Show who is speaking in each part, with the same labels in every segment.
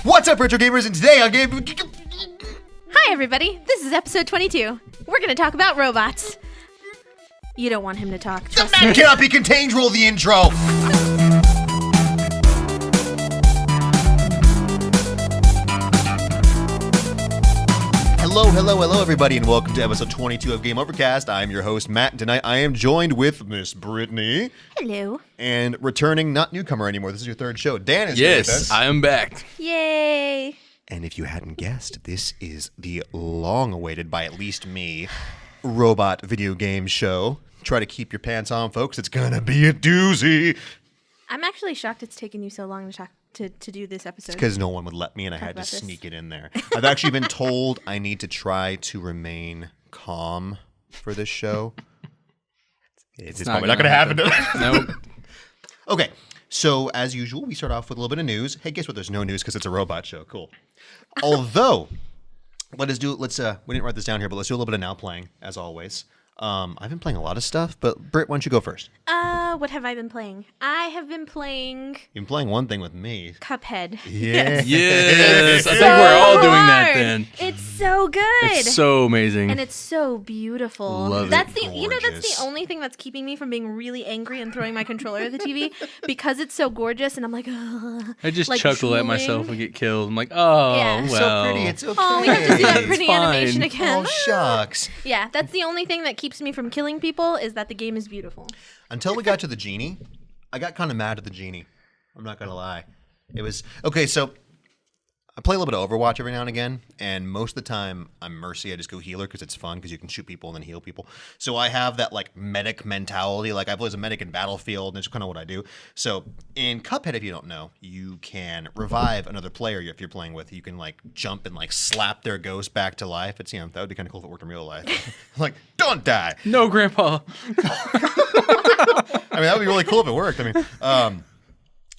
Speaker 1: What's up, retro gamers? And today on Game...
Speaker 2: Hi, everybody. This is episode 22. We're going to talk about robots. You don't want him to talk.
Speaker 1: The man cannot be contained. Roll the intro. Hello, everybody, and welcome to episode 22 of Game Overcast. I'm your host, Matt, and tonight I am joined with Miss Brittany.
Speaker 2: Hello.
Speaker 1: And returning, not newcomer anymore, this is your third show, Dan is
Speaker 3: yes,
Speaker 1: with us.
Speaker 3: I am back.
Speaker 2: Yay.
Speaker 1: And if you hadn't guessed, this is the long-awaited, by at least me, robot video game show. Try to keep your pants on, folks. It's gonna be a doozy.
Speaker 2: I'm actually shocked it's taken you so long to talk to do this episode.
Speaker 1: It's because no one would let me, and I had to sneak it in there. I've actually been told I need to try to remain calm for this show. It's probably not going to happen.
Speaker 3: Nope.
Speaker 1: Okay, so as usual, we start off with a little bit of news. Hey, guess what? There's no news because it's a robot show. Cool. Although, we didn't write this down here, but let's do a little bit of now playing, as always. I've been playing a lot of stuff, but Britt, why don't you go first?
Speaker 2: What have I been playing? I have been playing...
Speaker 1: You've been playing one thing with me.
Speaker 2: Cuphead.
Speaker 1: Yeah.
Speaker 3: Yes. I think we're all doing that then.
Speaker 2: It's so good.
Speaker 3: It's so amazing.
Speaker 2: And it's so beautiful.
Speaker 3: Love it.
Speaker 2: That's the only thing that's keeping me from being really angry and throwing my controller at the TV because it's so gorgeous and I'm like, ugh.
Speaker 3: I just
Speaker 2: like
Speaker 3: chuckle at myself and get killed. I'm like, oh,
Speaker 2: Yeah.
Speaker 3: well.
Speaker 1: So pretty. It's okay.
Speaker 2: Oh, we have to see that pretty
Speaker 3: It's
Speaker 2: animation
Speaker 3: fine.
Speaker 2: again.
Speaker 1: Oh, shucks.
Speaker 2: Yeah, that's the only thing that keeps me from killing people is that the game is beautiful.
Speaker 1: Until we got to the genie, I got kind of mad at the genie. I'm not going to lie. It was... Okay, so I play a little bit of Overwatch every now and again, and most of the time I'm Mercy. I just go healer because it's fun because you can shoot people and then heal people. So I have that, like, medic mentality. Like, I play as a medic in Battlefield, and it's kind of what I do. So in Cuphead, if you don't know, you can revive another player if you're playing with. You can, like, jump and, like, slap their ghost back to life. It's, that would be kind of cool if it worked in real life. Like, don't die!
Speaker 3: No, Grandpa.
Speaker 1: I mean, that would be really cool if it worked. I mean,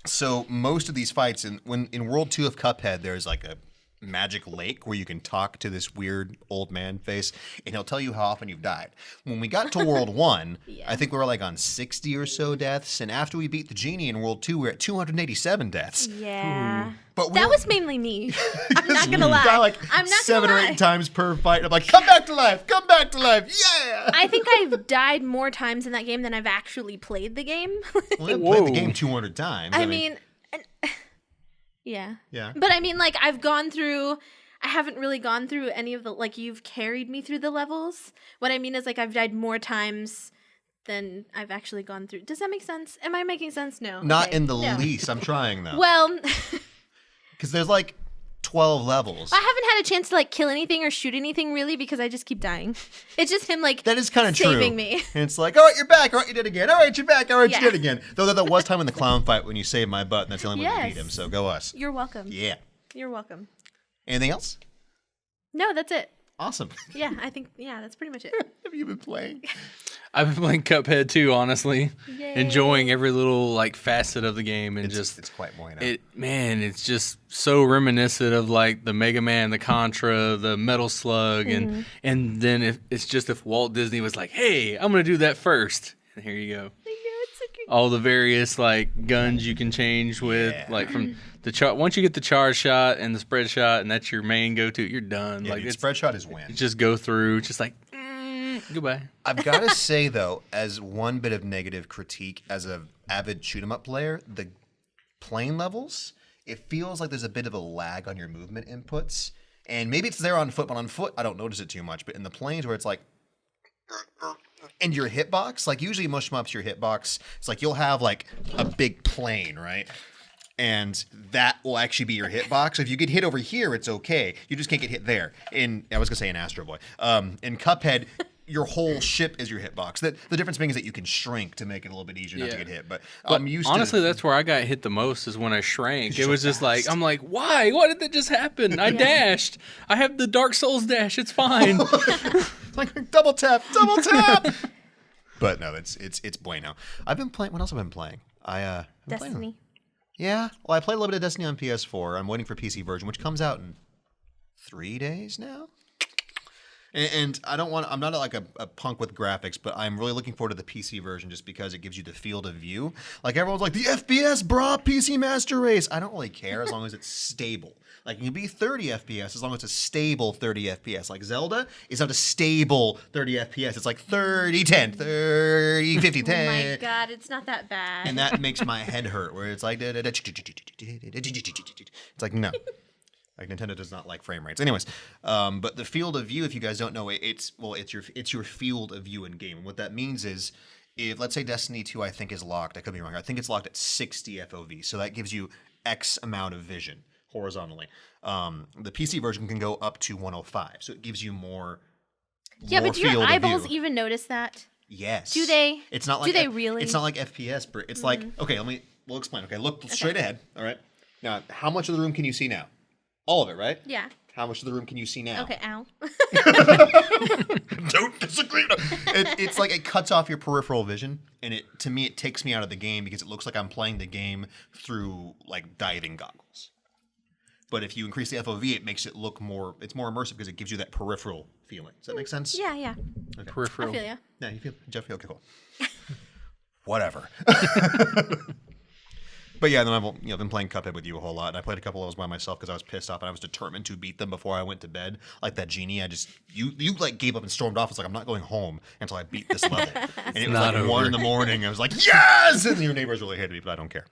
Speaker 1: so most of these fights, in World 2 of Cuphead, there's like a magic lake where you can talk to this weird old man face, and he'll tell you how often you've died. When we got to World 1,
Speaker 2: Yeah.
Speaker 1: I think we were like on 60 or so deaths, and after we beat the genie in World 2, we were at 287 deaths.
Speaker 2: Yeah.
Speaker 1: But
Speaker 2: That was mainly me. I'm not going to lie.
Speaker 1: Die like
Speaker 2: I'm not
Speaker 1: 7
Speaker 2: gonna
Speaker 1: or
Speaker 2: lie.
Speaker 1: 8 times per fight. And I'm like, come back to life, yeah!
Speaker 2: I think I've died more times in that game than I've actually played the game.
Speaker 1: Well, I played the game 200 times.
Speaker 2: I mean, yeah.
Speaker 1: Yeah.
Speaker 2: But I mean, like, I haven't really gone through any of the, like, you've carried me through the levels. What I mean is, like, I've died more times than I've actually gone through. Does that make sense? Am I making sense? No.
Speaker 1: Not
Speaker 2: Okay.
Speaker 1: in the
Speaker 2: No.
Speaker 1: least. I'm trying, though.
Speaker 2: Well,
Speaker 1: Because there's like 12 levels.
Speaker 2: I haven't had a chance to, like, kill anything or shoot anything, really, because I just keep dying. It's just him, like,
Speaker 1: That is kind of true.
Speaker 2: saving me.
Speaker 1: And it's like, all right, you're back. All right, you did it again. All right, you're back. All right,
Speaker 2: Yeah.
Speaker 1: you did it again. Though that was time in the clown fight when you saved my butt, and that's the only way we
Speaker 2: Yes.
Speaker 1: beat him. So go us.
Speaker 2: You're welcome.
Speaker 1: Yeah.
Speaker 2: You're welcome.
Speaker 1: Anything else?
Speaker 2: No, that's it.
Speaker 1: Awesome.
Speaker 2: Yeah, I think, that's pretty much it.
Speaker 1: Have you been playing?
Speaker 3: I've been playing Cuphead too, honestly.
Speaker 2: Yay.
Speaker 3: Enjoying every little like facet of the game and
Speaker 1: It's quite bueno.
Speaker 3: it's just so reminiscent of like the Mega Man, the Contra, the Metal Slug, and then if Walt Disney was like, hey, I'm gonna do that first. And here you go.
Speaker 2: I know, it's so cute.
Speaker 3: All the various like guns you can change with, like from the once you get the charge shot and the spread shot, and that's your main go-to, you're done.
Speaker 1: Yeah,
Speaker 3: Like
Speaker 1: dude, spread shot is win.
Speaker 3: you just go through, just like goodbye.
Speaker 1: I've got to say, though, as one bit of negative critique, as an avid shoot-'em-up player, the plane levels, it feels like there's a bit of a lag on your movement inputs. And maybe it's there on foot, but on foot, I don't notice it too much. But in the planes where it's like... And your hitbox, like usually most shmups, your hitbox, it's like you'll have like a big plane, right? And that will actually be your hitbox. So if you get hit over here, it's okay. You just can't get hit there. I was going to say in Astro Boy. In Cuphead... Your whole ship is your hitbox. The difference being is that you can shrink to make it a little bit easier not to get hit. But I'm used
Speaker 3: honestly,
Speaker 1: to...
Speaker 3: that's where I got hit the most is when I shrank. It was just like, I'm like, why? Why did that just happen? I dashed. I have the Dark Souls dash. It's fine.
Speaker 1: like double tap. But no, it's bueno. I've been playing... What else have I been playing?
Speaker 2: Destiny.
Speaker 1: Yeah. Well, I played a little bit of Destiny on PS4. I'm waiting for PC version, which comes out in 3 days now. And I don't want. I'm not like a punk with graphics, but I'm really looking forward to the PC version just because it gives you the field of view. Like everyone's like the FPS, brah, PC Master Race. I don't really care as long as it's stable. Like it can be 30 FPS as long as it's a stable 30 FPS. Like Zelda is not a stable 30 FPS. It's like 30, 10, 30, 50, 10.
Speaker 2: Oh my god, it's not that bad.
Speaker 1: And that makes my head hurt where it's like it's like no. Like Nintendo does not like frame rates. Anyways, but the field of view, if you guys don't know, it's your field of view in game. And what that means is if let's say Destiny 2 I think is locked, I could be wrong. I think it's locked at 60 FOV. So that gives you X amount of vision horizontally. The PC version can go up to 105. So it gives you more
Speaker 2: but do your
Speaker 1: field of
Speaker 2: eyeballs
Speaker 1: view.
Speaker 2: even notice that?
Speaker 1: Yes.
Speaker 2: Do they?
Speaker 1: It's not like
Speaker 2: do they really?
Speaker 1: It's not like FPS, but it's like okay. We'll explain. Okay, look straight ahead. All right. Now, how much of the room can you see now? All of it, right?
Speaker 2: Yeah.
Speaker 1: How much of the room can you see now?
Speaker 2: Okay, ow.
Speaker 1: Don't disagree. It's like it cuts off your peripheral vision, and to me it takes me out of the game because it looks like I'm playing the game through like diving goggles. But if you increase the FOV, it makes it look more. It's more immersive because it gives you that peripheral feeling. Does that make sense?
Speaker 2: Yeah, yeah.
Speaker 1: Okay.
Speaker 3: Peripheral.
Speaker 2: I feel ya.
Speaker 1: Yeah, you feel Jeff. Okay, cool. Whatever. But yeah, then I've been playing Cuphead with you a whole lot, and I played a couple levels by myself because I was pissed off and I was determined to beat them before I went to bed. Like that genie, you like gave up and stormed off. It's like I'm not going home until I beat this level. And it was
Speaker 3: not
Speaker 1: like
Speaker 3: over.
Speaker 1: 1 a.m. I was like, yes! And your neighbors really hated me, but I don't care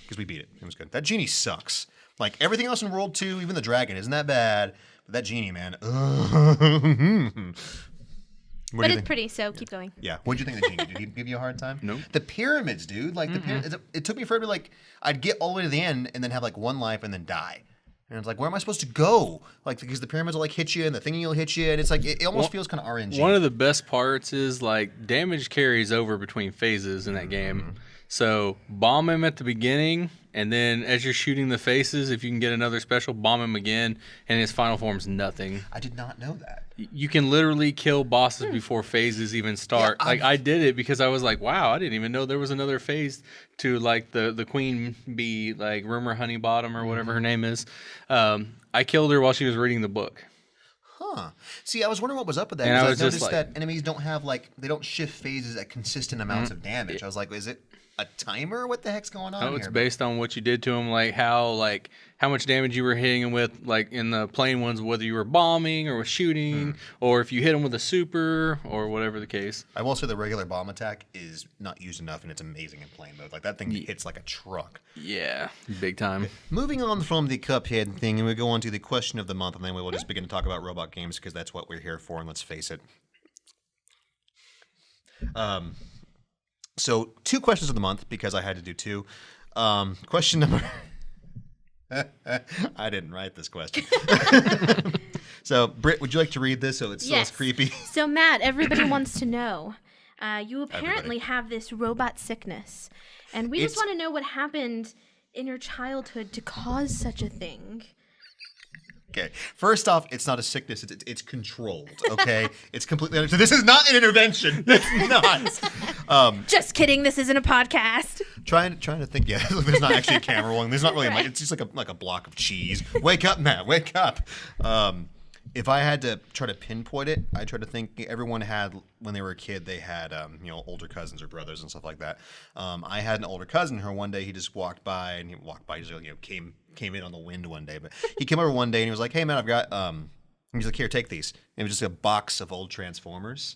Speaker 1: because we beat it. It was good. That genie sucks. Like everything else in World 2, even the dragon isn't that bad, but that genie, man.
Speaker 2: But it's pretty, so keep going.
Speaker 1: Yeah. What'd you think of the genie? Did he give you a hard time?
Speaker 3: Nope.
Speaker 1: The pyramids, dude. Like the pyramids. It took me forever. Like I'd get all the way to the end and then have like one life and then die. And it's like, where am I supposed to go? Like because the pyramids will like hit you and the thingy will hit you, and it's like it almost feels kind of RNG.
Speaker 3: One of the best parts is like damage carries over between phases in that game. So bomb him at the beginning, and then as you're shooting the faces, if you can get another special, bomb him again, and his final form's nothing.
Speaker 1: I did not know that.
Speaker 3: You can literally kill bosses before phases even start.
Speaker 1: Yeah,
Speaker 3: like I did it because I was like, wow, I didn't even know there was another phase to like the queen bee, like Rumor Honeybottom or whatever her name is. I killed her while she was reading the book.
Speaker 1: Huh. See, I was wondering what was up with that.
Speaker 3: And I
Speaker 1: Because
Speaker 3: was
Speaker 1: I
Speaker 3: just
Speaker 1: noticed
Speaker 3: like-
Speaker 1: that enemies don't have they don't shift phases at consistent amounts of damage. I was like, is it a timer? What the heck's going on
Speaker 3: Oh,
Speaker 1: here?
Speaker 3: it's based on what you did to him, like how much damage you were hitting him with, like in the plain ones, whether you were bombing or was shooting, or if you hit him with a super or whatever the case.
Speaker 1: I will say the regular bomb attack is not used enough, and it's amazing in plain mode. Like that thing hits like a truck.
Speaker 3: Yeah, big time.
Speaker 1: Moving on from the Cuphead thing, and we go on to the question of the month, and then we will just begin to talk about robot games because that's what we're here for. And let's face it. So 2 questions of the month because I had to do 2. Question number. I didn't write this question. So, Britt, would you like to read this so it's
Speaker 2: Yes.
Speaker 1: creepy?
Speaker 2: So, Matt, everybody wants to know. You apparently have this robot sickness. And we just
Speaker 1: It's-
Speaker 2: want to know what happened in your childhood to cause such a thing.
Speaker 1: Okay. First off, it's not a sickness. It's controlled. Okay. It's completely. So this is not an intervention. It's not.
Speaker 2: Just kidding. This isn't a podcast.
Speaker 1: Trying to think. Yeah. There's not actually a camera rolling. There's not really.
Speaker 2: Right.
Speaker 1: It's just like a block of cheese. Wake up, Matt. Wake up. If I had to try to pinpoint it, I try to think everyone had when they were a kid. They had older cousins or brothers and stuff like that. I had an older cousin. Her one day he just walked by and he walked by. He just, came in on the wind one day. But he came over one day and he was like, "Hey man, I've got." He's like, "Here, take these." And it was just a box of old Transformers.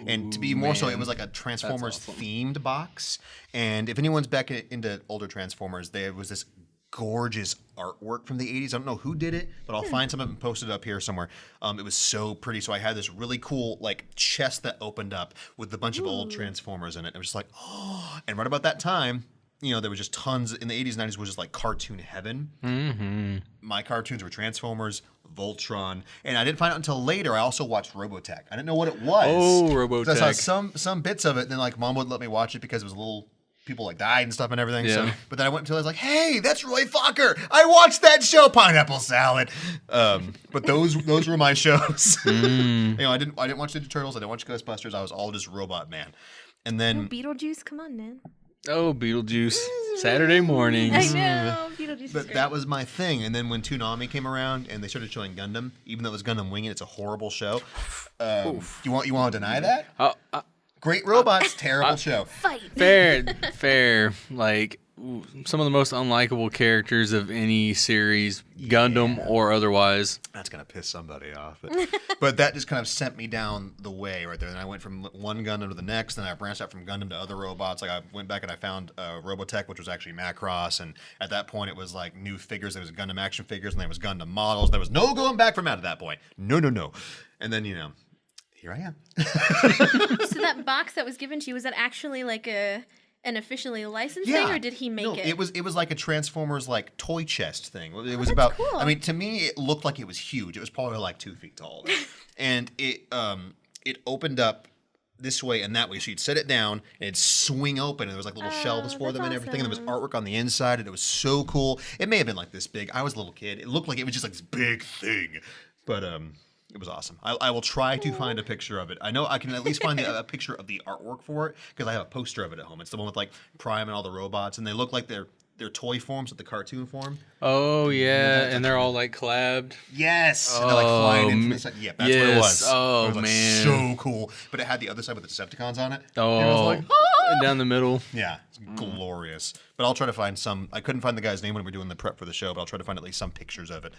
Speaker 1: And to be more so, it was like a Transformers themed box. And if anyone's back into older Transformers, there was this gorgeous artwork from the 80s. I don't know who did it, but I'll find some of it and post it up here somewhere. It was so pretty. So I had this really cool chest that opened up with a bunch of old Transformers in it. It was just like, oh. And right about that time, there was just tons in the 80s and 90s was just like cartoon heaven. Mm-hmm. My cartoons were Transformers, Voltron, and I didn't find out until later. I also watched Robotech. I didn't know what it was.
Speaker 3: Oh, Robotech.
Speaker 1: I saw some bits of it, and then Mom wouldn't let me watch it because it was a little people died and stuff and everything.
Speaker 3: Yeah.
Speaker 1: So, but then I went until I was like, "Hey, that's Roy Fokker. I watched that show, Pineapple Salad." But those were my shows. I didn't watch Ninja Turtles. I didn't watch Ghostbusters. I was all just Robot Man. And then
Speaker 2: Beetlejuice, come on, man.
Speaker 3: Oh, Beetlejuice. Saturday mornings.
Speaker 2: I know. Beetlejuice is
Speaker 1: But
Speaker 2: great.
Speaker 1: that was my thing. And then when Toonami came around and they started showing Gundam, even though it was Gundam Wing, it's a horrible show. You want to deny that? Great robots, terrible show.
Speaker 2: Fight.
Speaker 3: Fair. Like some of the most unlikable characters of any series, Gundam or otherwise.
Speaker 1: That's gonna piss somebody off, but that just kind of sent me down the way right there. And I went from one Gundam to the next, then I branched out from Gundam to other robots. Like I went back and I found Robotech, which was actually Macross, and at that point it was like new figures. There was Gundam action figures, and there was Gundam models. There was no going back from out at that point. No. And then here I am.
Speaker 2: So that box that was given to you, was that actually like an officially licensed thing, or did he make it?
Speaker 1: It was like a Transformers like toy chest thing. It was
Speaker 2: that's
Speaker 1: about.
Speaker 2: cool.
Speaker 1: I mean, to me, it looked like it was huge. It was probably like 2 feet tall, and it opened up this way and that way. So you'd set it down and it'd swing open, and there was like little shelves for them and everything. And there was artwork on the inside, and it was so cool. It may have been like this big. I was a little kid. It looked like it was just like this big thing, but it was awesome. I will try to find a picture of it. I know I can at least find a picture of the artwork for it, because I have a poster of it at home. It's the one with like Prime and all the robots, and they look like they're toy forms with the cartoon form.
Speaker 3: Oh yeah, and they're all like collabed.
Speaker 1: Yes, and they're like flying in from the side. Yeah, that's what it was.
Speaker 3: Oh,
Speaker 1: it was like
Speaker 3: man.
Speaker 1: so cool. But it had the other side with the Decepticons on it.
Speaker 3: Oh,
Speaker 1: and it was like,
Speaker 3: and down the middle.
Speaker 1: yeah, it's glorious. But I'll try to find some. I couldn't find the guy's name when we were doing the prep for the show, but I'll try to find at least some pictures of it.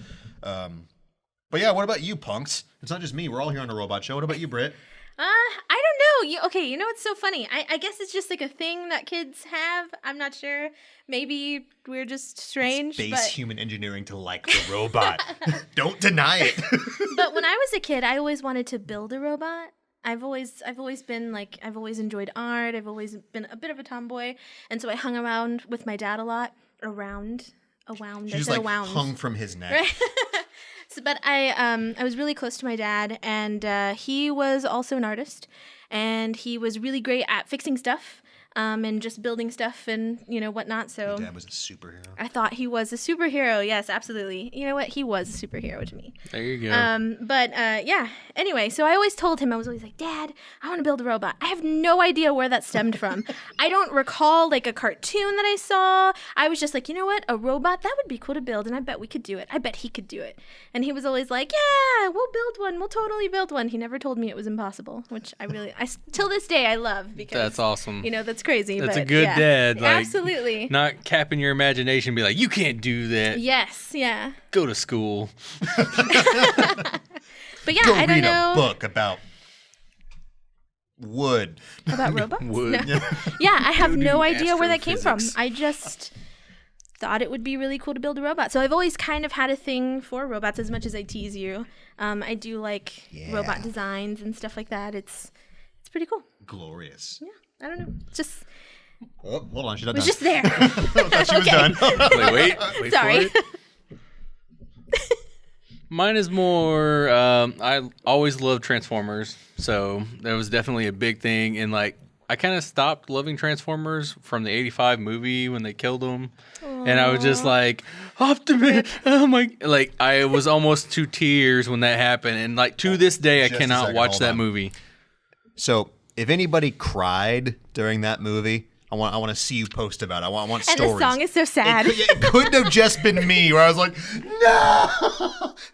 Speaker 1: But yeah, what about you, punks? It's not just me. We're all here on a robot show. What about you, Britt?
Speaker 2: I don't know. You know what's so funny? I guess it's just like a thing that kids have. I'm not sure. Maybe we're just strange.
Speaker 1: Space human engineering to like the robot. Don't deny it.
Speaker 2: But when I was a kid, I always wanted to build a robot. I've always been like, I've always enjoyed art. I've always been a bit of a tomboy, and so I hung around with my dad a lot.
Speaker 1: She just like hung from his neck.
Speaker 2: Right? But I was really close to my dad, and he was also an artist, and he was really great at fixing stuff, and just building stuff and whatnot. So
Speaker 1: Your dad was a superhero.
Speaker 2: I thought he was a superhero. Yes, absolutely. You know what? He was a superhero to me.
Speaker 3: There you go.
Speaker 2: Yeah. Anyway, so I always told him, I was always like, Dad, I want to build a robot. I have no idea where that stemmed from. I don't recall like a cartoon that I saw. I was just like, you know what? A robot, that would be cool to build, and I bet we could do it. I bet he could do it. And he was always like, yeah, we'll build one. We'll totally build one. He never told me it was impossible, which till this day I love, because
Speaker 3: That's awesome.
Speaker 2: That's crazy.
Speaker 3: That's
Speaker 2: but
Speaker 3: a good
Speaker 2: yeah.
Speaker 3: dad. Like,
Speaker 2: absolutely.
Speaker 3: Not capping your imagination, be like, you can't do that.
Speaker 2: Yes, yeah.
Speaker 3: Go to school.
Speaker 2: But yeah,
Speaker 1: Go
Speaker 2: I don't
Speaker 1: read
Speaker 2: know
Speaker 1: a book about wood.
Speaker 2: about robots.
Speaker 3: Wood.
Speaker 2: No. Yeah, I have
Speaker 1: Go do
Speaker 2: no idea where that came from.
Speaker 1: astrophysics.
Speaker 2: I just thought it would be really cool to build a robot. So I've always kind of had a thing for robots, as much as I tease you. I do like robot designs and stuff like that. It's pretty cool.
Speaker 1: Glorious.
Speaker 2: Yeah, I don't know. It's just
Speaker 1: Oh, hold on, she's not
Speaker 2: was
Speaker 1: done.
Speaker 2: just there.
Speaker 1: I thought she was done.
Speaker 3: Wait
Speaker 2: Sorry.
Speaker 3: for it. Mine is more, I always loved Transformers, so that was definitely a big thing. And like, I kind of stopped loving Transformers from the '85 movie when they killed him, and I was just like, Optimus, oh my! Like, I was almost to tears when that happened, and like to this day, I
Speaker 1: Just a
Speaker 3: cannot
Speaker 1: second,
Speaker 3: watch
Speaker 1: hold
Speaker 3: that
Speaker 1: on.
Speaker 3: movie.
Speaker 1: So, if anyby cried during that movie, I want to see you post about it. I want
Speaker 2: And
Speaker 1: stories.
Speaker 2: the song is so sad.
Speaker 1: It couldn't have just been me, where I was like, no,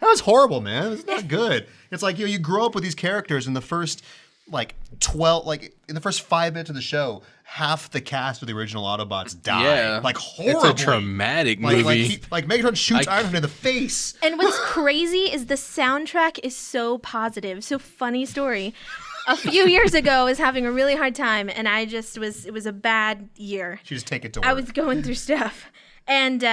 Speaker 1: that was horrible, man. It's not good. It's like you grow up with these characters in the first in the first 5 minutes of the show, half the cast of the original Autobots die.
Speaker 3: Yeah,
Speaker 1: like horribly.
Speaker 3: It's a traumatic movie.
Speaker 1: Like Megatron shoots Ironheart in the face.
Speaker 2: And what's crazy is the soundtrack is so positive. So funny story. A few years ago, I was having a really hard time, and it was a bad year.
Speaker 1: She just take it to work.
Speaker 2: I was going through stuff. And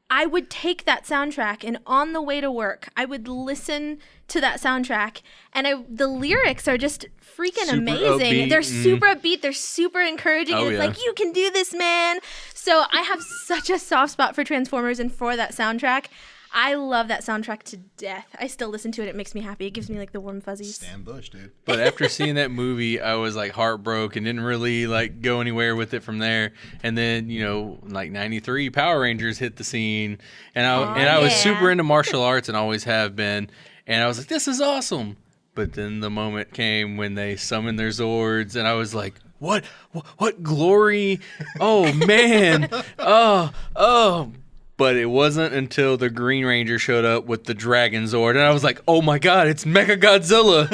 Speaker 2: I would take that soundtrack, and on the way to work, I would listen to that soundtrack. And the lyrics are just freaking
Speaker 3: Super
Speaker 2: amazing.
Speaker 3: upbeat.
Speaker 2: They're super upbeat. They're super encouraging.
Speaker 3: Oh,
Speaker 2: and it's
Speaker 3: yeah.
Speaker 2: like, you can do this, man. So I have such a soft spot for Transformers and for that soundtrack. I love that soundtrack to death. I still listen to it. It makes me happy. It gives me like the warm fuzzies.
Speaker 1: Stan Bush, dude.
Speaker 3: But after seeing that movie, I was like heartbroken, didn't really like go anywhere with it from there. And then, like '93, Power Rangers hit the scene, and I was super into martial arts and always have been. And I was like, this is awesome. But then the moment came when they summoned their Zords, and I was like, what glory? Oh man, oh. But it wasn't until the Green Ranger showed up with the Dragon Zord, and I was like, "Oh my God, it's Mecha Godzilla!"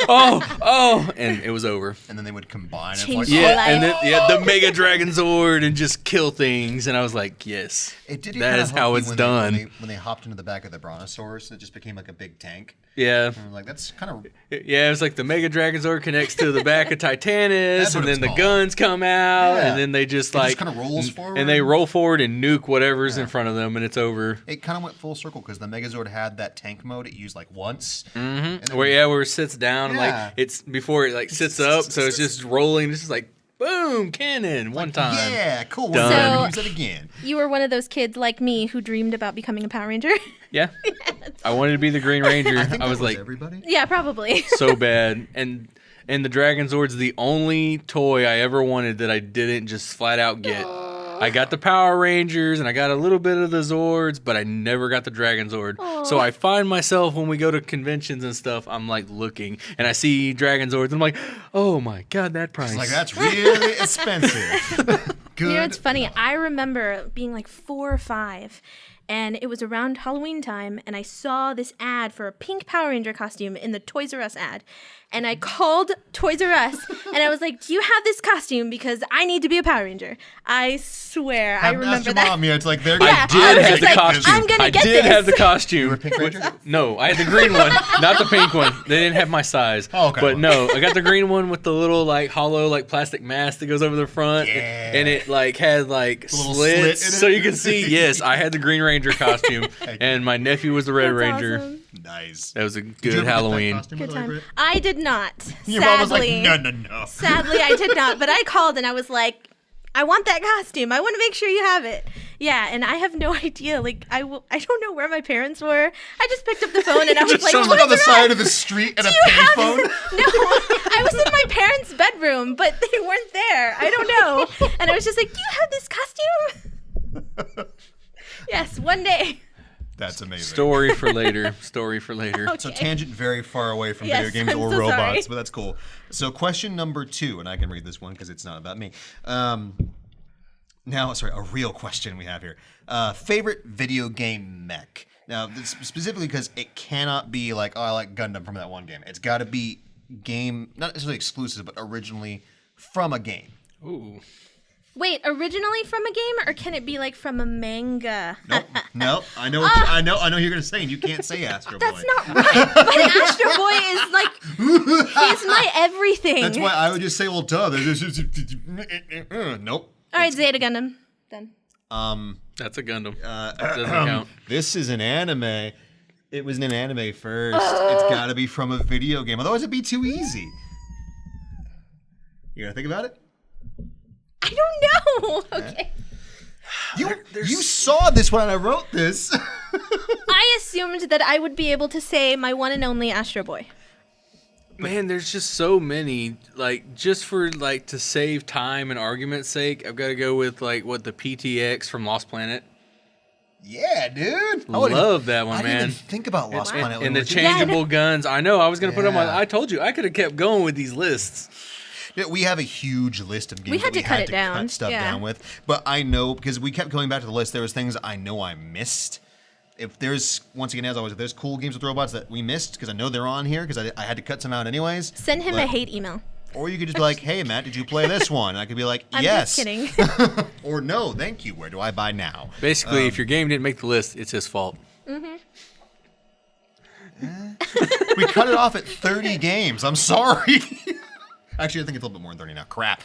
Speaker 3: oh, and it was over.
Speaker 1: And then they would combine. It's
Speaker 2: Change
Speaker 1: like,
Speaker 2: your life.
Speaker 3: And then the Mega Dragon Zord and just kill things, and I was like, "Yes,
Speaker 1: it did.
Speaker 3: that is how it's done."
Speaker 1: When they hopped into the back of the Brontosaurus, it just became like a big tank.
Speaker 3: Yeah.
Speaker 1: And I was like, that's kind of.
Speaker 3: Yeah, it's like the Mega Dragon Zord connects to the back of Titanus,
Speaker 1: That's what
Speaker 3: and then
Speaker 1: it's
Speaker 3: the
Speaker 1: called.
Speaker 3: guns come out,
Speaker 1: Yeah.
Speaker 3: and then they just
Speaker 1: It
Speaker 3: like
Speaker 1: just kinda rolls forward.
Speaker 3: and they roll forward and nuke whatever's in front of them, and it's over.
Speaker 1: It kind of went full circle because the Megazord had that tank mode it used like once.
Speaker 3: Mm-hmm. Where it sits down, and
Speaker 1: Yeah.
Speaker 3: like it's before it like sits up, so it's just rolling. It's just like boom, cannon, one time.
Speaker 1: Yeah, cool.
Speaker 3: Done.
Speaker 1: We're
Speaker 2: So-
Speaker 1: gonna use it again.
Speaker 2: You were one of those kids like me who dreamed about becoming a Power Ranger.
Speaker 3: Yeah. I wanted to be the Green Ranger.
Speaker 1: I think
Speaker 3: I
Speaker 1: that
Speaker 3: was like
Speaker 1: everybody.
Speaker 2: Yeah, probably.
Speaker 3: so bad, and the Dragon Zord's the only toy I ever wanted that I didn't just flat out get. I got the Power Rangers and I got a little bit of the Zords, but I never got the Dragon Zord. So I find myself when we go to conventions and stuff, I'm like looking and I see Dragon Zords and I'm like, oh my God, that price.
Speaker 1: It's like that's really expensive. Good.
Speaker 2: You know, it's funny. I remember being like 4 or 5, and it was around Halloween time, and I saw this ad for a pink Power Ranger costume in the Toys R Us ad. And I called Toys R Us, and I was like, do you have this costume? Because I need to be a Power Ranger. I swear, I remember that.
Speaker 1: Mom, yeah, it's like they're.
Speaker 2: Yeah,
Speaker 3: I did
Speaker 2: was
Speaker 3: have
Speaker 2: just
Speaker 3: the
Speaker 2: like,
Speaker 3: costume.
Speaker 2: I'm gonna
Speaker 3: I
Speaker 2: get
Speaker 3: did
Speaker 2: this.
Speaker 3: have the costume.
Speaker 1: You were a Pink Ranger?
Speaker 3: No, I had the green one, not the pink one. They didn't have my size.
Speaker 1: Oh, okay.
Speaker 3: But no, I got the green one with the little like hollow like plastic mask that goes over the front,
Speaker 1: Yeah.
Speaker 3: and it like had like
Speaker 1: little slit
Speaker 3: slits
Speaker 1: in
Speaker 3: so
Speaker 1: it.
Speaker 3: you can see. Yes, I had the Green Ranger costume, and my nephew was the Red
Speaker 2: That's
Speaker 3: Ranger.
Speaker 2: awesome.
Speaker 1: Nice.
Speaker 3: That was a
Speaker 1: Did you
Speaker 3: good
Speaker 1: ever get that
Speaker 3: Halloween.
Speaker 1: costume,
Speaker 2: Good
Speaker 1: by the way,
Speaker 2: time.
Speaker 1: Britt?
Speaker 2: I did not.
Speaker 1: Your mom was like,
Speaker 2: Sadly.
Speaker 1: no.
Speaker 2: Sadly, I did not. But I called and I was like, I want that costume. I want to make sure you have it. Yeah, and I have no idea. Like, I don't know where my parents were. I just picked up the phone and I was
Speaker 1: Just
Speaker 2: like,
Speaker 1: sounds like on the
Speaker 2: "Toys R
Speaker 1: side
Speaker 2: Us,
Speaker 1: of the street at a
Speaker 2: do you have-"
Speaker 1: payphone.
Speaker 2: No, I was in my parents' bedroom, but they weren't there. I don't know. And I was just like, do you have this costume? Yes, one day.
Speaker 1: That's amazing.
Speaker 3: Story for later. Story for later.
Speaker 2: Okay.
Speaker 1: So tangent very far away from
Speaker 2: Yes,
Speaker 1: video games
Speaker 2: I'm
Speaker 1: or
Speaker 2: so
Speaker 1: robots,
Speaker 2: sorry.
Speaker 1: but that's cool. So question number 2, and I can read this one because it's not about me. Now, sorry, a real question we have here. Favorite video game mech? Now, this specifically because it cannot be like, oh, I like Gundam from that one game. It's got to be game, not necessarily exclusive, but originally from a game.
Speaker 3: Ooh.
Speaker 2: Wait, originally from a game, or can it be like from a manga?
Speaker 1: Nope. I know. I know who you're gonna say, and you can't say Astro Boy.
Speaker 2: That's not right. But Astro Boy is like, he's my everything.
Speaker 1: That's why I would just say, well, duh. Nope.
Speaker 2: All right, Zeta Gundam. Done.
Speaker 3: That's a Gundam. Doesn't count.
Speaker 1: This is an anime. It was an anime first. It's got to be from a video game. Otherwise, it'd be too easy. You gotta think about it.
Speaker 2: I don't know. Okay.
Speaker 1: You saw this when I wrote this.
Speaker 2: I assumed that I would be able to say my one and only Astro Boy.
Speaker 3: Man, there's just so many. Like, just for like to save time and argument's sake, I've got to go with like what the PTX from Lost Planet.
Speaker 1: Yeah, dude.
Speaker 3: Love that one,
Speaker 1: I didn't
Speaker 3: man.
Speaker 1: even think about Lost Planet.
Speaker 3: And the
Speaker 1: when we were-
Speaker 3: changeable guns. I know. I was gonna put them on.
Speaker 1: Yeah.
Speaker 3: I told you I could have kept going with these lists.
Speaker 1: Yeah, we have a huge list of games
Speaker 2: had
Speaker 1: that
Speaker 2: to cut it down.
Speaker 1: cut stuff
Speaker 2: Yeah.
Speaker 1: down with. But I know, because we kept going back to the list, there was things I know I missed. If there's, once again, as always, if there's cool games with robots that we missed, because I know they're on here, because I had to cut some out anyways.
Speaker 2: Send him a
Speaker 1: But-
Speaker 2: hate email.
Speaker 1: Or you could just be like, hey, Matt, did you play this one? And I could be like,
Speaker 2: I'm
Speaker 1: yes.
Speaker 2: just kidding.
Speaker 1: Or no, thank you. Where do I buy now?
Speaker 3: Basically, if your game didn't make the list, it's his fault.
Speaker 1: We cut it off at 30 games. I'm sorry. Actually, I think it's a little bit more than 30 now. Crap.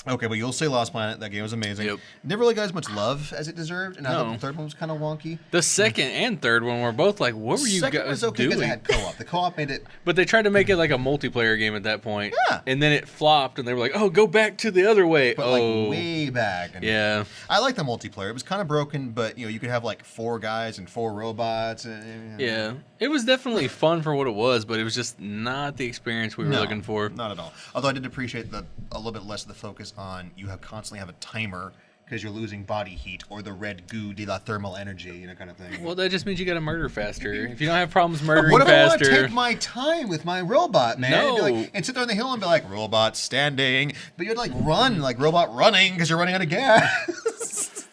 Speaker 1: Okay, but you'll say Lost Planet. That game was amazing.
Speaker 3: Yep.
Speaker 1: Never really got as much love as it deserved, and I thought
Speaker 3: No.
Speaker 1: the third one was kind of wonky.
Speaker 3: The second and third one were both like, what were you
Speaker 1: Second
Speaker 3: guys
Speaker 1: was okay because it
Speaker 3: doing?
Speaker 1: had co-op. The co-op made it.
Speaker 3: But they tried to make it like a multiplayer game at that point.
Speaker 1: Yeah.
Speaker 3: And then it flopped, and they were like, oh, go back to the other way.
Speaker 1: But
Speaker 3: oh.
Speaker 1: like way back. And
Speaker 3: Yeah.
Speaker 1: I like the multiplayer. It was kind of broken, but you could have like 4 guys and 4 robots. And,
Speaker 3: Yeah. It was definitely fun for what it was, but it was just not the experience we were
Speaker 1: No,
Speaker 3: looking for.
Speaker 1: Not at all. Although I did appreciate a little bit less of the focus on you constantly have a timer because you're losing body heat or the red goo de la thermal energy, kind of thing.
Speaker 3: Well, that just means you got to murder faster. If you don't have problems murdering
Speaker 1: What if I want
Speaker 3: faster,
Speaker 1: to take my time with my robot, man?
Speaker 3: No.
Speaker 1: And sit there on the hill and be like, robot standing. But you'd like run, like robot running, because you're running out of gas.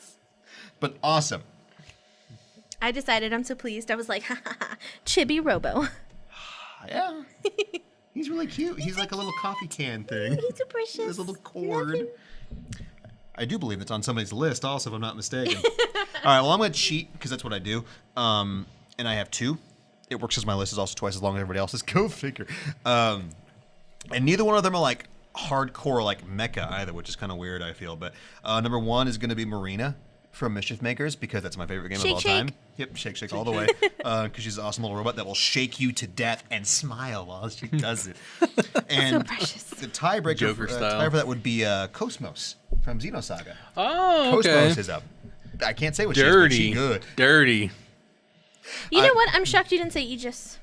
Speaker 1: But awesome.
Speaker 2: I decided I'm so pleased. I was like, ha ha ha, Chibi Robo.
Speaker 1: Yeah. He's really cute. He's like a little coffee can thing.
Speaker 2: He's so precious.
Speaker 1: There's a little
Speaker 2: Love
Speaker 1: cord.
Speaker 2: him.
Speaker 1: I do believe it's on somebody's list also, if I'm not mistaken. All right, well, I'm going to cheat because that's what I do. And I have 2. It works as my list is also twice as long as everybody else's. Go figure. And neither one of them are like hardcore like mecha either, which is kind of weird, I feel. But number 1 is going to be Marina from Mischief Makers because that's my favorite game of all time. Yep, shake all the way. Because she's an awesome little robot that will shake you to death and smile while she does it. And
Speaker 2: So precious.
Speaker 1: the tiebreaker
Speaker 3: Joker style.
Speaker 1: for that would be Cosmos from Xenosaga.
Speaker 3: oh, okay.
Speaker 1: Cosmos is up. I can't say what she is, but she good.
Speaker 3: Dirty.
Speaker 2: You know what? I'm shocked you didn't say Aegis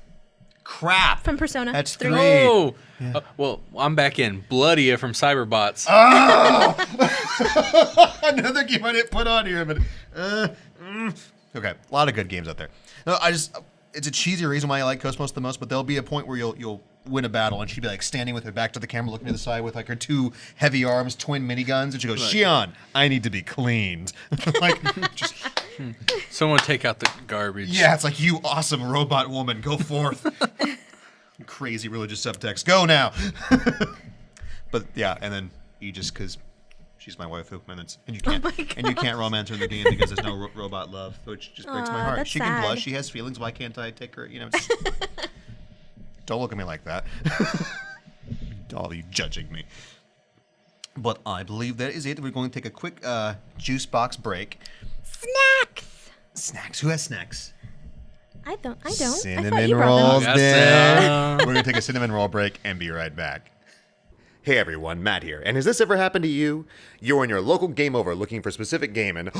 Speaker 1: Crap.
Speaker 2: from Persona.
Speaker 1: That's
Speaker 2: 3.
Speaker 1: 3.
Speaker 3: Oh, well, I'm back in. Bloodia from Cyberbots.
Speaker 1: Another game I didn't put on here, but okay, a lot of good games out there. No, it's a cheesy reason why I like Cosmos the most, but there'll be a point where you'll win a battle and she'd be like standing with her back to the camera, looking to the side with like her 2 heavy arms, twin miniguns, and she goes, "Shion, I need to be cleaned." Like, just
Speaker 3: Someone take out the garbage.
Speaker 1: yeah, it's like, you awesome robot woman, go forth. Crazy religious subtext, go now. But yeah, and then Aegis because she's my waifu, and you can't romance her in the game because there's no robot love, which just breaks my heart.
Speaker 2: That's
Speaker 1: She can
Speaker 2: sad.
Speaker 1: blush, she has feelings. Why can't I take her? Don't look at me like that. All of you judging me. But I believe that is it. We're going to take a quick juice box break.
Speaker 2: Snacks.
Speaker 1: Snacks. Who has snacks?
Speaker 2: I don't. I thought
Speaker 1: Cinnamon
Speaker 2: you brought them.
Speaker 1: rolls,
Speaker 3: Got
Speaker 1: Dan.
Speaker 3: some.
Speaker 1: We're going to take a cinnamon roll break and be right back. Hey everyone, Matt here. And has this ever happened to you? You're in your local Game Over looking for a specific game and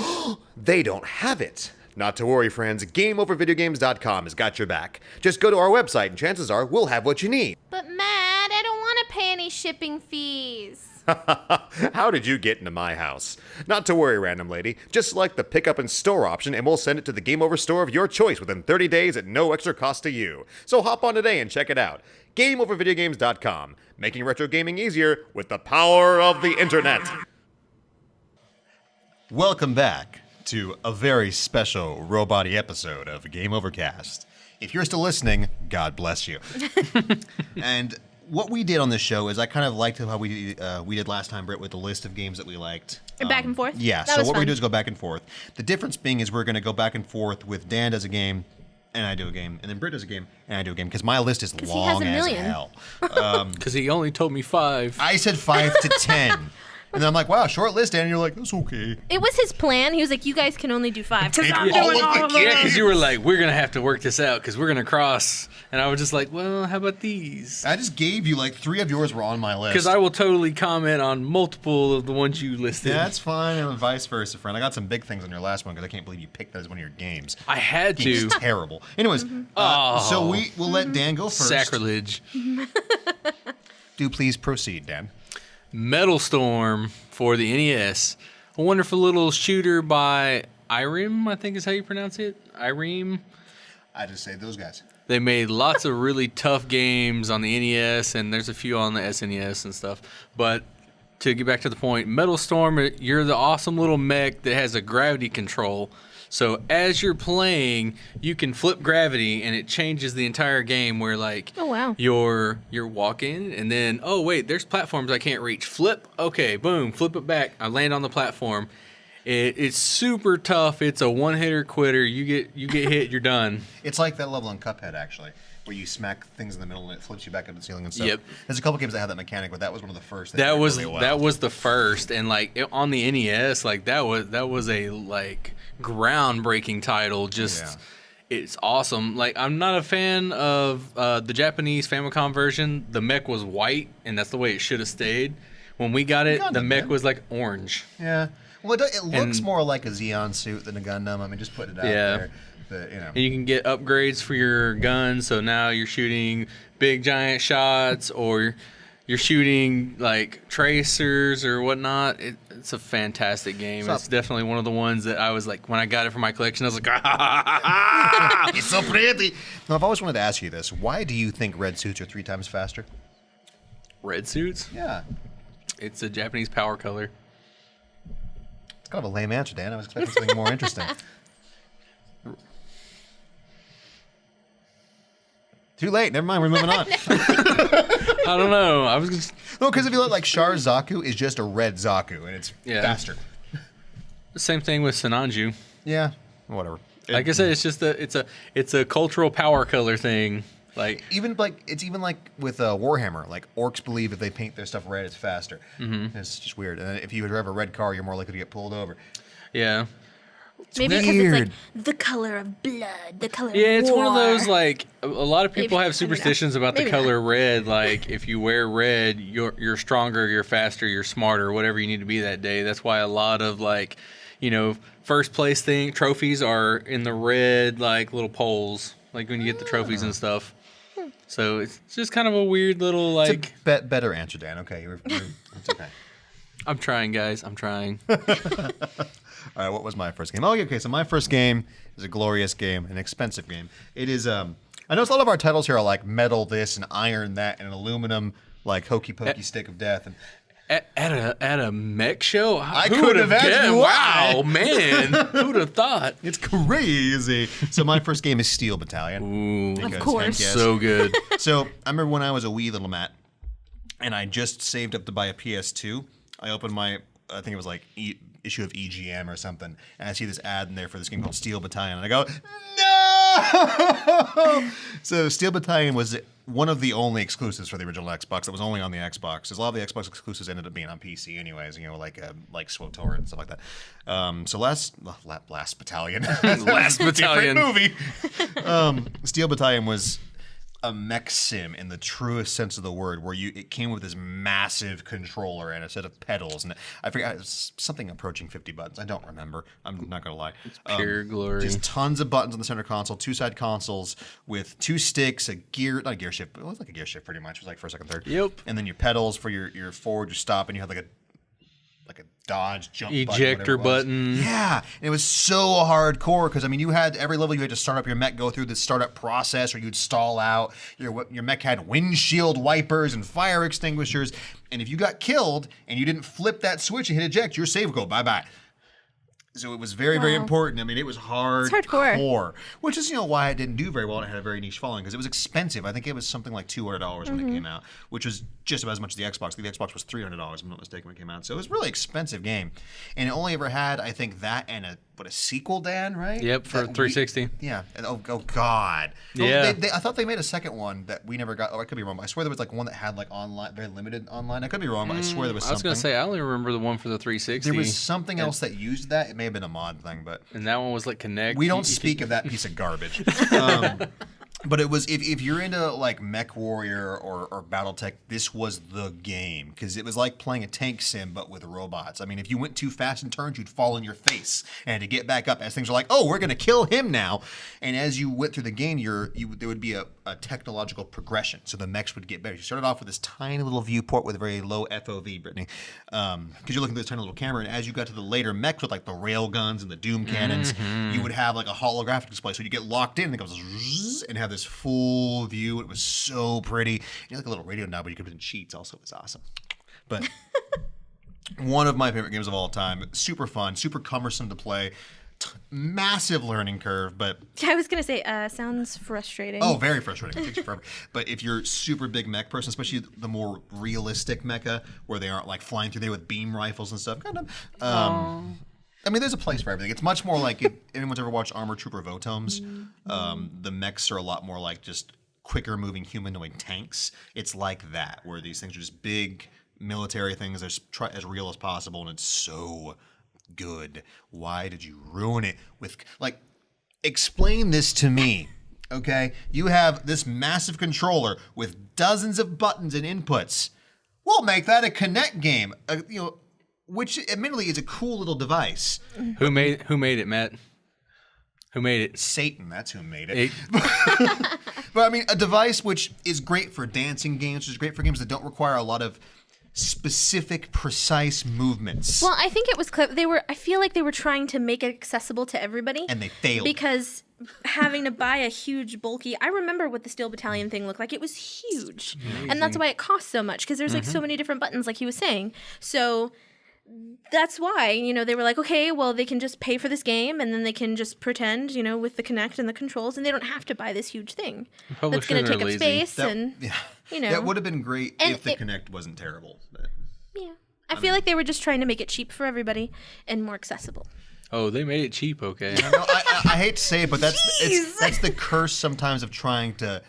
Speaker 1: they don't have it. Not to worry, friends. GameOverVideogames.com has got your back. Just go to our website and chances are we'll have what you need.
Speaker 2: But Matt, I don't want to pay any shipping fees.
Speaker 1: How did you get into my house? Not to worry, random lady. Just select the pick up and store option and we'll send it to the Game Over store of your choice within 30 days at no extra cost to you. So hop on today and check it out. GameOverVideogames.com. Making retro gaming easier with the power of the internet. Welcome back to a very special robot-y episode of Game Overcast. If you're still listening, God bless you. And what we did on this show is I kind of liked how we did last time, Britt, with the list of games that we liked.
Speaker 2: And back and forth?
Speaker 1: Yeah,
Speaker 2: That
Speaker 1: so
Speaker 2: was
Speaker 1: what we
Speaker 2: fun.
Speaker 1: do is go back and forth. The difference being is we're going to go back and forth with Dan does a game, and I do a game, and then Britt does a game, and I do a game, because my list is
Speaker 2: he
Speaker 1: long
Speaker 2: has a
Speaker 1: as
Speaker 2: million.
Speaker 1: hell.
Speaker 3: Because he only told me 5.
Speaker 1: I said 5 to 10. And then I'm like, wow, short list, Dan. And you're like, that's okay.
Speaker 2: It was his plan. He was like, you guys can only do 5. Because
Speaker 1: Take
Speaker 2: I'm
Speaker 1: all
Speaker 2: doing
Speaker 1: of
Speaker 2: all
Speaker 1: the
Speaker 2: of them.
Speaker 3: Yeah, because you were like, we're going to have to work this out because we're going to cross. And I was just like, well, how about these?
Speaker 1: I just gave you, like, 3 of yours were on my list.
Speaker 3: Because I will totally comment on multiple of the ones you listed.
Speaker 1: That's fine, and vice versa, friend. I got some big things on your last one because I can't believe you picked that as one of your games.
Speaker 3: I had to.
Speaker 1: It's terrible. Anyways, so we'll let Dan go first.
Speaker 3: Sacrilege.
Speaker 1: Do please proceed, Dan.
Speaker 3: Metal Storm for the NES. A wonderful little shooter by Irem, I think is how you pronounce it. Irem.
Speaker 1: I just say those guys.
Speaker 3: They made lots of really tough games on the NES, and there's a few on the SNES and stuff. But to get back to the point, Metal Storm, you're the awesome little mech that has a gravity control. So as you're playing, you can flip gravity, and it changes the entire game. Where like,
Speaker 2: Oh, wow.
Speaker 3: you're walking, and then oh wait, there's platforms I can't reach. Flip, okay, boom, flip it back. I land on the platform. It's super tough. It's a one-hitter quitter. You get hit, you're done.
Speaker 1: It's like that level in Cuphead, actually, where you smack things in the middle and it flips you back up the ceiling and stuff.
Speaker 3: Yep.
Speaker 1: There's a couple games that have that mechanic, but that was one of the first.
Speaker 3: That
Speaker 1: did
Speaker 3: was
Speaker 1: really well.
Speaker 3: that was the first, and like on the NES, like that was a like groundbreaking title. Just it's awesome. Like I'm not a fan of the Japanese Famicom version. The mech was white, and that's the way it should have stayed. When we got it, the
Speaker 1: Gundam,
Speaker 3: mech
Speaker 1: man.
Speaker 3: was like orange.
Speaker 1: Yeah. Well, it looks
Speaker 3: And-
Speaker 1: more like a Xeon suit than a Gundam. I mean, just putting it out
Speaker 3: Yeah.
Speaker 1: there. But, you know.
Speaker 3: And you can get upgrades for your gun, so now you're shooting big giant shots, or you're shooting like tracers or whatnot. It's a fantastic game. It's definitely one of the ones that I was like, when I got it for my collection, I was like,
Speaker 1: It's so pretty. Now, I've always wanted to ask you this. Why do you think red suits are 3 times faster?
Speaker 3: red suits.
Speaker 1: Yeah.
Speaker 3: It's a Japanese power color.
Speaker 1: It's kind of a lame answer, Dan. I was expecting something more interesting. Too late. Never mind. We're moving on.
Speaker 3: I don't know. I was just...
Speaker 1: No, because if you look like Char Zaku is just a red Zaku, and it's faster.
Speaker 3: Same thing with Sinanju.
Speaker 1: Yeah. Whatever.
Speaker 3: Like I said, it's just it's a cultural power color thing. Like
Speaker 1: even like with Warhammer, like orcs believe if they paint their stuff red, it's faster. Mm-hmm. It's just weird. And if you drive a red car, you're more likely to get pulled over.
Speaker 3: Yeah.
Speaker 2: Maybe because it's like the color of blood, the color of war.
Speaker 3: Yeah, it's one of those, like, a lot of people have superstitions about the color red. Like, if you wear red, you're stronger, you're faster, you're smarter, whatever you need to be that day. That's why a lot of, like, you know, first place trophies are in the red, like, little poles, like when you get the trophies and stuff. So it's just kind of a weird little, like...
Speaker 1: It's a better answer, Dan. Okay, it's okay.
Speaker 3: I'm trying, guys. I'm trying.
Speaker 1: All right, what was my first game? Oh, okay, so my first game is a glorious game, an expensive game. It is, I know a lot of our titles here are like metal this and iron that and an aluminum, like hokey pokey stick of death. And
Speaker 3: At a mech show?
Speaker 1: I could have imagined.
Speaker 3: Wow, man. Who would have thought?
Speaker 1: It's crazy. So my first game is Steel Battalion.
Speaker 3: Ooh,
Speaker 2: of course.
Speaker 3: So good.
Speaker 1: So I remember when I was a wee little Matt, and I just saved up to buy a PS2. I opened I think it was like issue of EGM or something, and I see this ad in there for this game called Steel Battalion, and I go, no! So Steel Battalion was one of the only exclusives for the original Xbox that was only on the Xbox. Because a lot of the Xbox exclusives ended up being on PC anyways, you know, like SWTOR and stuff like that. So last Battalion.
Speaker 3: Last Battalion.
Speaker 1: Different movie. Steel Battalion was a mech sim in the truest sense of the word, where it came with this massive controller and a set of pedals, and I forgot, it was something approaching 50 buttons. I don't remember. I'm not gonna lie.
Speaker 3: It's pure glory.
Speaker 1: Just tons of buttons on the center console, 2-side consoles with 2 sticks, not a gear shift, but it was like a gear shift pretty much. It was like first, second, third.
Speaker 3: Yep.
Speaker 1: And then your pedals for your forward, your stop, and you had like a dodge, jump
Speaker 3: ejector button.
Speaker 1: Yeah, and it was so hardcore because, I mean, you had every level you had to start up your mech, go through the startup process, or you'd stall out. Your mech had windshield wipers and fire extinguishers, and if you got killed and you didn't flip that switch and hit eject, your save would go bye-bye. So it was very, very important. I mean, it was hardcore. Which is, why it didn't do very well and it had a very niche following, because it was expensive. I think it was something like $200 when it came out, which was just about as much as the Xbox. The Xbox was $300, if I'm not mistaken, when it came out. So it was a really expensive game. And it only ever had, I think, that and a sequel, Dan, right?
Speaker 3: Yep, for 360.
Speaker 1: Yeah. And, oh, God.
Speaker 3: Yeah.
Speaker 1: I thought they made a second one that we never got. Oh, I could be wrong. I swear there was like one that had like online, very limited online. I could be wrong, but I swear there was something.
Speaker 3: I was going to say, I only remember the one for the 360.
Speaker 1: There was something else that used that. It may have been a mod thing, but...
Speaker 3: And that one was like Kinect.
Speaker 1: We don't speak of that piece of garbage. But it was, if you're into like Mech Warrior or Battletech, this was the game, because it was like playing a tank sim but with robots. I mean, if you went too fast in turns, you'd fall in your face, and to get back up, as things are like, oh, we're gonna kill him now. And as you went through the game, there would be a technological progression, so the mechs would get better. You started off with this tiny little viewport with a very low FOV, Brittany, because you're looking at this tiny little camera. And as you got to the later mechs with like the rail guns and the doom cannons, you would have like a holographic display, so you get locked in, and it goes zzz, and have this full view. It was so pretty. You had like a little radio knob, but you could put in cheats. Also, it was awesome. But one of my favorite games of all time. Super fun, super cumbersome to play. Massive learning curve, but
Speaker 2: I was gonna say, sounds frustrating.
Speaker 1: Oh, very frustrating. It takes you forever. But if you're a super big mech person, especially the more realistic mecha, where they aren't like flying through there with beam rifles and stuff, kind of. I mean, there's a place for everything. It's much more like, if anyone's ever watched Armored Trooper Votomes, the mechs are a lot more like just quicker moving humanoid tanks. It's like that, where these things are just big military things as real as possible, and it's so good. Why did you ruin it with, like, explain this to me, okay? You have this massive controller with dozens of buttons and inputs. We'll make that a Kinect game, which admittedly is a cool little device.
Speaker 3: Who made it, Matt? Who made it?
Speaker 1: Satan, that's who made it. But I mean, a device which is great for dancing games, which is great for games that don't require a lot of specific, precise movements.
Speaker 2: Well, I think it was clever. I feel like they were trying to make it accessible to everybody.
Speaker 1: And they failed.
Speaker 2: Because having to buy a huge, bulky... I remember what the Steel Battalion thing looked like. It was huge.
Speaker 3: Amazing.
Speaker 2: And that's why it costs so much, because there's like so many different buttons, like he was saying. So that's why, you know, they were like, okay, well, they can just pay for this game, and then they can just pretend, you know, with the Kinect and the controls, and they don't have to buy this huge thing that's going to take up space. You know.
Speaker 1: That would have been great if the Kinect wasn't terrible. But.
Speaker 2: Yeah. I feel like they were just trying to make it cheap for everybody and more accessible.
Speaker 3: Oh, they made it cheap, okay.
Speaker 1: I hate to say it, but that's the curse sometimes of trying to...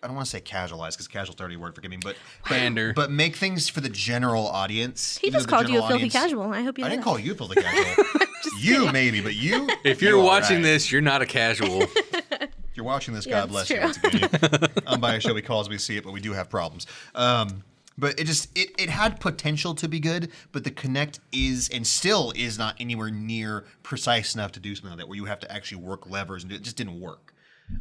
Speaker 1: I don't want to say casualize, because casual is a dirty word, forgive me, but make things for the general audience.
Speaker 2: He just called you a filthy casual. I hope you know
Speaker 1: I didn't call you filthy casual. You maybe, but you.
Speaker 3: If you're watching this, you're not a casual.
Speaker 1: If you're watching this, God bless you. Once again, unbiased show we call as we see it, but we do have problems. But it had potential to be good, but the Kinect is and still is not anywhere near precise enough to do something like that, where you have to actually work levers, and it just didn't work.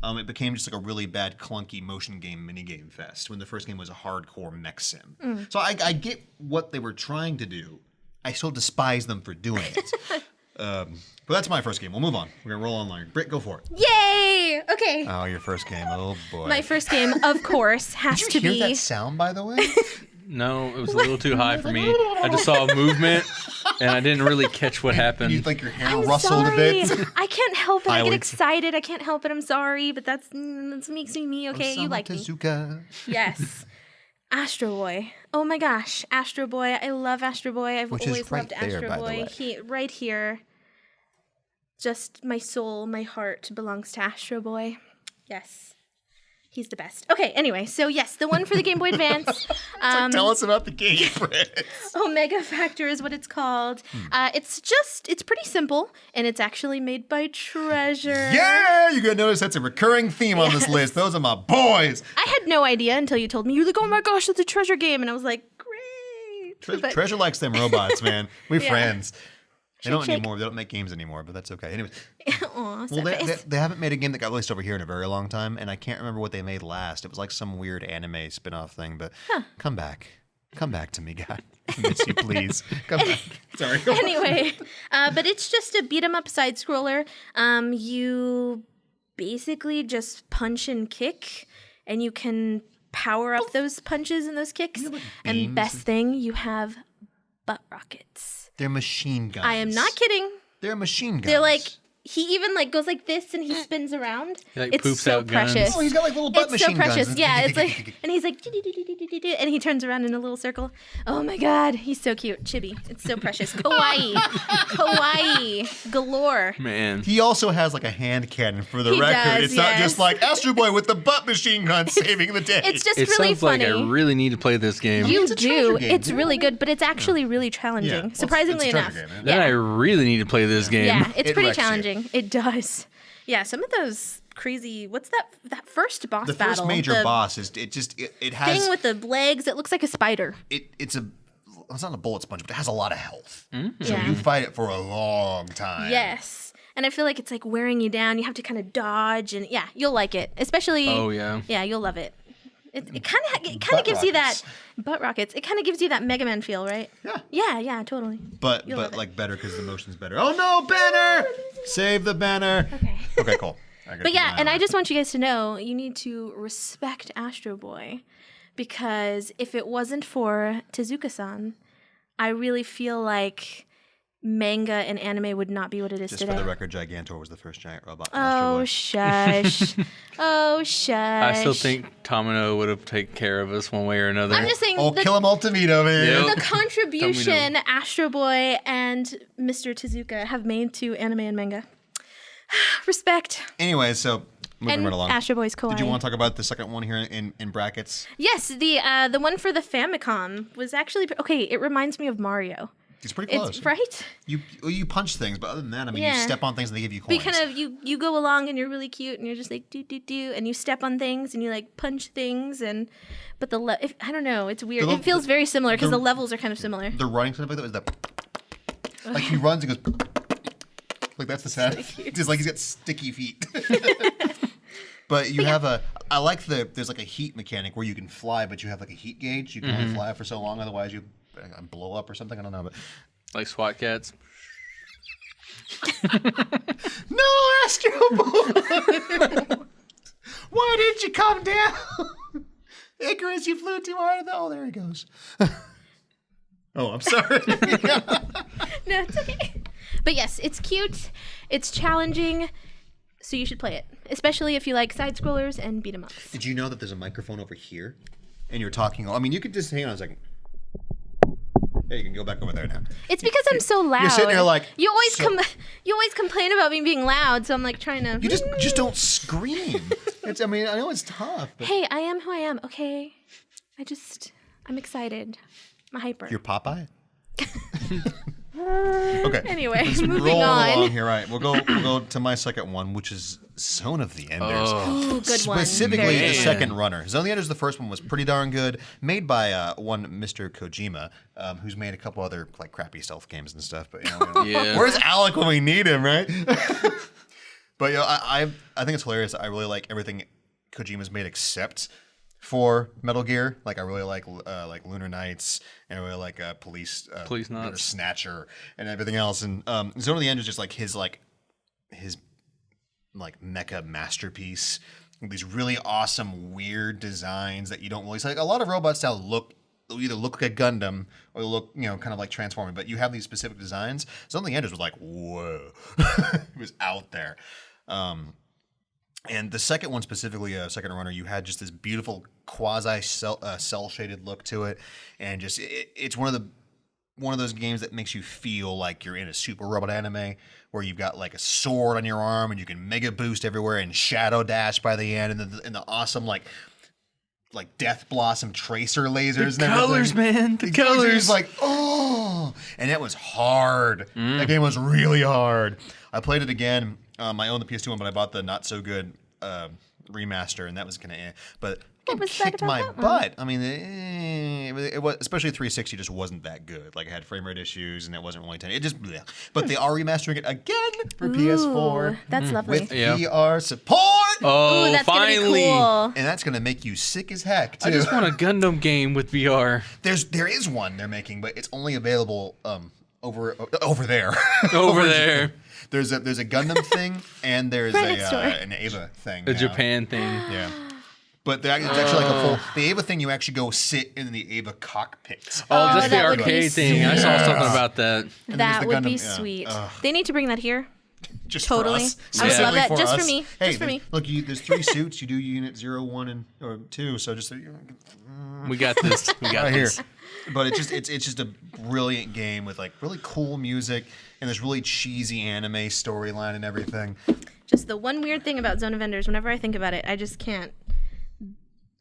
Speaker 1: It became just like a really bad, clunky motion game minigame fest when the first game was a hardcore mech sim. So I get what they were trying to do. I still despise them for doing it. But that's my first game. We'll move on. We're going to roll online. Britt, go for it.
Speaker 2: Yay! Okay.
Speaker 1: Oh, your first game. Oh, boy.
Speaker 2: My first game, of course, has to be...
Speaker 1: Did you hear that sound, by the way?
Speaker 3: No, it was a little too high for me. I just saw a movement, and I didn't really catch what happened.
Speaker 1: You think your hair rustled a bit?
Speaker 2: I can't help it. I get excited. I can't help it. I'm sorry, but that's makes me okay. You like
Speaker 1: Tezuka.
Speaker 2: Me. Yes. Astro Boy. Oh my gosh, Astro Boy. I love Astro Boy. I've always loved Astro Boy. Right here. Just my soul, my heart belongs to Astro Boy. Yes. He's the best. Okay, anyway, so yes, the one for the Game Boy Advance.
Speaker 1: Tell us about the game, Britt.
Speaker 2: Omega Factor is what it's called. It's pretty simple, and it's actually made by Treasure.
Speaker 1: Yeah, you're going to notice that's a recurring theme on this list. Those are my boys.
Speaker 2: I had no idea until you told me. You're like, oh my gosh, that's a Treasure game. And I was like, great.
Speaker 1: Treasure likes them robots, man. We're friends. They don't anymore. They don't make games anymore, but that's okay. Anyways, they haven't made a game that got released over here in a very long time, and I can't remember what they made last. It was like some weird anime spin-off thing, but come back to me, God. I miss you, please. Come back. Sorry.
Speaker 2: Anyway, but it's just a beat-em-up side scroller. You basically just punch and kick, and you can power up those punches and those kicks. And best thing, you have butt rockets.
Speaker 1: They're machine guns.
Speaker 2: I am not kidding.
Speaker 1: They're machine guns.
Speaker 2: They're like, he even like goes like this and he spins around.
Speaker 3: Like
Speaker 2: it's
Speaker 3: poops
Speaker 2: so
Speaker 3: out
Speaker 2: precious.
Speaker 3: guns.
Speaker 1: Oh, he's got like little butt machine guns.
Speaker 2: It's so precious. Yeah, it's like, and he's like, and he turns around in a little circle. Oh my God, he's so cute. Chibi. It's so precious. Kawaii. Kawaii. Galore.
Speaker 3: Man.
Speaker 1: He also has like a hand cannon for the
Speaker 2: He
Speaker 1: record.
Speaker 2: does,
Speaker 1: It's not just like Astro Boy with the butt machine gun saving the day.
Speaker 2: It's just
Speaker 3: It
Speaker 2: really
Speaker 3: sounds
Speaker 2: funny.
Speaker 3: like I really need to play this game.
Speaker 2: You
Speaker 1: It's a
Speaker 2: do.
Speaker 1: treasure game.
Speaker 2: It's really good, but it's actually really challenging.
Speaker 1: Yeah. Well,
Speaker 2: Surprisingly
Speaker 1: it's a
Speaker 2: enough.
Speaker 1: treasure game,
Speaker 3: Then I really need to play this game.
Speaker 2: Yeah, it's
Speaker 1: It
Speaker 2: pretty
Speaker 1: wrecks you.
Speaker 2: challenging. It does. Yeah, some of those crazy. What's that first boss
Speaker 1: the
Speaker 2: battle?
Speaker 1: first major boss is it has
Speaker 2: thing with the legs. It looks like a spider.
Speaker 1: it's not a bullet sponge, but it has a lot of health. So
Speaker 2: Yeah.
Speaker 1: you fight it for a long time.
Speaker 2: Yes. And I feel like it's like wearing you down. You have to kind of dodge, and yeah, you'll like it. Especially.
Speaker 3: Oh, yeah.
Speaker 2: Yeah, you'll love it. It kind of
Speaker 1: Butt
Speaker 2: gives you that
Speaker 1: rockets.
Speaker 2: butt rockets. It kind of gives you that Mega Man feel, right?
Speaker 1: Yeah.
Speaker 2: Yeah, totally.
Speaker 1: But
Speaker 2: You'll love it.
Speaker 1: like better because the motion's better. Oh no, banner! Save the banner.
Speaker 2: Okay.
Speaker 1: Okay, cool.
Speaker 2: But yeah, and I just want you guys to know you need to respect Astro Boy, because if it wasn't for Tezuka-san, I really feel like manga and anime would not be what it is
Speaker 1: Just
Speaker 2: today.
Speaker 1: for the record, Gigantor was the first giant robot.
Speaker 2: Oh, shush. Oh, shush.
Speaker 3: I still think Tomino would have taken care of us one way or another.
Speaker 2: I'm just saying
Speaker 1: kill him Ultimito, man.
Speaker 3: Yep.
Speaker 2: the contribution Astro Boy and Mr. Tezuka have made to anime and manga. Respect.
Speaker 1: Anyway, so moving
Speaker 2: And
Speaker 1: right along.
Speaker 2: Astro Boy's kawaii.
Speaker 1: Did you want to talk about the second one here in brackets?
Speaker 2: Yes, the one for the Famicom was actually okay. It reminds me of Mario.
Speaker 1: It's pretty close.
Speaker 2: It's right.
Speaker 1: You punch things, but other than that, I mean, you
Speaker 2: Yeah.
Speaker 1: step on things and they give you
Speaker 2: But
Speaker 1: coins.
Speaker 2: you go along and you're really cute and you're just like do do do and you step on things and you like punch things but I don't know, it's weird. It feels very similar because the levels are kind of similar.
Speaker 1: The running stuff like that was like he runs and goes, Like that's the sad. Just like he's got sticky feet. But you have I like there's like a heat mechanic where you can fly, but you have like a heat gauge. You can only fly for so long, otherwise you blow up or something. I don't know, but
Speaker 3: Like SWAT cats.
Speaker 1: no, Astro Boy. Why didn't you come down? Icarus, you flew too hard. Oh, there he goes. Oh, I'm sorry.
Speaker 2: No, it's okay. But yes, it's cute. It's challenging. So you should play it, especially if you like side scrollers and beat 'em ups.
Speaker 1: Did you know that there's a microphone over here, and you're talking? I mean, you could just hang on a second. Yeah, you can go back over there now.
Speaker 2: It's because I'm so loud.
Speaker 1: You're sitting there like
Speaker 2: you always complain about me being loud, so I'm like trying to.
Speaker 1: You just don't scream. I mean, I know it's tough. But
Speaker 2: Hey, I am who I am. Okay, I'm excited. I'm a hyper.
Speaker 1: you're Popeye. Okay.
Speaker 2: Anyway,
Speaker 1: Let's
Speaker 2: moving
Speaker 1: roll
Speaker 2: on.
Speaker 1: along here. Right, we'll go to my second one, which is Zone of the Enders.
Speaker 2: Ooh, good one.
Speaker 1: Specifically,
Speaker 2: Very
Speaker 1: the
Speaker 2: good.
Speaker 1: second runner. Zone of the Enders, the first one was pretty darn good, made by one Mr. Kojima, who's made a couple other like crappy stealth games and stuff. But
Speaker 3: Yeah.
Speaker 1: where's Alec when we need him, right? But I think it's hilarious. I really like everything Kojima's made except for Metal Gear. Like I really like Lunar Nights, and I really like Police
Speaker 3: Knots.
Speaker 1: Snatcher, and everything else. And Zone of the End is just like his mecha masterpiece. These really awesome, weird designs that you don't really see. Like a lot of robots now either look like a Gundam or they look, kind of like transforming. But you have these specific designs. Zone of the Enders was like, whoa, it was out there. And the second one specifically, second runner, you had just this beautiful quasi cell shaded look to it, and just it's one of those games that makes you feel like you're in a super robot anime where you've got like a sword on your arm and you can mega boost everywhere and shadow dash by the end, and the awesome like Death Blossom tracer lasers.
Speaker 3: The
Speaker 1: and
Speaker 3: colors,
Speaker 1: everything.
Speaker 3: man, the colors.
Speaker 1: Like and it was hard. That game was really hard. I played it again. I own the PS2 one, but I bought the not so good remaster, and that was kind of But
Speaker 2: What
Speaker 1: it
Speaker 2: was bad
Speaker 1: kicked
Speaker 2: about
Speaker 1: my
Speaker 2: that one?
Speaker 1: butt. I mean, it was, especially 360 just wasn't that good. Like, it had frame rate issues, and it wasn't really 10. It just, bleh. But they are remastering it again for PS4
Speaker 2: Ooh, that's lovely.
Speaker 1: with
Speaker 3: Yeah.
Speaker 1: VR support.
Speaker 3: Oh,
Speaker 2: Ooh, that's
Speaker 3: finally.
Speaker 2: gonna be cool.
Speaker 1: And that's gonna make you sick as heck too.
Speaker 3: I just want a Gundam game with VR.
Speaker 1: There is one they're making, but it's only available over there.
Speaker 3: Over there.
Speaker 1: There's a Gundam thing, and there's
Speaker 2: Right next door.
Speaker 1: an Ava thing.
Speaker 3: The
Speaker 1: now.
Speaker 3: Japan thing.
Speaker 1: Yeah. But it's actually like a full. The Ava thing, you actually go sit in the Ava cockpit.
Speaker 3: Oh, just the
Speaker 2: that would be
Speaker 3: arcade thing. I saw something about that.
Speaker 1: And then
Speaker 2: That
Speaker 1: there's
Speaker 2: would
Speaker 1: the
Speaker 2: be
Speaker 1: Gundam, yeah.
Speaker 2: sweet.
Speaker 1: Ugh.
Speaker 2: They need to bring that here.
Speaker 1: Just
Speaker 2: Totally.
Speaker 1: for us.
Speaker 2: I would
Speaker 1: Specifically
Speaker 2: love that. Just for
Speaker 1: us.
Speaker 2: me.
Speaker 1: Hey,
Speaker 2: Just for me.
Speaker 1: Look, there's 3 suits. You do Unit 0, 1, or 2. So just
Speaker 3: We got this. We got
Speaker 1: right here.
Speaker 3: this.
Speaker 1: But it's just a brilliant game with like really cool music and this really cheesy anime storyline and everything.
Speaker 2: Just the one weird thing about Zone of Enders, whenever I think about it, I just can't.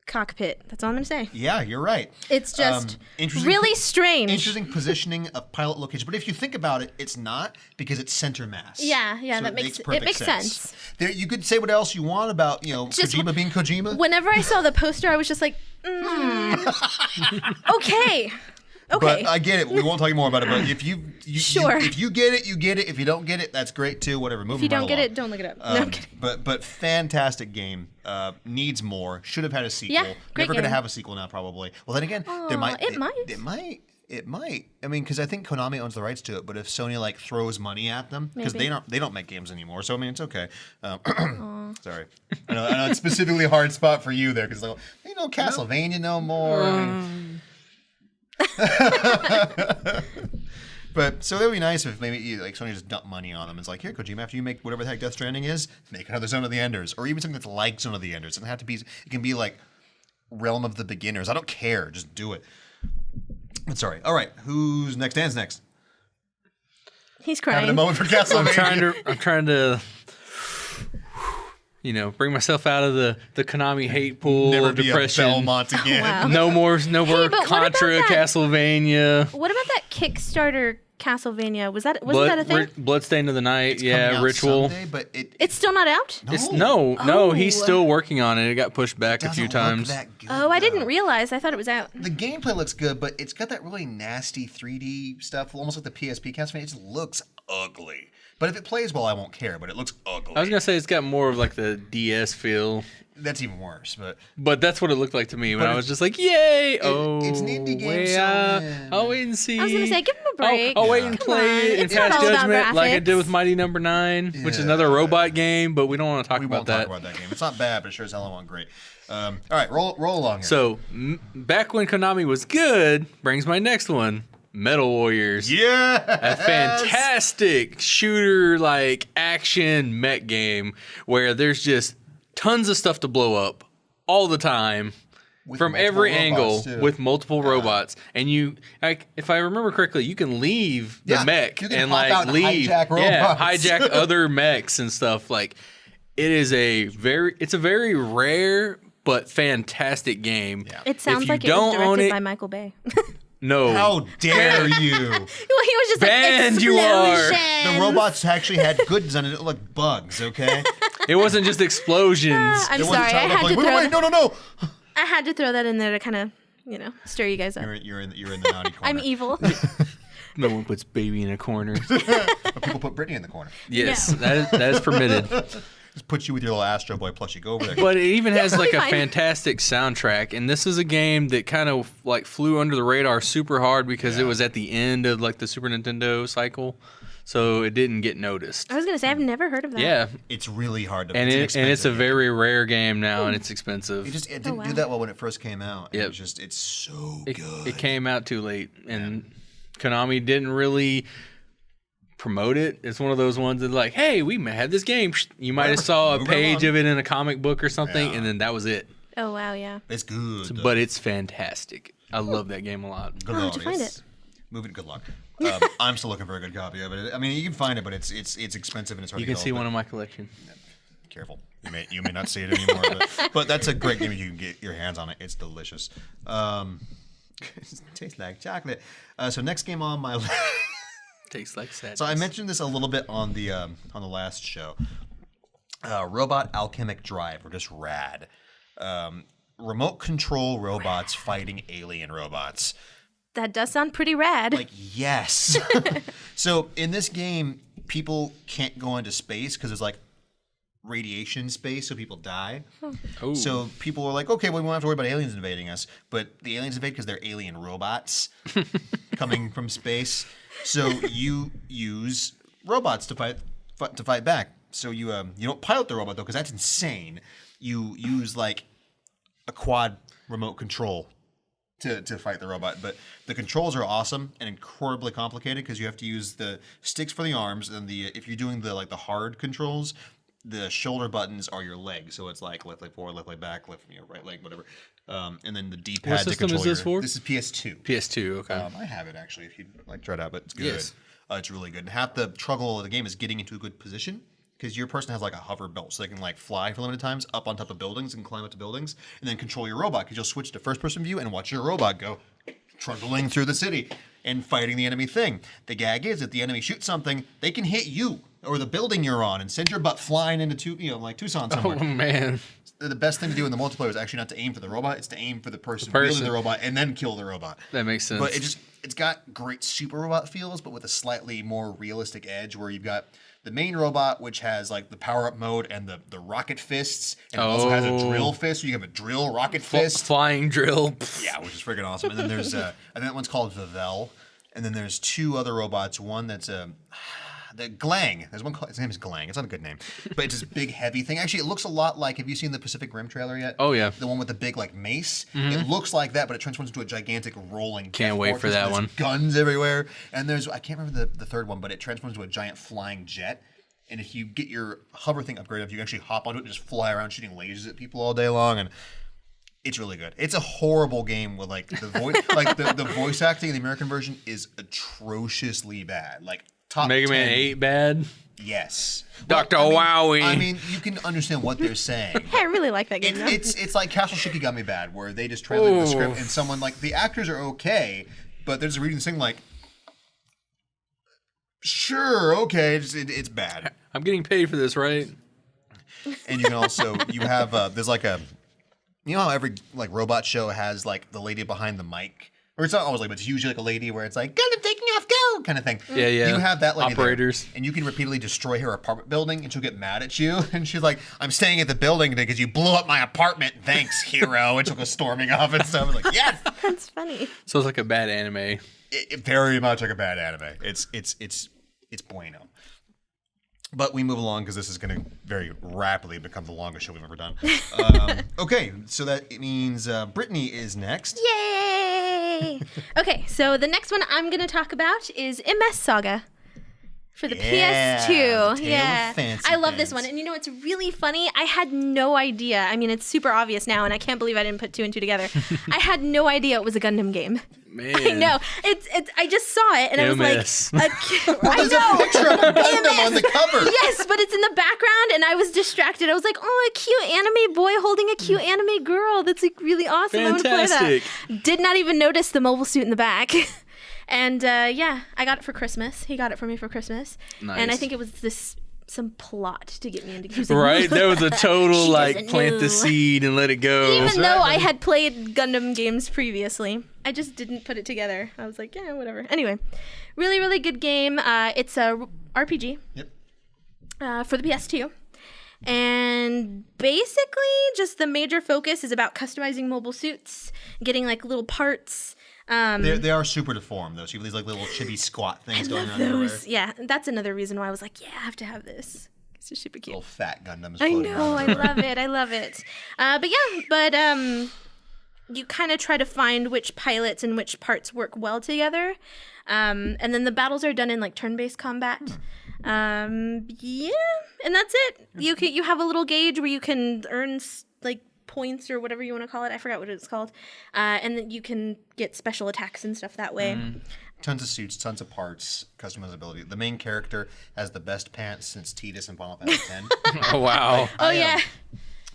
Speaker 2: Cockpit. That's all I'm gonna say.
Speaker 1: Yeah, you're right.
Speaker 2: It's just
Speaker 1: interesting-
Speaker 2: really strange.
Speaker 1: Interesting positioning of pilot location, but if you think about it, it's not because it's center mass.
Speaker 2: Yeah,
Speaker 1: So
Speaker 2: that makes
Speaker 1: perfect
Speaker 2: sense.
Speaker 1: There, you could say what else you want about
Speaker 2: Just
Speaker 1: Kojima being Kojima.
Speaker 2: Whenever I saw the poster, I was just like, okay.
Speaker 1: But I get it. We won't talk more about it. But if you
Speaker 2: Sure.
Speaker 1: if you get it, you get it. If you don't get it, that's great too. Whatever. Move
Speaker 2: If you don't get it, don't look it up. No, I'm kidding.
Speaker 1: But fantastic game. Needs more. Should have had a sequel.
Speaker 2: Yeah, great
Speaker 1: Never gonna
Speaker 2: game.
Speaker 1: have a sequel now, probably. Well, then again, there might.
Speaker 2: it might.
Speaker 1: It might. I mean, because I think Konami owns the rights to it. But if Sony like throws money at them, because
Speaker 2: Maybe.
Speaker 1: they don't make games anymore. So I mean, it's okay. Sorry, I know it's specifically a hard spot for you there because Castlevania no more. I mean, but so that would be nice if maybe Sony just dumped money on them. It's like, here, Kojima, after you make whatever the heck Death Stranding is, make another Zone of the Enders, or even something that's like Zone of the Enders. It doesn't have to be. It can be like Realm of the Beginners. I don't care. Just do it. But sorry. All right, who's next? Dan's next.
Speaker 2: He's
Speaker 1: Having a
Speaker 2: crying.
Speaker 1: moment for Castlevania.
Speaker 3: I'm trying to bring myself out of the Konami hate pool
Speaker 1: Never
Speaker 3: of
Speaker 1: be
Speaker 3: depression.
Speaker 1: a Belmont again.
Speaker 2: Wow.
Speaker 3: No more
Speaker 2: but what about
Speaker 3: Contra,
Speaker 2: that?
Speaker 3: Castlevania.
Speaker 2: What about that Kickstarter Castlevania? Wasn't that a thing?
Speaker 3: Bloodstain of the Night,
Speaker 1: It's coming out
Speaker 3: Ritual.
Speaker 1: someday, but
Speaker 2: It's still not out?
Speaker 3: No, he's
Speaker 2: Oh.
Speaker 3: still working on it. It got pushed back a
Speaker 1: doesn't
Speaker 3: few
Speaker 1: look
Speaker 3: times.
Speaker 1: that good,
Speaker 2: Oh, I
Speaker 1: though.
Speaker 2: didn't realize. I thought it was out.
Speaker 1: The gameplay looks good, but it's got that really nasty 3D stuff, almost like the PSP Castlevania. It just looks ugly. But if it plays well, I won't care. But it looks ugly.
Speaker 3: I was gonna say it's got more of like the DS feel.
Speaker 1: That's even worse.
Speaker 3: But that's what it looked like to me when I was just like, "Yay!
Speaker 1: It's an indie game, so
Speaker 3: I'll wait and see."
Speaker 2: I was gonna say, give him a break.
Speaker 3: I'll wait and
Speaker 2: Come
Speaker 3: play
Speaker 2: on,
Speaker 3: it and
Speaker 2: it's not
Speaker 3: pass
Speaker 2: all about
Speaker 3: judgment like I did
Speaker 2: graphics.
Speaker 3: with Mighty Number 9, which is another robot game, but we don't want to talk
Speaker 1: we
Speaker 3: about
Speaker 1: won't
Speaker 3: that.
Speaker 1: talk about that game. It's not bad, but it sure as hell wasn't great. All right, roll along here.
Speaker 3: So back when Konami was good, brings my next one. Metal Warriors.
Speaker 1: yeah,
Speaker 3: A fantastic shooter like action mech game where there's just tons of stuff to blow up all the time
Speaker 1: With
Speaker 3: from
Speaker 1: multiple
Speaker 3: every
Speaker 1: robots,
Speaker 3: angle
Speaker 1: too.
Speaker 3: with multiple robots. And you, like, if I remember correctly, you can leave the
Speaker 1: Yeah,
Speaker 3: mech
Speaker 1: you can
Speaker 3: and
Speaker 1: hop
Speaker 3: like
Speaker 1: out and
Speaker 3: leave,
Speaker 1: hijack robots.
Speaker 3: hijack other mechs and stuff. Like, it's a very rare but fantastic game.
Speaker 1: Yeah.
Speaker 2: It sounds
Speaker 3: you
Speaker 2: like it was
Speaker 3: don't own
Speaker 2: directed
Speaker 3: it-
Speaker 2: by Michael Bay.
Speaker 3: No,
Speaker 1: How dare you?
Speaker 2: Well, he was just
Speaker 3: Banned
Speaker 2: like,
Speaker 3: you are.
Speaker 2: explosions.
Speaker 1: The robots actually had good design. It looked like bugs, okay?
Speaker 3: it wasn't just explosions.
Speaker 2: I'm
Speaker 1: It wasn't
Speaker 2: sorry. I
Speaker 1: child
Speaker 2: had
Speaker 1: like,
Speaker 2: to
Speaker 1: wait,
Speaker 2: throw.
Speaker 1: no.
Speaker 2: I had to throw that in there to kind of, stir you guys up.
Speaker 1: You're in the naughty corner.
Speaker 2: I'm evil.
Speaker 3: No one puts baby in a corner.
Speaker 1: But people put Britney in the corner.
Speaker 3: Yes, that is permitted.
Speaker 1: Just put you with your little Astro Boy plushie. Go over there.
Speaker 3: But it even has like a
Speaker 2: Fine.
Speaker 3: fantastic soundtrack, and this is a game that kind of like flew under the radar super hard because it was at the end of like the Super Nintendo cycle, so it didn't get noticed.
Speaker 2: I was gonna say I've never heard of that.
Speaker 3: Yeah,
Speaker 1: It's really hard to.
Speaker 3: and
Speaker 1: it's
Speaker 3: it's a
Speaker 1: inexpensive.
Speaker 3: very rare game now, and it's expensive.
Speaker 1: It didn't
Speaker 2: wow.
Speaker 1: do that well when it first came out.
Speaker 3: Yep.
Speaker 1: It's so
Speaker 3: It,
Speaker 1: good.
Speaker 3: it came out too late, and Konami didn't really promote it. It's one of those ones that like, hey, we had this game. You might have saw a
Speaker 1: Moving
Speaker 3: page
Speaker 1: along.
Speaker 3: of it in a comic book or something,
Speaker 1: Yeah.
Speaker 3: and then that was it.
Speaker 2: Oh wow, yeah.
Speaker 1: It's good. though.
Speaker 3: But it's fantastic. I love that game a lot.
Speaker 1: Good
Speaker 2: Where'd
Speaker 1: luck.
Speaker 2: you find it?
Speaker 1: Moving. Good luck. I'm still looking for a good copy of it. I mean, you can find it, but it's expensive and it's hard
Speaker 3: You
Speaker 1: to
Speaker 3: can
Speaker 1: get
Speaker 3: see
Speaker 1: hold
Speaker 3: one
Speaker 1: of.
Speaker 3: in my collection.
Speaker 1: Careful. You may not see it anymore, but that's a great game if you can get your hands on it. It's delicious. It tastes like chocolate. So next game on my list.
Speaker 3: Tastes like sadness.
Speaker 1: So I mentioned this a little bit on the last show. Robot Alchemic Drive were just rad. Remote control robots fighting alien robots.
Speaker 2: That does sound pretty rad.
Speaker 1: Like, yes. So in this game, people can't go into space because there's like radiation space, so people die.
Speaker 3: Oh.
Speaker 1: So people were like, okay, well, we won't have to worry about aliens invading us. But the aliens invade because they're alien robots coming from space. So you use robots to fight back. So you don't pilot the robot though, because that's insane. You use like a quad remote control to fight the robot, but the controls are awesome and incredibly complicated because you have to use the sticks for the arms, and if you're doing the hard controls, the shoulder buttons are your legs. So it's like left leg forward, left leg back, right leg, whatever. And then the D-pad
Speaker 3: What
Speaker 1: to
Speaker 3: system
Speaker 1: control
Speaker 3: is this for?
Speaker 1: This is PS2.
Speaker 3: PS2, okay.
Speaker 1: I have it actually. If you'd like to try it out, but it's good.
Speaker 3: Yes.
Speaker 1: It's really good. And half the struggle of the game is getting into a good position because your person has like a hover belt, so they can like fly for limited times up on top of buildings and climb up to buildings, and then control your robot because you'll switch to first-person view and watch your robot go trundling through the city and fighting the enemy thing. The gag is if the enemy shoots something, they can hit you or the building you're on and send your butt flying into Tucson somewhere.
Speaker 3: Oh man.
Speaker 1: The best thing to do in the multiplayer is actually not to aim for the robot; it's to aim for the person
Speaker 3: person.
Speaker 1: wielding the robot and then kill the robot.
Speaker 3: That makes sense.
Speaker 1: But it's got great super robot feels, but with a slightly more realistic edge where you've got the main robot, which has like the power up mode and the rocket fists, and it also has a drill fist, so you have a drill rocket fist.
Speaker 3: Flying drill.
Speaker 1: Yeah, which is freaking awesome. And then there's I think that one's called Vivel, and then there's two other robots. One that's the Glang. There's one called, his name is Glang. It's not a good name, but it's this big heavy thing. Actually, it looks a lot like. Have you seen the Pacific Rim trailer yet?
Speaker 3: Oh yeah.
Speaker 1: The one with the big like mace. It looks like that, but it transforms into a gigantic rolling.
Speaker 3: Can't
Speaker 1: death
Speaker 3: wait for
Speaker 1: fortress.
Speaker 3: that
Speaker 1: There's
Speaker 3: one.
Speaker 1: Guns everywhere, and there's I can't remember the third one, but it transforms into a giant flying jet. And if you get your hover thing upgraded, you can actually hop onto it and just fly around shooting lasers at people all day long, and it's really good. It's a horrible game with like the voice, like the voice acting in the American version is atrociously bad. Like top
Speaker 3: Mega Man
Speaker 1: 10.
Speaker 3: 8 bad.
Speaker 1: Yes.
Speaker 3: Dr.
Speaker 1: Well,
Speaker 3: Wowie.
Speaker 1: I mean, you can understand what they're saying.
Speaker 2: Hey, I really like that game. though.
Speaker 1: It's like Castle Shikigami bad, where they just translate the script and someone like the actors are okay, but they're just reading this thing like, sure, okay, it's bad.
Speaker 3: I'm getting paid for this, right?
Speaker 1: And you can also you have there's like a how every like robot show has like the lady behind the mic, or it's not always like, but it's usually like a lady where it's like Gundam taking off, go, kind of thing.
Speaker 3: Yeah, yeah.
Speaker 1: You have that lady
Speaker 3: Operators.
Speaker 1: there, and you can repeatedly destroy her apartment building, and she'll get mad at you. And she's like, I'm staying at the building because you blew up my apartment. Thanks, hero. And she'll go storming off and stuff. I'm like, yes.
Speaker 2: That's funny.
Speaker 3: So it's like a bad anime.
Speaker 1: Very much like a bad anime. It's bueno. But we move along because this is going to very rapidly become the longest show we've ever done. Okay, so that means Brittany is next.
Speaker 2: Yay! Okay, so the next one I'm going to talk about is MS Saga for the PS2.
Speaker 1: The Tale
Speaker 2: Yeah,
Speaker 1: of Fancy
Speaker 2: I love this
Speaker 1: Pants.
Speaker 2: one. And you know, it's really funny. I had no idea. I mean, it's super obvious now, and I can't believe I didn't put two and two together. I had no idea it was a Gundam game.
Speaker 3: Man.
Speaker 2: I know. It's. I just saw it, and I was
Speaker 3: MS.
Speaker 2: like, I
Speaker 1: There's
Speaker 2: know.
Speaker 1: a picture of a Gundam on the cover.
Speaker 2: Yes, but it's in the background, and I was distracted. I was like, "Oh, a cute anime boy holding a cute anime girl. That's like really awesome. I want to play
Speaker 3: Fantastic.
Speaker 2: that." Did not even notice the mobile suit in the back. And yeah, I got it for Christmas. He got it for me for Christmas, and I
Speaker 3: Nice.
Speaker 2: think it was some plot to get me into using.
Speaker 3: Right? That was a total
Speaker 2: She
Speaker 3: like
Speaker 2: doesn't
Speaker 3: plant
Speaker 2: know.
Speaker 3: the seed and let it go.
Speaker 2: Even though I had played Gundam games previously, I just didn't put it together. I was like, yeah, whatever. Anyway, really, really good game. It's a RPG.
Speaker 1: Yep.
Speaker 2: For the PS2. And basically, just the major focus is about customizing mobile suits, getting like little parts.
Speaker 1: They are super deformed, though. So you have these like little chibi squat things going on everywhere.
Speaker 2: Those, yeah, that's another reason why I was like, yeah, I have to have this. It's just super cute.
Speaker 1: Little fat Gundams.
Speaker 2: I
Speaker 1: floating
Speaker 2: know,
Speaker 1: around
Speaker 2: I
Speaker 1: everywhere.
Speaker 2: love it, I love it. You kind of try to find which pilots and which parts work well together. And then the battles are done in like turn-based combat. Yeah, and that's it. You have a little gauge where you can earn like points or whatever you want to call it. I forgot what it's called. And then you can get special attacks and stuff that way.
Speaker 1: Tons of suits, tons of parts, customizability. The main character has the best pants since Tidus in Final Fantasy X.
Speaker 3: Oh wow.
Speaker 2: Oh yeah.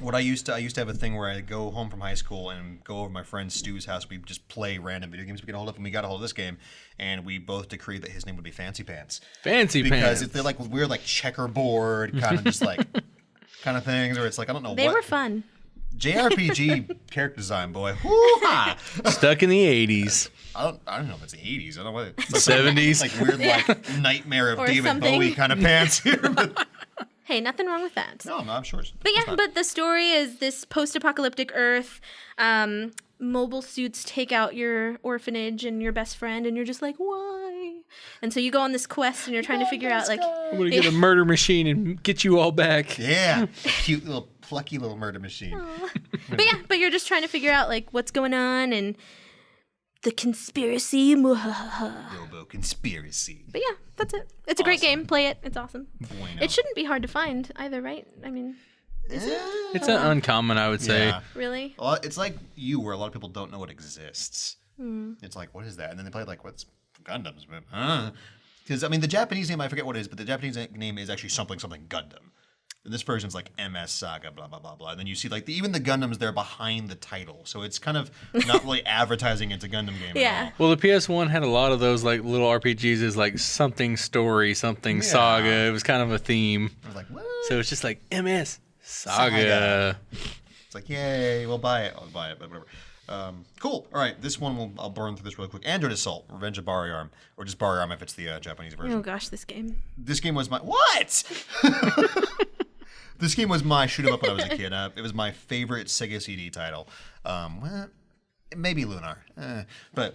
Speaker 1: What I used to have a thing where I'd go home from high school and go over to my friend Stu's house. We'd just play random video games we get a hold of, and we got a hold of this game, and we both decreed that his name would be Fancy Pants.
Speaker 3: Fancy
Speaker 1: Because
Speaker 3: pants.
Speaker 1: they're like weird, like checkerboard kind of just like kind of things, where it's like I don't know
Speaker 2: They
Speaker 1: what
Speaker 2: were fun.
Speaker 1: JRPG character design, boy. Woo-ha!
Speaker 3: Stuck in the 80s.
Speaker 1: I don't know if it's the 80s. I don't know what it's
Speaker 3: 70s.
Speaker 1: like weird like nightmare of
Speaker 2: Or
Speaker 1: David
Speaker 2: something.
Speaker 1: Bowie kind of pants here. But,
Speaker 2: Hey, nothing wrong with that.
Speaker 1: no, I'm sure.
Speaker 2: But yeah, but the story is this post-apocalyptic Earth. Mobile suits take out your orphanage and your best friend, and you're just like, why? And so you go on this quest, and you're trying to figure out like,
Speaker 3: I'm gonna get a murder machine and get you all back.
Speaker 1: Yeah, cute little plucky little murder machine.
Speaker 2: but you're just trying to figure out like what's going on and the conspiracy.
Speaker 1: Robo conspiracy.
Speaker 2: But yeah, that's it. It's a great
Speaker 1: Awesome.
Speaker 2: game. Play it. It's awesome.
Speaker 1: Bueno.
Speaker 2: It shouldn't be hard to find either, right? I mean,
Speaker 3: It's an uncommon, I would say.
Speaker 1: Yeah.
Speaker 2: really?
Speaker 1: It's like you, where a lot of people don't know what exists. It's like, what is that? And then they play like, what's Gundams? Because I mean, the Japanese name I forget what it is, but the Japanese name is actually something Gundam. And this version's like MS Saga, blah blah blah blah. And then you see like even the Gundams they're behind the title, so it's kind of not really advertising it's a Gundam game.
Speaker 2: Yeah.
Speaker 1: At all.
Speaker 3: Well, the PS1 had a lot of those like little RPGs as like something story, something saga. It was kind of a theme.
Speaker 1: I was like, what?
Speaker 3: So it's just like MS Saga.
Speaker 1: It's like, yay, we'll buy it. I'll buy it, but whatever. Cool. All right, this one I'll burn through this really quick. Android Assault, Revenge of Barry-Arm, or just Barry-Arm if it's the Japanese version.
Speaker 2: Oh gosh, this game.
Speaker 1: This game was my what? This game was my shoot 'em up when I was a kid. It was my favorite Sega CD title. Well, maybe Lunar, but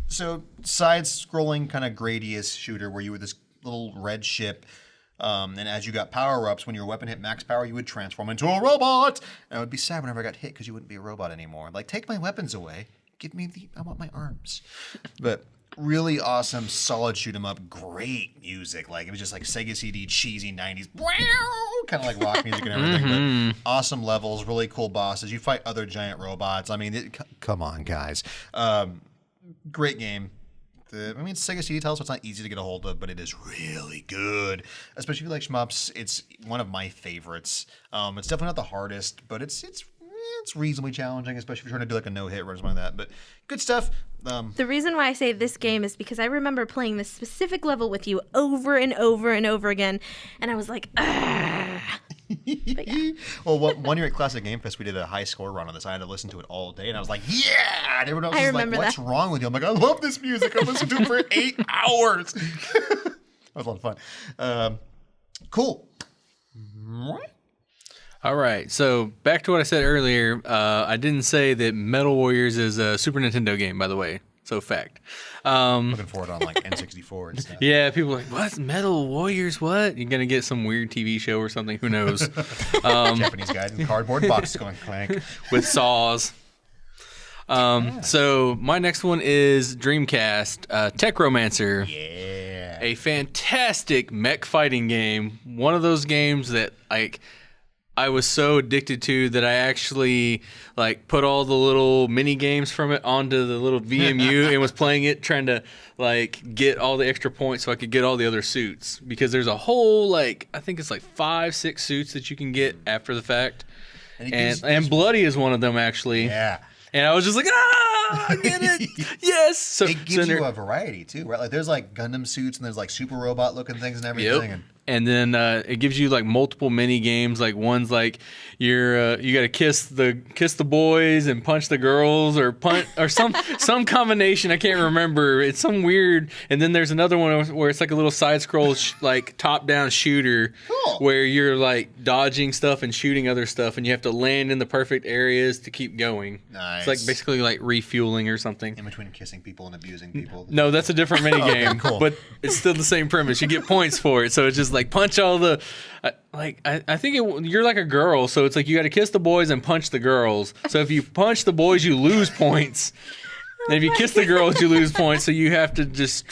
Speaker 1: so side-scrolling kind of Gradius shooter where you were this little red ship. And as you got power-ups, when your weapon hit max power, you would transform into a robot. And it would be sad whenever I got hit because you wouldn't be a robot anymore. Like, take my weapons away. Give me I want my arms. But really awesome, solid shoot 'em up. Great music. Like, it was just like Sega CD, cheesy 90s. Kind of like rock music and everything. But awesome levels, really cool bosses. You fight other giant robots. I mean, come on, guys. Great game. It's Sega CD title, so it's not easy to get a hold of, but it is really good. Especially if you like shmups, it's one of my favorites. It's definitely not the hardest, but it's reasonably challenging, especially if you're trying to do like a no-hit or something like that. But good stuff.
Speaker 2: The reason why I say this game is because I remember playing this specific level with you over and over and over again, and I was like, "Argh." But yeah.
Speaker 1: Well, one year at Classic Game Fest, we did a high score run on this. I had to listen to it all day, and I was like, "Yeah!" And everyone else was like, "What's wrong with you?" I'm like, "I love this music. I listened to it for 8 hours." That was a lot of fun. Cool.
Speaker 3: All right, so back to what I said earlier. I didn't say that Metal Warriors is a Super Nintendo game, by the way. So fact.
Speaker 1: Looking for it on like N64 and stuff.
Speaker 3: Yeah, people are like, what? Metal Warriors? What? You're gonna get some weird TV show or something? Who knows?
Speaker 1: Japanese guys in cardboard boxes going clank
Speaker 3: with saws. So my next one is Dreamcast, Techromancer.
Speaker 1: Yeah.
Speaker 3: A fantastic mech fighting game. One of those games that I was so addicted to that I actually put all the little mini games from it onto the little VMU and was playing it, trying to get all the extra points so I could get all the other suits, because there's a whole I think it's 5-6 suits that you can get after the fact, and Bloody is one of them actually.
Speaker 1: Yeah.
Speaker 3: And I was just like, I get it. Yes. So
Speaker 1: it gives you a variety too, right? Like there's Gundam suits and there's super robot looking things and everything.
Speaker 3: Yep. And then it gives you multiple mini games. One's you're you got to kiss the boys and punch the girls, or some combination. I can't remember. It's some weird. And then there's another one where it's a little side scroll top down shooter,
Speaker 1: cool,
Speaker 3: where you're dodging stuff and shooting other stuff, and you have to land in the perfect areas to keep going.
Speaker 1: Nice.
Speaker 3: It's basically refueling or something.
Speaker 1: In between kissing people and abusing people.
Speaker 3: No, that's a different mini game.
Speaker 1: Okay, cool.
Speaker 3: But it's still the same premise. You get points for it, so it's just punch all the I think you're like a girl, so it's you got to kiss the boys and punch the girls. So if you punch the boys, you lose points. And if you kiss the girls, you lose points. So you have to just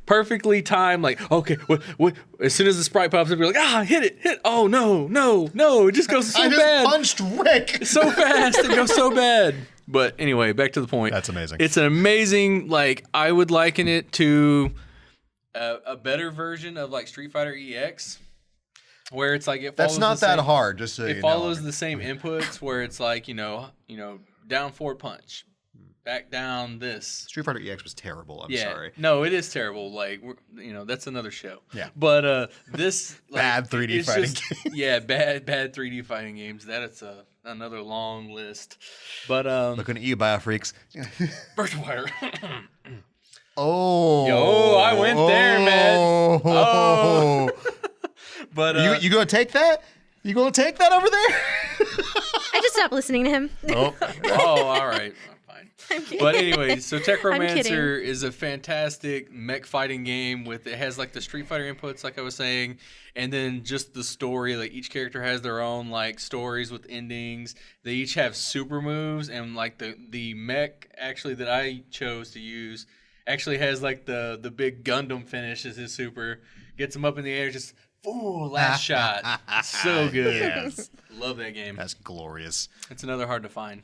Speaker 3: perfectly time. Okay, what? As soon as the sprite pops up, you're hit it. Oh no! It just goes so bad.
Speaker 1: I just punched Rick
Speaker 3: so fast. It goes so bad. But anyway, back to the point.
Speaker 1: That's amazing.
Speaker 3: It's an amazing. I would liken it to a better version of Street Fighter EX, where it's it follows
Speaker 1: that's not
Speaker 3: the
Speaker 1: that
Speaker 3: same,
Speaker 1: hard. Just so
Speaker 3: it follows the same inputs, where it's down forward punch, back down this.
Speaker 1: Street Fighter EX was terrible. I'm sorry.
Speaker 3: No, it is terrible. That's another show.
Speaker 1: Yeah.
Speaker 3: But this
Speaker 1: bad 3D fighting games.
Speaker 3: Yeah, bad 3D fighting games. That's another long list. But
Speaker 1: looking at you, Biofreaks.
Speaker 3: Virtual Fighter.
Speaker 1: Oh.
Speaker 3: I went there, man. Oh.
Speaker 1: But you gonna take that? You gonna take that over there?
Speaker 2: I just stopped listening to him.
Speaker 1: Oh,
Speaker 3: all right.
Speaker 2: I'm kidding.
Speaker 3: But anyway, so
Speaker 2: I'm
Speaker 3: Techromancer is a fantastic mech fighting game it has the Street Fighter inputs, like I was saying, and then just the story. Each character has their own stories with endings. They each have super moves, and the mech actually that I chose to use actually has the big Gundam finish as his super. Gets him up in the air, just last shot. So good.
Speaker 1: Yes.
Speaker 3: Love that game.
Speaker 1: That's glorious.
Speaker 3: It's another hard to find.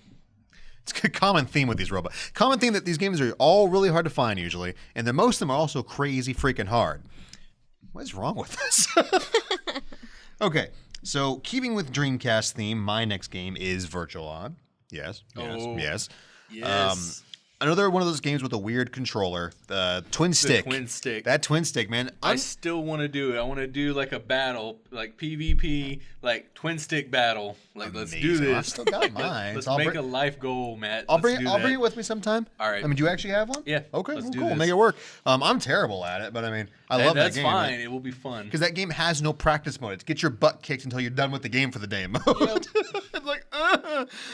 Speaker 1: It's a common theme with these robots. Common theme that these games are all really hard to find usually, and that most of them are also crazy freaking hard. What is wrong with this? Okay, so keeping with Dreamcast theme, my next game is Virtual. Yes.
Speaker 3: Yes.
Speaker 1: Another one of those games with a weird controller, the twin stick. That twin stick, man.
Speaker 3: I still want to do it. I want to do a battle, PvP, twin stick battle. Let's do this.
Speaker 1: I've still got mine.
Speaker 3: Let's make a life goal, Matt.
Speaker 1: I'll bring it with me sometime.
Speaker 3: All right.
Speaker 1: Do you actually have one?
Speaker 3: Yeah.
Speaker 1: Okay.
Speaker 3: Let's do
Speaker 1: cool.
Speaker 3: this.
Speaker 1: Make it work. I'm terrible at it, but I love that game.
Speaker 3: That's fine. It will be fun.
Speaker 1: Because that game has no practice mode. It's get your butt kicked until you're done with the game for the day mode. It's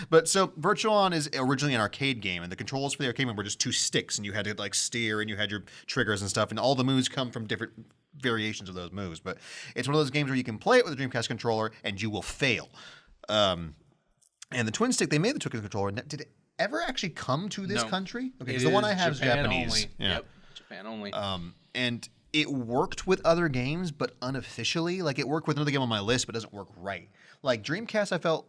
Speaker 1: But so Virtual is originally an arcade game, and the controls for the arcade game were just 2 sticks, and you had to steer, and you had your triggers and stuff, and all the moves come from different variations of those moves. But it's one of those games where you can play it with a Dreamcast controller, and you will fail. And the twin stick, they made the twin controller. Did it ever actually come to this country? Okay, because the one I have is Japanese.
Speaker 3: Only.
Speaker 1: Yeah.
Speaker 3: Yep, Japan only.
Speaker 1: And it worked with other games, but unofficially. It worked with another game on my list, but doesn't work right. Dreamcast, I felt,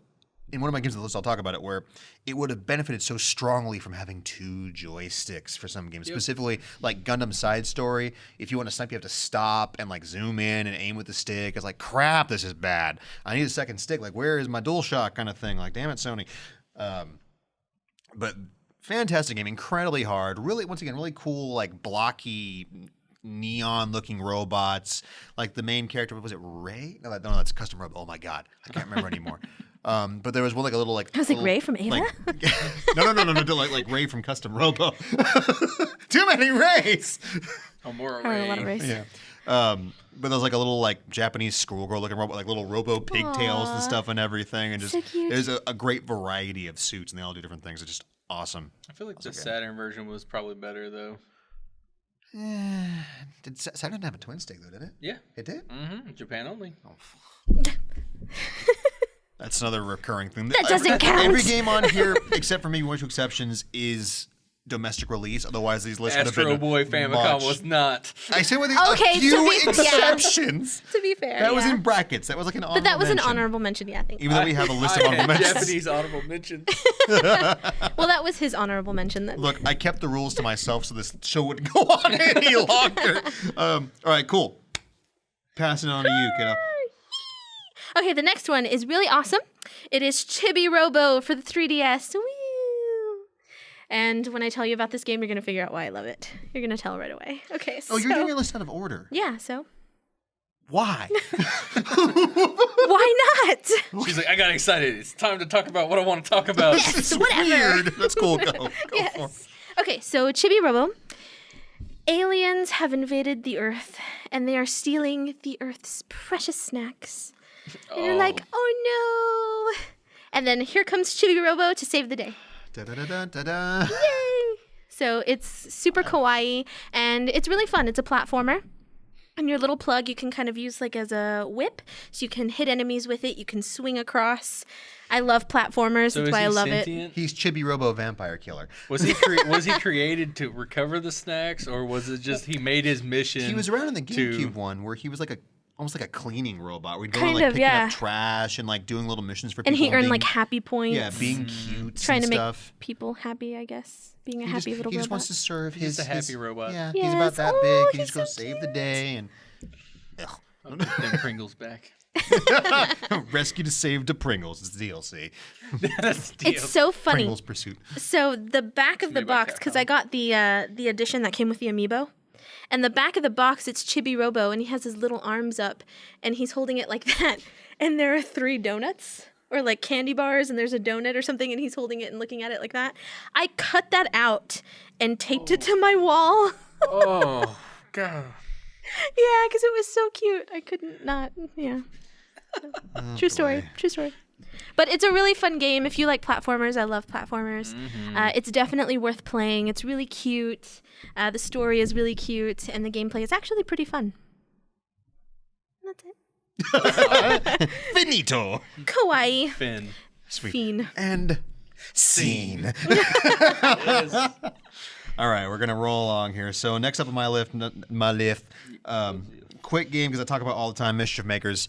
Speaker 1: in one of my games on the list, I'll talk about it, where it would have benefited so strongly from having 2 joysticks for some games. Yep. Specifically, Gundam Side Story. If you want to snipe, you have to stop and zoom in and aim with the stick. It's crap, this is bad. I need a second stick. Where is my DualShock kind of thing? Damn it, Sony. But fantastic game, incredibly hard. Really, once again, really cool, blocky neon-looking robots. Like the main character, was it Ray? No, that's custom robot. Oh my god, I can't remember anymore. But there was one like a little like.
Speaker 2: I was like Ray from Ava.
Speaker 1: Like, no, like Ray from Custom Robo. Too many Rays.
Speaker 3: Oh, more
Speaker 2: I heard a lot of
Speaker 3: Ray.
Speaker 2: race.
Speaker 1: Yeah. But there's like a little like Japanese schoolgirl looking robot, like little robo pigtails and
Speaker 2: Aw.
Speaker 1: stuff and everything, and just
Speaker 2: So cute.
Speaker 1: there's a great variety of suits and they all do different things. It's just awesome.
Speaker 3: I feel like the Saturn version was probably better though.
Speaker 1: Did Saturn didn't have a twin stick though, did it?
Speaker 3: Yeah.
Speaker 1: It did.
Speaker 3: Mm-hmm. Japan only.
Speaker 1: That's another recurring thing.
Speaker 2: That doesn't count.
Speaker 1: Every game on here, except for maybe one or two exceptions, is domestic release. Otherwise, these lists would have
Speaker 3: Astro
Speaker 1: been
Speaker 3: Boy Famicom
Speaker 1: much.
Speaker 3: was not.
Speaker 1: I say with
Speaker 2: Okay,
Speaker 1: a
Speaker 2: to
Speaker 1: few
Speaker 2: be-
Speaker 1: exceptions.
Speaker 2: To be fair,
Speaker 1: That was
Speaker 2: yeah.
Speaker 1: in brackets. That was like an honorable
Speaker 2: But that was an
Speaker 1: mention.
Speaker 2: honorable mention, yeah, I think.
Speaker 1: Even though we have a list of
Speaker 3: I
Speaker 1: honorable
Speaker 3: had
Speaker 1: mentions.
Speaker 3: Japanese honorable mention.
Speaker 2: Well, that was his honorable mention then.
Speaker 1: Look, I kept the rules to myself so this show wouldn't go on any longer. All right, cool. Passing it on to you, kiddo.
Speaker 2: Okay, the next one is really awesome. It is Chibi Robo for the 3DS. Woo! And when I tell you about this game, you're going to figure out why I love it. You're going to tell right away. Okay, so...
Speaker 1: Oh, you're doing your list out of order.
Speaker 2: Yeah, so...
Speaker 1: Why?
Speaker 2: Why not?
Speaker 3: She's like, I got excited. It's time to talk about what I want to talk about.
Speaker 2: Yes,
Speaker 1: It's
Speaker 2: whatever.
Speaker 1: weird. That's cool. Go for it.
Speaker 2: Yes. Okay, so Chibi Robo. Aliens have invaded the Earth, and they are stealing the Earth's precious snacks. And you're like, oh no. And then here comes Chibi Robo to save the day.
Speaker 1: Da-da-da-da-da-da.
Speaker 2: Yay! So it's super kawaii, and it's really fun. It's a platformer. And your little plug you can kind of use like as a whip, so you can hit enemies with it. You can swing across. I love platformers.
Speaker 3: So
Speaker 2: That's
Speaker 3: is
Speaker 2: why
Speaker 3: he
Speaker 2: I love it.
Speaker 3: sentient?
Speaker 1: He's Chibi Robo Vampire Killer.
Speaker 3: Was he created to recover the snacks, or was it just he made his mission?
Speaker 1: He was around in the
Speaker 3: to-
Speaker 1: GameCube one where he was like almost like a cleaning robot. We'd go
Speaker 2: Kind
Speaker 1: and like
Speaker 2: of,
Speaker 1: picking
Speaker 2: yeah.
Speaker 1: up trash and like doing little missions for
Speaker 2: And
Speaker 1: people.
Speaker 2: he earned
Speaker 1: being,
Speaker 2: like happy points.
Speaker 1: yeah, being cute
Speaker 2: trying
Speaker 1: and
Speaker 2: to make
Speaker 1: stuff.
Speaker 2: people happy, I guess. Being a
Speaker 1: He
Speaker 2: happy
Speaker 1: just,
Speaker 2: little
Speaker 1: he just
Speaker 2: robot.
Speaker 1: wants to serve
Speaker 3: He's
Speaker 1: his
Speaker 3: a happy robot.
Speaker 1: Yeah,
Speaker 2: Yes.
Speaker 1: he's about that
Speaker 2: Oh,
Speaker 1: big. He
Speaker 2: he's
Speaker 1: just goes
Speaker 2: so
Speaker 1: save the day and
Speaker 3: Oh, then Pringles back.
Speaker 1: rescue to save the Pringles. It's DLC.
Speaker 3: That's
Speaker 2: It's so funny.
Speaker 1: Pringles Pursuit.
Speaker 2: So the back of the
Speaker 3: made by
Speaker 2: box, because I got the edition that came with the amiibo, and the back of the box, it's Chibi Robo, and he has his little arms up, and he's holding it like that, and there are 3 donuts, or like candy bars, and there's a donut or something, and he's holding it and looking at it like that. I cut that out and taped it to my wall.
Speaker 3: Oh God.
Speaker 2: Yeah, because it was so cute. I couldn't not. Yeah. True story.
Speaker 1: boy.
Speaker 2: True story. But it's a really fun game. If you like platformers, I love platformers. It's definitely worth playing. It's really cute. The story is really cute, and the gameplay is actually pretty fun. And that's it.
Speaker 1: Finito.
Speaker 2: Kawaii.
Speaker 3: Finn.
Speaker 1: Sweet.
Speaker 2: Fiend.
Speaker 1: And scene.
Speaker 3: Yes.
Speaker 1: All right, we're gonna roll along here. So next up on my list, quick game because I talk about all the time. Mischief Makers,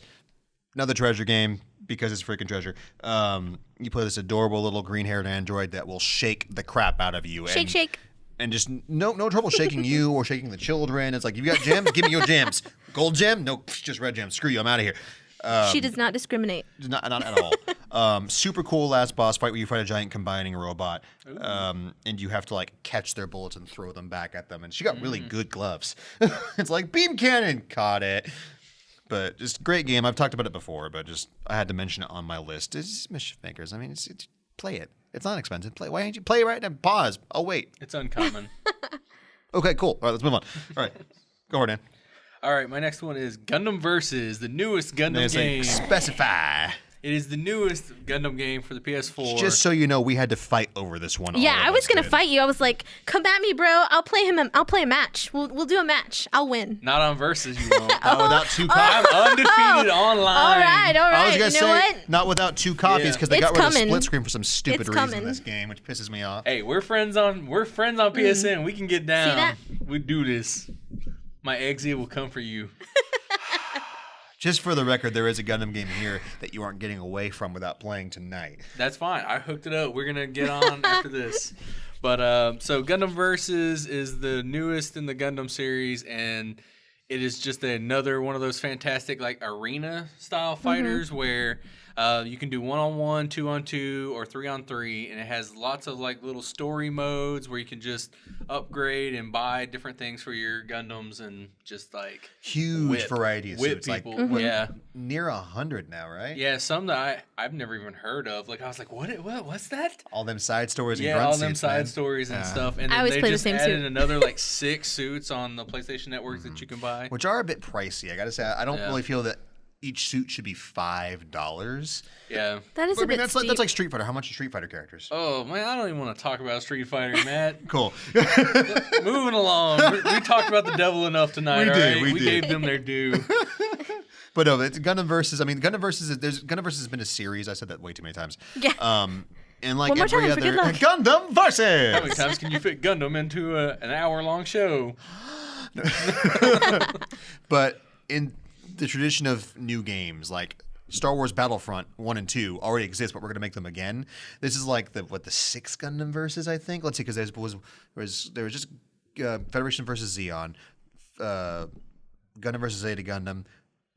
Speaker 1: another treasure game because it's freaking treasure. You play this adorable little green-haired android that will shake the crap out of you.
Speaker 2: Shake, shake.
Speaker 1: And just no trouble shaking you or shaking the children. It's like, you got gems? Give me your gems. Gold gem? No, just red gem. Screw you. I'm out of here.
Speaker 2: She does not discriminate.
Speaker 1: Not at all. Super cool last boss fight where you fight a giant combining robot, and you have to like catch their bullets and throw them back at them. And she got really good gloves. It's like beam cannon, caught it. But just great game. I've talked about it before, but just I had to mention it on my list. It's Mischief Makers. I mean, it's play it. It's not expensive. Why don't you play it right now? Pause. Oh wait.
Speaker 3: It's uncommon.
Speaker 1: Okay, cool. All right, let's move on. All right, go ahead, Dan.
Speaker 3: All right, my next one is Gundam Versus, the newest Gundam
Speaker 1: It's like,
Speaker 3: game.
Speaker 1: specify.
Speaker 3: It is the newest Gundam game for the PS4.
Speaker 1: Just so you know, we had to fight over this one.
Speaker 2: Yeah,
Speaker 1: all of
Speaker 2: I was
Speaker 1: us
Speaker 2: gonna
Speaker 1: did.
Speaker 2: fight you. I was like, "Come at me, bro. I'll play him. I'll play a match. We'll do a match. I'll win."
Speaker 3: Not on Versus, you won't.
Speaker 1: Not without 2 copies.
Speaker 3: I'm undefeated online.
Speaker 2: All right, all
Speaker 1: I was
Speaker 2: right.
Speaker 1: gonna
Speaker 2: You know
Speaker 1: say
Speaker 2: what?
Speaker 1: not without 2 copies
Speaker 3: Yeah.
Speaker 1: because they
Speaker 2: It's
Speaker 1: got rid of
Speaker 2: coming.
Speaker 1: split screen for some stupid
Speaker 2: It's
Speaker 1: reason
Speaker 2: coming.
Speaker 1: in this game, which pisses me off.
Speaker 3: Hey, we're friends on PSN. We can get down.
Speaker 2: that?
Speaker 3: We do this. My exit will come for you.
Speaker 1: Just for the record, there is a Gundam game here that you aren't getting away from without playing tonight.
Speaker 3: That's fine. I hooked it up. We're gonna get on after this. But so Gundam Versus is the newest in the Gundam series, and it is just another one of those fantastic like arena style fighters where You can do 1-on-1, 2-on-2, or 3-on-3, and it has lots of like little story modes where you can just upgrade and buy different things for your Gundams and just like
Speaker 1: Huge variety of
Speaker 3: whip
Speaker 1: suits. Like
Speaker 3: people. Yeah,
Speaker 1: near 100 now, right?
Speaker 3: yeah. Some that I've never even heard of. Like I was like, what's that?
Speaker 1: All them side stories and
Speaker 3: Yeah,
Speaker 1: grunt
Speaker 3: all them
Speaker 1: suits,
Speaker 3: side
Speaker 1: man.
Speaker 3: stories and stuff. And
Speaker 2: I
Speaker 3: then
Speaker 2: always
Speaker 3: they
Speaker 2: play the
Speaker 3: just
Speaker 2: same
Speaker 3: added
Speaker 2: suit.
Speaker 3: another like 6 suits on the PlayStation Network that you can buy.
Speaker 1: Which are a bit pricey. I gotta say, I don't really feel that each suit should be $5.
Speaker 3: Yeah.
Speaker 2: That is
Speaker 1: I
Speaker 2: a
Speaker 1: mean,
Speaker 2: bit
Speaker 1: that's
Speaker 2: steep.
Speaker 1: like Street Fighter. How much are Street Fighter characters?
Speaker 3: Oh man, I don't even want to talk about Street Fighter, Matt.
Speaker 1: Cool.
Speaker 3: Moving along, we talked about the devil enough tonight.
Speaker 1: We
Speaker 3: all
Speaker 1: did,
Speaker 3: right?
Speaker 1: we
Speaker 3: We
Speaker 1: did.
Speaker 3: gave them their due.
Speaker 1: But no, it's Gundam Versus. I mean, Gundam Versus. Gundam Versus has been a series. I said that way too many times.
Speaker 2: Yeah.
Speaker 1: And like
Speaker 2: One more
Speaker 1: every
Speaker 2: time for
Speaker 1: other
Speaker 2: good luck.
Speaker 1: Gundam Versus.
Speaker 3: How many times can you fit Gundam into an hour-long show?
Speaker 1: But in the tradition of new games, like Star Wars Battlefront 1 and 2 already exist, but we're going to make them again. This is like the 6th Gundam Versus, I think. Let's see, because there was just Federation versus Xeon, Gundam versus Zeta Gundam.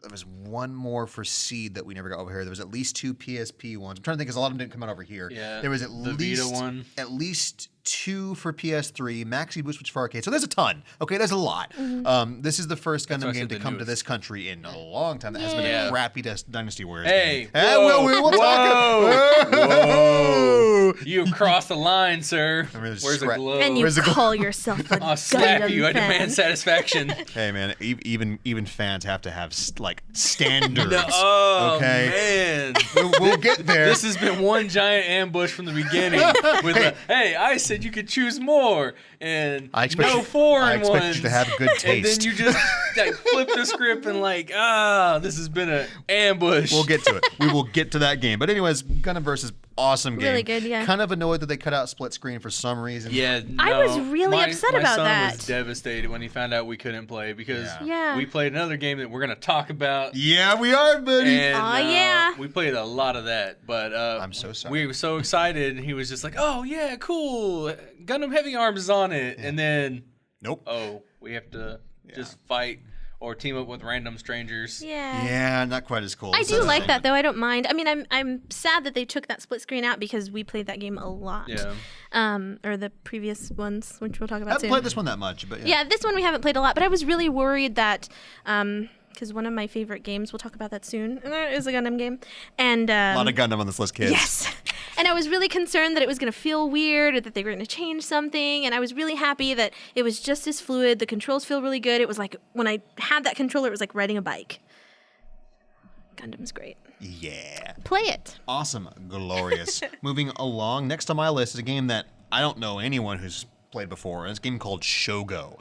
Speaker 1: There was one more for Seed that we never got over here. There was at least 2 PSP ones. I'm trying to think because a lot of them didn't come out over here.
Speaker 3: Yeah,
Speaker 1: there was at
Speaker 3: the
Speaker 1: least
Speaker 3: Vita one.
Speaker 1: At least 2 for PS3, Maxi Boost, which for arcade. So there's a ton. Okay, there's a lot. This is the first
Speaker 3: why
Speaker 1: Gundam
Speaker 3: I
Speaker 1: game
Speaker 3: said
Speaker 1: to
Speaker 3: the
Speaker 1: come to
Speaker 3: newest.
Speaker 1: this country in a long time. That has been
Speaker 3: Yeah.
Speaker 1: a crappy Dynasty Warriors
Speaker 3: Hey,
Speaker 1: game.
Speaker 3: whoa,
Speaker 1: we'll
Speaker 3: whoa,
Speaker 1: talk.
Speaker 3: whoa. You have crossed the line, sir.
Speaker 1: I mean, there's
Speaker 3: Where's the
Speaker 1: scra-
Speaker 3: glove?
Speaker 2: And you
Speaker 1: Where's the
Speaker 2: call yourself a
Speaker 3: I'll slap
Speaker 2: Gundam
Speaker 3: you. I
Speaker 2: fan.
Speaker 3: demand satisfaction.
Speaker 1: Hey man, even fans have to have like standards.
Speaker 3: Oh,
Speaker 1: okay,
Speaker 3: man.
Speaker 1: we'll get there.
Speaker 3: This has been one giant ambush from the beginning. With hey, I said you could choose more, and
Speaker 1: I expect
Speaker 3: no
Speaker 1: you-
Speaker 3: foreign
Speaker 1: I expect
Speaker 3: ones.
Speaker 1: you to have good
Speaker 3: And then
Speaker 1: taste.
Speaker 3: you just like flip the script and like, this has been an ambush.
Speaker 1: We'll get to it. We will get to that game. But anyways, Gundam Versus, awesome game.
Speaker 2: Really good, yeah.
Speaker 1: Kind of annoyed that they cut out split screen for some reason.
Speaker 3: Yeah,
Speaker 2: I
Speaker 3: no.
Speaker 2: was really upset
Speaker 3: my
Speaker 2: about
Speaker 3: son
Speaker 2: that.
Speaker 3: was devastated when he found out we couldn't play because
Speaker 2: Yeah.
Speaker 3: we played another game that we're gonna talk about.
Speaker 1: Yeah, we are, buddy.
Speaker 3: And,
Speaker 2: Aw, yeah.
Speaker 3: we played a lot of that, but
Speaker 1: I'm so sorry.
Speaker 3: We were so excited, and he was just like, "Oh yeah, cool! Gundam Heavy Arms is on it," and then,
Speaker 1: Nope.
Speaker 3: oh, we have to just fight or team up with random strangers.
Speaker 2: Yeah.
Speaker 1: Yeah, not quite as cool.
Speaker 2: I
Speaker 1: This
Speaker 2: do
Speaker 1: is
Speaker 2: like
Speaker 1: a-
Speaker 2: that though. I don't mind. I mean, I'm sad that they took that split screen out because we played that game a lot.
Speaker 3: Yeah.
Speaker 2: Or the previous ones, which we'll talk
Speaker 1: I
Speaker 2: about
Speaker 1: haven't
Speaker 2: soon.
Speaker 1: played this one that much, but
Speaker 2: Yeah, this one we haven't played a lot, but I was really worried that because one of my favorite games, we'll talk about that soon, is a Gundam game, and
Speaker 1: a lot of Gundam on this list, kids.
Speaker 2: yes, and I was really concerned that it was going to feel weird or that they were going to change something, and I was really happy that it was just as fluid. The controls feel really good. It was like when I had that controller, it was like riding a bike. Gundam's great.
Speaker 1: Yeah.
Speaker 2: Play it.
Speaker 1: Awesome. Glorious. Moving along, next on my list is a game that I don't know anyone who's played before. It's a game called Shogo.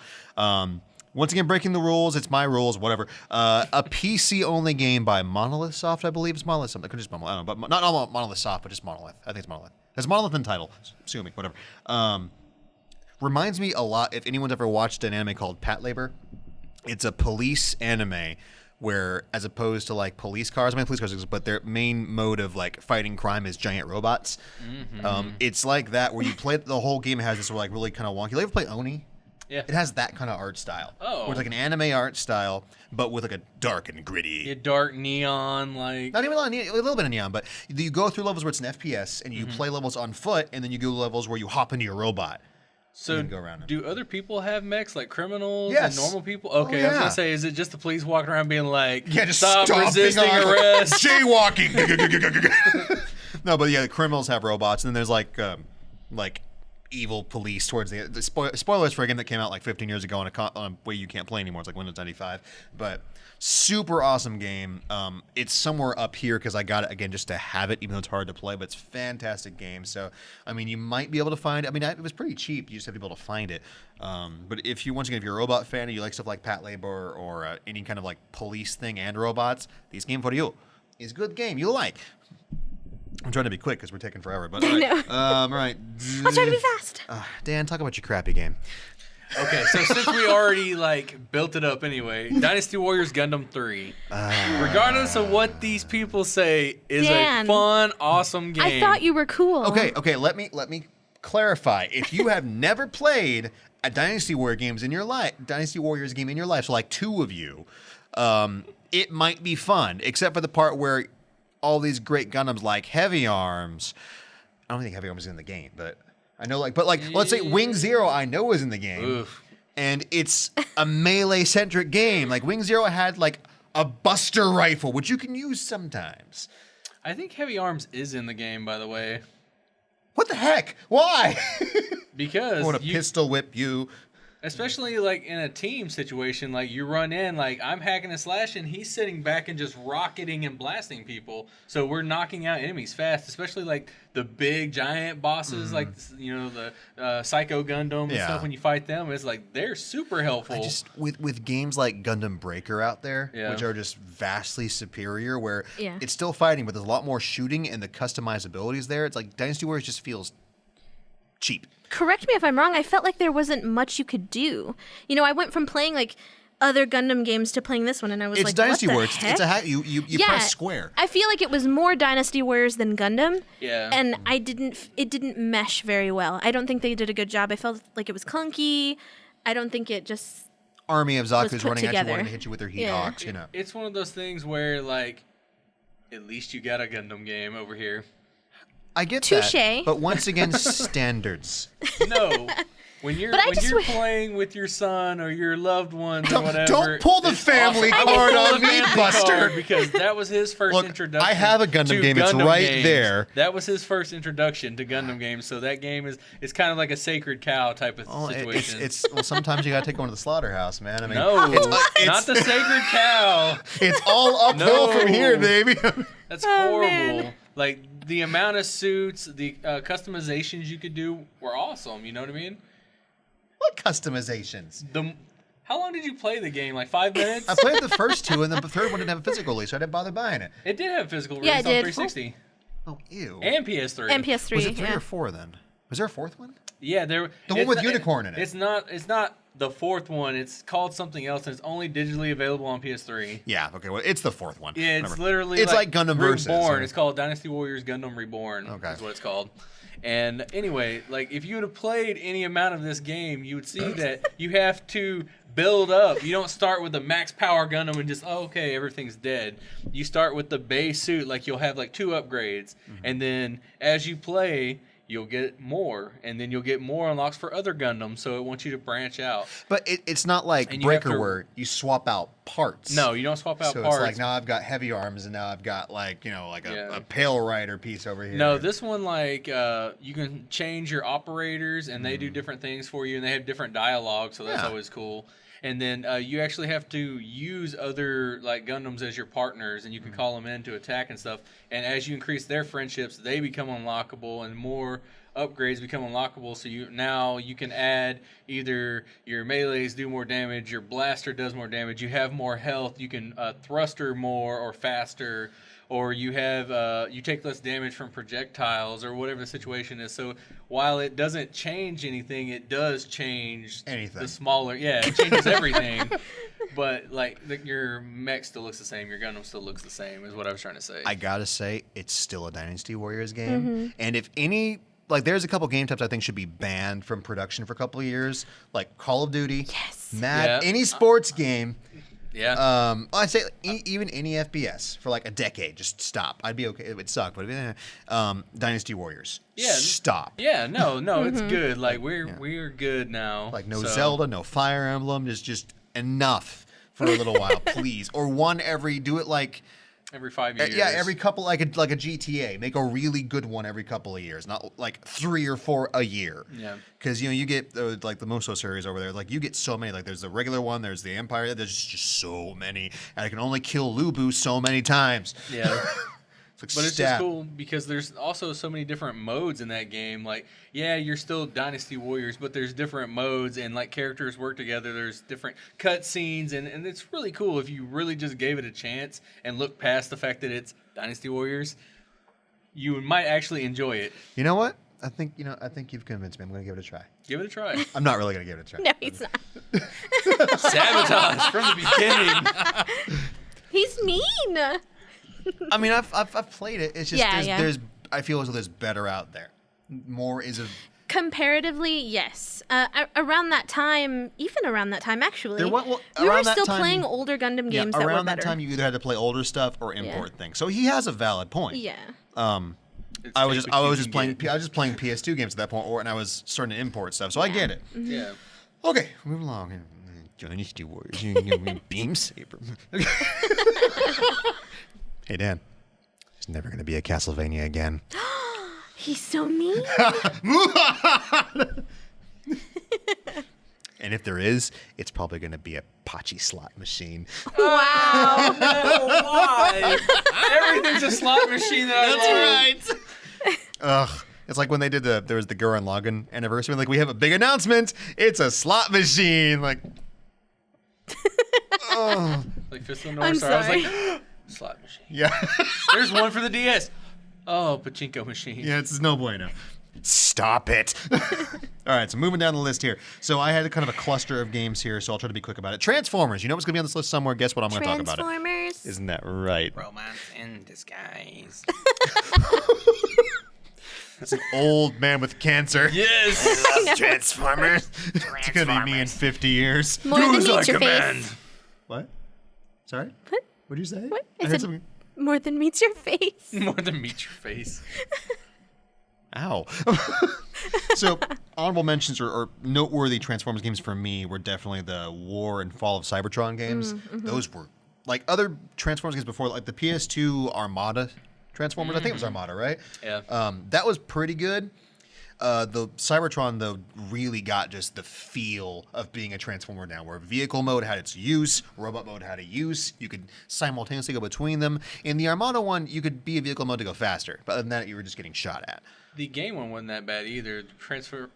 Speaker 1: Once again, breaking the rules. It's my rules, whatever. A PC-only game by Monolith Soft, I believe. It's Monolith Soft. I could just Monolith. I don't know, but not Monolith Soft, but just Monolith. I think it's Monolith. It's Monolith in title. Sue me, whatever. Reminds me a lot, if anyone's ever watched an anime called Pat Labor, it's a police anime where, as opposed to like police cars, police cars exist, but their main mode of like fighting crime is giant robots. It's like that where you play the whole game has this like really kind of wonky. You ever play Oni?
Speaker 3: Yeah.
Speaker 1: It has that kind of art style.
Speaker 3: Oh.
Speaker 1: Where it's like an anime art style, but with like a dark and gritty.
Speaker 3: Yeah, dark neon, like.
Speaker 1: Not even a little bit of neon, but you go through levels where it's an FPS and you play levels on foot, and then you go levels where you hop into your robot.
Speaker 3: So,
Speaker 1: go around them.
Speaker 3: do other people have mechs, like criminals
Speaker 1: Yes.
Speaker 3: and normal people? Okay, I was
Speaker 1: yeah.
Speaker 3: gonna say, is it just the police walking around being like,
Speaker 1: Just
Speaker 3: stop
Speaker 1: stomping
Speaker 3: resisting
Speaker 1: on-
Speaker 3: arrest?
Speaker 1: jaywalking. No, but yeah, the criminals have robots, and then there's like evil police towards the spoilers for a game that came out like 15 years ago on a way you can't play anymore. It's like Windows 95, but super awesome game. It's somewhere up here because I got it again just to have it, even though it's hard to play. But it's a fantastic game. So I mean, you might be able to find it. I mean, it was pretty cheap. You just have to be able to find it. But if you're a robot fan and you like stuff like Pat Labor or any kind of like police thing and robots, this game for you. It's a good game. You like. I'm trying to be quick because we're taking forever. But all right. All right.
Speaker 2: I'll try to be fast.
Speaker 1: Dan, talk about your crappy game.
Speaker 3: Okay, so since we already like built it up anyway, Dynasty Warriors Gundam 3. Regardless of what these people say, is
Speaker 2: Dan,
Speaker 3: a fun, awesome game.
Speaker 2: I thought you were cool.
Speaker 1: Okay. Let me clarify. If you have never played a Dynasty Warriors game in your life, so like two of you, it might be fun, except for the part where all these great Gundams like Heavy Arms. I don't think Heavy Arms is in the game, but I know let's say Wing Zero I know is in the game.
Speaker 3: Oof.
Speaker 1: And it's a melee-centric game. Like Wing Zero had like a buster rifle, which you can use sometimes.
Speaker 3: I think Heavy Arms is in the game, by the way.
Speaker 1: What the heck? Why?
Speaker 3: Because
Speaker 1: I want to pistol whip you.
Speaker 3: Especially like in a team situation, like you run in, like I'm hacking and slashing, he's sitting back and just rocketing and blasting people. So we're knocking out enemies fast, especially like the big giant bosses, like the Psycho Gundam and stuff. When you fight them, it's like they're super helpful.
Speaker 1: With games like Gundam Breaker out there, which are just vastly superior, where it's still fighting, but there's a lot more shooting and the customizability is there. It's like Dynasty Warriors just feels cheap.
Speaker 2: Correct me if I'm wrong, I felt like there wasn't much you could do. You know, I went from playing like other Gundam games to playing this one, and I was
Speaker 1: it's
Speaker 2: like,
Speaker 1: Dynasty
Speaker 2: what the
Speaker 1: Warriors.
Speaker 2: heck?
Speaker 1: It's a hack. You press square.
Speaker 2: I feel like it was more Dynasty Warriors than Gundam.
Speaker 3: Yeah.
Speaker 2: And it didn't mesh very well. I don't think they did a good job. I felt like it was clunky. I don't think it just
Speaker 1: Army of Zaku's
Speaker 2: put
Speaker 1: running at you,
Speaker 2: together.
Speaker 1: wanting to hit you with their heat hawks, you know.
Speaker 3: It's one of those things where like at least you got a Gundam game over here.
Speaker 1: I get
Speaker 2: Touche.
Speaker 1: that, but once again, standards.
Speaker 3: No, when you're playing with your son or your loved ones or whatever,
Speaker 1: don't pull the family card on me, Buster.
Speaker 3: Because that was his first introduction.
Speaker 1: I have a Gundam game. It's right there.
Speaker 3: That was his first introduction to Gundam games. So that game is kind of like a sacred cow type of situation.
Speaker 1: Well, sometimes you gotta take one to the slaughterhouse, man. I mean,
Speaker 3: no, not the sacred cow.
Speaker 1: It's all uphill from here, baby.
Speaker 3: That's horrible.
Speaker 2: Man.
Speaker 3: Like the amount of suits, the customizations you could do were awesome. You know what I mean?
Speaker 1: What customizations?
Speaker 3: How long did you play the game? Like 5 minutes?
Speaker 1: I played the first two, and the third one didn't have a physical release, so I didn't bother buying it.
Speaker 3: It did have physical release
Speaker 2: Yeah,
Speaker 3: on
Speaker 2: it did.
Speaker 3: 360.
Speaker 1: Oh, ew.
Speaker 3: And PS3.
Speaker 2: And PS3.
Speaker 1: Was it 3 or 4 then? Was there a fourth one?
Speaker 3: Yeah, the
Speaker 1: one with Unicorn in it.
Speaker 3: It's not the fourth one. It's called something else, and it's only digitally available on PS3.
Speaker 1: Yeah, okay, well, it's the fourth one.
Speaker 3: Yeah, it's literally
Speaker 1: it's like Gundam Versus.
Speaker 3: Reborn. It's called Dynasty Warriors Gundam Reborn.
Speaker 1: Okay.
Speaker 3: Is what it's called. And anyway, like if you would have played any amount of this game, you would see that you have to build up. You don't start with the max power Gundam and just, okay, everything's dead. You start with the base suit, like you'll have like 2 upgrades. And then as you play, you'll get more, and then you'll get more unlocks for other Gundams, so it wants you to branch out.
Speaker 1: But it's not like Breaker where you swap out parts.
Speaker 3: No, you don't swap out
Speaker 1: so
Speaker 3: parts.
Speaker 1: So it's like now I've got heavy arms, and now I've got like, a Pale Rider piece over here.
Speaker 3: No, this one, like, you can change your operators, and they do different things for you, and they have different dialogue, so that's always cool. And then you actually have to use other like Gundams as your partners, and you can call them in to attack and stuff. And as you increase their friendships, they become unlockable, and more upgrades become unlockable. So you can add either your melees do more damage, your blaster does more damage, you have more health, you can thruster more or faster, or you have you take less damage from projectiles, or whatever the situation is. So while it doesn't change anything, it does change
Speaker 1: anything.
Speaker 3: The smaller, it changes everything. But like your mech still looks the same, your Gundam still looks the same, is what I was trying to say.
Speaker 1: I gotta say, it's still a Dynasty Warriors game, and if any. Like, there's a couple game types I think should be banned from production for a couple of years, like Call of Duty, any sports game.
Speaker 3: Yeah.
Speaker 1: I'd say even any FPS for like a decade, just stop. I'd be okay. It would suck, but Dynasty Warriors, stop.
Speaker 3: Yeah, no, it's good. Like we're good now.
Speaker 1: Like no Zelda, no Fire Emblem, just enough for a little while, please. Or one do it like.
Speaker 3: Every 5 years.
Speaker 1: Yeah, every couple, like a GTA. Make a really good one every couple of years, not like 3 or 4 a year.
Speaker 3: Yeah.
Speaker 1: Because, you get, like, the Moso series over there. Like, you get so many. Like, there's the regular one, there's the Empire. There's just so many. And I can only kill Lubu so many times.
Speaker 3: Yeah.
Speaker 1: It's
Speaker 3: but it's just cool because there's also so many different modes in that game. Like, you're still Dynasty Warriors, but there's different modes, and like characters work together. There's different cutscenes, and it's really cool if you really just gave it a chance and look past the fact that it's Dynasty Warriors. You might actually enjoy it.
Speaker 1: You know what? I think you've convinced me. I'm going to give it a try.
Speaker 3: Give it a try.
Speaker 1: I'm not really going to give it a try.
Speaker 2: No, he's not.
Speaker 3: Sabotage from the beginning.
Speaker 2: He's mean.
Speaker 1: I mean, I've played it. It's just there's I feel as though there's better out there. More is
Speaker 2: Comparatively, yes. Around that time, actually,
Speaker 1: we
Speaker 2: were still playing older Gundam games that were
Speaker 1: around
Speaker 2: better.
Speaker 1: that time, you either had to play older stuff or import things. So he has a valid point.
Speaker 2: Yeah.
Speaker 3: It's
Speaker 1: I was
Speaker 3: take what you
Speaker 1: just
Speaker 3: can
Speaker 1: playing
Speaker 3: get.
Speaker 1: PS2 games at that point, and I was starting to import stuff. So I get it.
Speaker 3: Yeah.
Speaker 1: Okay, move along. Dynasty Warriors, beam saber. Hey Dan, there's never gonna be a Castlevania again.
Speaker 2: He's so mean.
Speaker 1: And if there is, it's probably gonna be a Pachi slot machine.
Speaker 2: Wow.
Speaker 3: Why? Everything's a slot machine that I love.
Speaker 1: Right. Ugh. It's like when they did there was the Gurren Lagann anniversary. Like, we have a big announcement. It's a slot machine. Like, oh.
Speaker 3: Like Fist of the
Speaker 2: I'm
Speaker 3: North Star. I was
Speaker 2: sorry.
Speaker 3: like, slot machine.
Speaker 1: Yeah.
Speaker 3: There's one for the DS. Oh, pachinko machine.
Speaker 1: Yeah, it's no bueno. Stop it. All right, so moving down the list here. So I had kind of a cluster of games here, so I'll try to be quick about it. Transformers. You know what's going to be on this list somewhere? Guess what I'm going to talk about it.
Speaker 2: Transformers.
Speaker 1: Isn't that right?
Speaker 3: Romance in disguise.
Speaker 1: It's an old man with cancer.
Speaker 3: Yes.
Speaker 1: I love Transformers. It's going to be me in 50 years.
Speaker 2: More than
Speaker 3: Do as I
Speaker 2: meets your
Speaker 3: command.
Speaker 2: face.
Speaker 1: What? Sorry?
Speaker 2: What?
Speaker 1: What did you say?
Speaker 2: What? I
Speaker 1: heard
Speaker 2: said
Speaker 1: something.
Speaker 2: more than meets your face.
Speaker 3: More than meet your face.
Speaker 1: Ow. So, honorable mentions or noteworthy Transformers games for me were definitely the War and Fall of Cybertron games. Those were, like, other Transformers games before, like the PS2 Armada Transformers. I think it was Armada, right?
Speaker 3: Yeah.
Speaker 1: That was pretty good. The Cybertron, though, really got just the feel of being a Transformer now, where vehicle mode had its use, robot mode had a use. You could simultaneously go between them. In the Armada one, you could be a vehicle mode to go faster. But other than that, you were just getting shot at.
Speaker 3: The game one wasn't that bad either.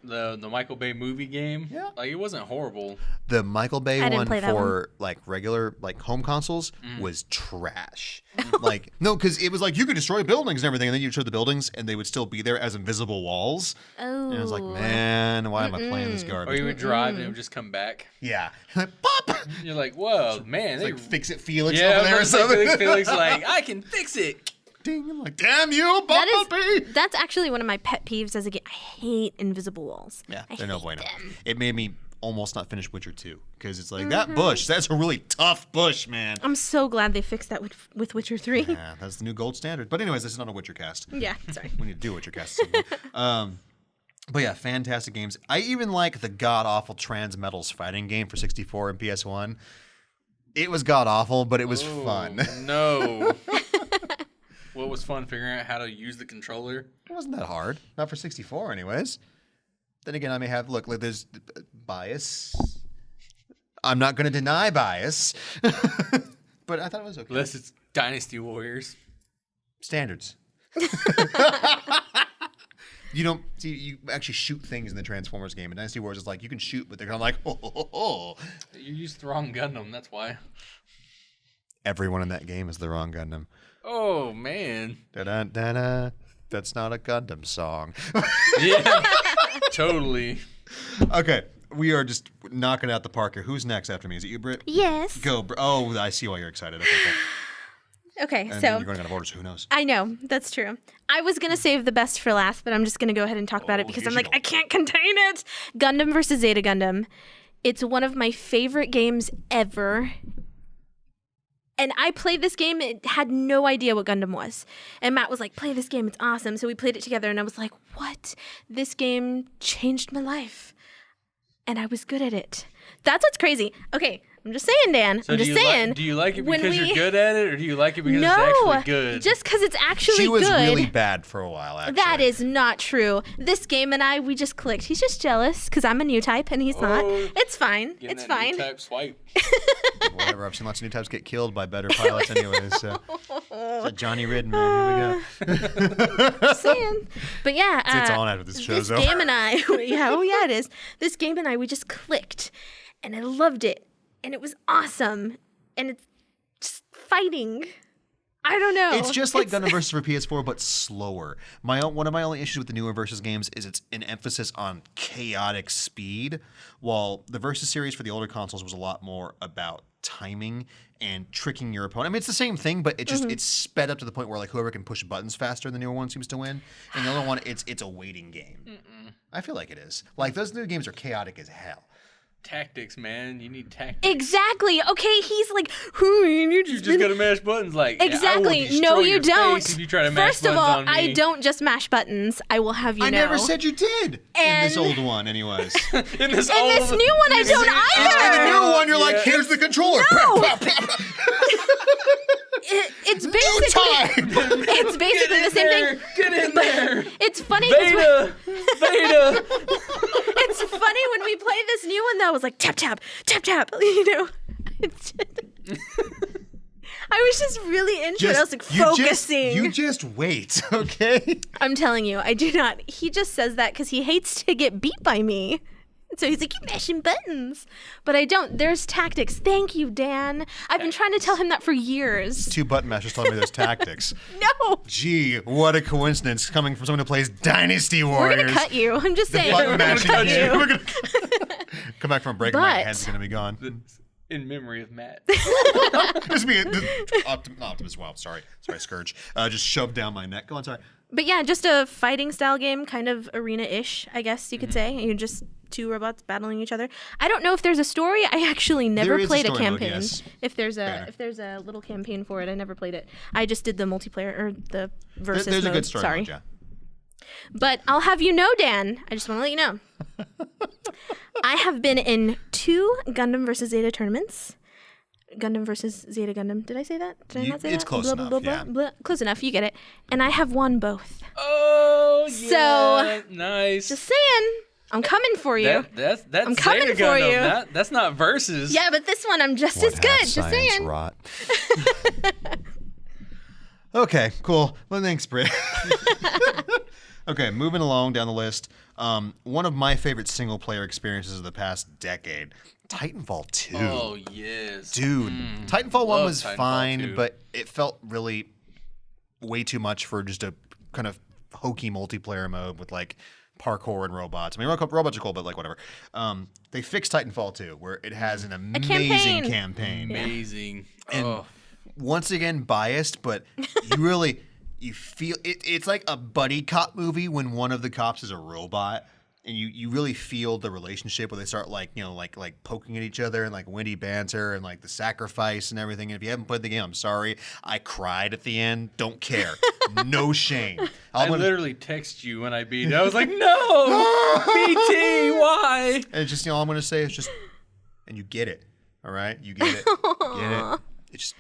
Speaker 3: The Michael Bay movie game.
Speaker 1: Yeah.
Speaker 3: Like, it wasn't horrible.
Speaker 1: The Michael Bay
Speaker 2: I didn't
Speaker 1: one
Speaker 2: play that
Speaker 1: for like regular like home consoles was trash. Like, no, because it was like you could destroy buildings and everything, and then you'd show the buildings and they would still be there as invisible walls.
Speaker 2: Oh.
Speaker 1: And I was like, man, why am I playing this
Speaker 3: Or
Speaker 1: garbage?
Speaker 3: you would drive and it would just come back.
Speaker 1: Yeah. Pop!
Speaker 3: You're like, whoa, man.
Speaker 1: It's like Fix It Felix
Speaker 3: yeah,
Speaker 1: over there or something.
Speaker 3: Felix like, I can fix it.
Speaker 1: Ding. I'm like, damn you, Bumblebee!
Speaker 2: That's actually one of my pet peeves as a game. I hate invisible walls.
Speaker 1: Yeah,
Speaker 2: I
Speaker 1: they're no
Speaker 2: hate
Speaker 1: bueno.
Speaker 2: them.
Speaker 1: It made me almost not finish Witcher 2 because it's like that bush. That's a really tough bush, man.
Speaker 2: I'm so glad they fixed that with Witcher 3.
Speaker 1: Yeah, that's the new gold standard. But anyways, this is not a Witcher cast.
Speaker 2: Yeah, sorry.
Speaker 1: We need to do Witcher cast. But yeah, fantastic games. I even like the god awful Transmetals fighting game for 64 and PS1. It was god awful, but it was fun.
Speaker 3: No. What was fun? Figuring out how to use the controller?
Speaker 1: It wasn't that hard. Not for 64, anyways. Then again, I may have like there's bias. I'm not going to deny bias, but I thought it was okay.
Speaker 3: Unless it's Dynasty Warriors.
Speaker 1: Standards. You don't see. You actually shoot things in the Transformers game. And Dynasty Wars is like you can shoot, but they're kind of like, oh.
Speaker 3: You used the wrong Gundam, that's why.
Speaker 1: Everyone in that game is the wrong Gundam.
Speaker 3: Oh, man.
Speaker 1: Da-da-da-da. That's not a Gundam song.
Speaker 3: Yeah, totally.
Speaker 1: Okay, we are just knocking out the park here. Who's next after me? Is it you, Britt?
Speaker 2: Yes.
Speaker 1: Go, Britt. Oh, I see why you're excited. Okay, cool.
Speaker 2: Okay,
Speaker 1: And
Speaker 2: so
Speaker 1: then you're going out of order, so who knows?
Speaker 2: I know, that's true. I was going to save the best for last, but I'm just going to go ahead and talk about it because
Speaker 1: here
Speaker 2: I'm
Speaker 1: she
Speaker 2: like,
Speaker 1: goes.
Speaker 2: I can't contain it. Gundam Versus Zeta Gundam. It's one of my favorite games ever. And I played this game, it had no idea what Gundam was. And Matt was like, play this game, it's awesome. So we played it together and I was like, what? This game changed my life. And I was good at it. That's what's crazy. Okay, I'm just saying, Dan.
Speaker 3: So
Speaker 2: I'm just saying.
Speaker 3: Do you like it
Speaker 2: when
Speaker 3: because
Speaker 2: we-
Speaker 3: you're good at it, or do you like it because
Speaker 2: no,
Speaker 3: it's actually good?
Speaker 2: just because it's actually
Speaker 1: She was
Speaker 2: good.
Speaker 1: really bad for a while, actually.
Speaker 2: That is not true. This game and I, we just clicked. He's just jealous because I'm a new type and he's not.
Speaker 3: Oh.
Speaker 2: It's fine.
Speaker 3: Getting
Speaker 2: It's
Speaker 3: that
Speaker 2: fine.
Speaker 3: new type swipe.
Speaker 1: Whatever. I've seen lots of new types get killed by better pilots anyways. So. It's like Johnny Ridden, man. Here we go.
Speaker 2: Just saying. But yeah.
Speaker 1: It's on after this show's
Speaker 2: this
Speaker 1: over.
Speaker 2: game and I, yeah, it is. This game and I, we just clicked and I loved it. And it was awesome. And it's just fighting. I don't know.
Speaker 1: It's just like Gundam Versus for PS4, but slower. One of my only issues with the newer Versus games is it's an emphasis on chaotic speed, while the Versus series for the older consoles was a lot more about timing and tricking your opponent. I mean, it's the same thing, but it's sped up to the point where like whoever can push buttons faster than the newer one seems to win. And the other one, it's a waiting game. I feel like it is. Like those new games are chaotic as hell.
Speaker 3: Tactics, man. You need tactics.
Speaker 2: Exactly. Okay, he's like, you
Speaker 3: You just gotta mash buttons. Like
Speaker 2: exactly.
Speaker 3: I will
Speaker 2: No,
Speaker 3: destroy
Speaker 2: you
Speaker 3: your
Speaker 2: don't.
Speaker 3: face if you try to mash
Speaker 2: First of
Speaker 3: buttons
Speaker 2: all,
Speaker 3: on me.
Speaker 2: I don't just mash buttons. I will have you know.
Speaker 1: I never said you did in this
Speaker 2: And-
Speaker 1: old one, anyways.
Speaker 3: In this
Speaker 2: In this new one, I don't
Speaker 1: In the
Speaker 2: either.
Speaker 1: new one, you're like, here's the controller.
Speaker 2: No. It's basically it's basically the same thing.
Speaker 3: Get in there.
Speaker 2: It's funny because
Speaker 3: Beta.
Speaker 2: it's funny when we play this new one that was like tap tap tap tap. You know, it's I was just really into it. I was like focusing.
Speaker 1: You just wait, okay?
Speaker 2: I'm telling you, I do not. He just says that because he hates to get beat by me. So he's like, you mashing buttons. But I don't. There's tactics. Thank you, Dan. I've been trying to tell him that for years.
Speaker 1: 2 button mashers telling me there's tactics.
Speaker 2: No.
Speaker 1: Gee, what a coincidence coming from someone who plays Dynasty Warriors.
Speaker 2: We're going to cut you. I'm just saying.
Speaker 1: Button
Speaker 2: We're going to
Speaker 1: mashing.
Speaker 2: cut you.
Speaker 1: We're gonna come back from a break. My
Speaker 2: But-
Speaker 1: head's going to be gone.
Speaker 3: In memory of Matt.
Speaker 1: This be Optimus. Wow, sorry, Scourge. Just shoved down my neck. Go on, sorry.
Speaker 2: But yeah, just a fighting style game, kind of arena-ish, I guess you could say. You're just 2 robots battling each other. I don't know if there's a story. I actually never
Speaker 1: There is a
Speaker 2: played a
Speaker 1: story mode,
Speaker 2: campaign.
Speaker 1: yes.
Speaker 2: If there's
Speaker 1: Fair.
Speaker 2: a little campaign for it, I never played it. I just did the multiplayer or the versus
Speaker 1: There's
Speaker 2: mode.
Speaker 1: a good story
Speaker 2: Sorry.
Speaker 1: mode, yeah.
Speaker 2: But I'll have you know, Dan, I just want to let you know. I have been in 2 Gundam Versus Zeta tournaments. Gundam versus Zeta Gundam. Did I say that? Did I not say
Speaker 1: it's
Speaker 2: that?
Speaker 1: close
Speaker 2: blah,
Speaker 1: enough,
Speaker 2: blah, blah,
Speaker 1: yeah.
Speaker 2: blah, blah. Close enough. You get it. And I have won both.
Speaker 3: Oh, yeah.
Speaker 2: So,
Speaker 3: nice.
Speaker 2: Just saying. I'm coming for you.
Speaker 3: That's
Speaker 2: I'm coming
Speaker 3: Zeta
Speaker 2: for
Speaker 3: Gundam.
Speaker 2: you.
Speaker 3: That's not Versus.
Speaker 2: Yeah, but this one I'm just as good. Just saying.
Speaker 1: Rot. Okay, cool. Well, thanks, Britt. Okay, moving along down the list. One of my favorite single-player experiences of the past decade, Titanfall 2.
Speaker 3: Oh, yes.
Speaker 1: Dude, Titanfall 1
Speaker 3: Love
Speaker 1: was
Speaker 3: Titanfall
Speaker 1: fine,
Speaker 3: 2.
Speaker 1: but it felt really way too much for just a kind of hokey multiplayer mode with like parkour and robots. I mean, robots are cool, but like whatever. They fixed Titanfall 2, where it has an amazing campaign.
Speaker 3: Amazing.
Speaker 1: And
Speaker 3: oh.
Speaker 1: once again, biased, but you feel it's like a buddy cop movie when one of the cops is a robot. And you really feel the relationship where they start like poking at each other and like witty banter and like the sacrifice and everything. And if you haven't played the game, I'm sorry. I cried at the end. Don't care. No shame.
Speaker 3: I literally text you when I beat it. I was like, no! BT, why?
Speaker 1: And it's just, all I'm going to say is just, and you get it. All right? You get it. Get it. It's just,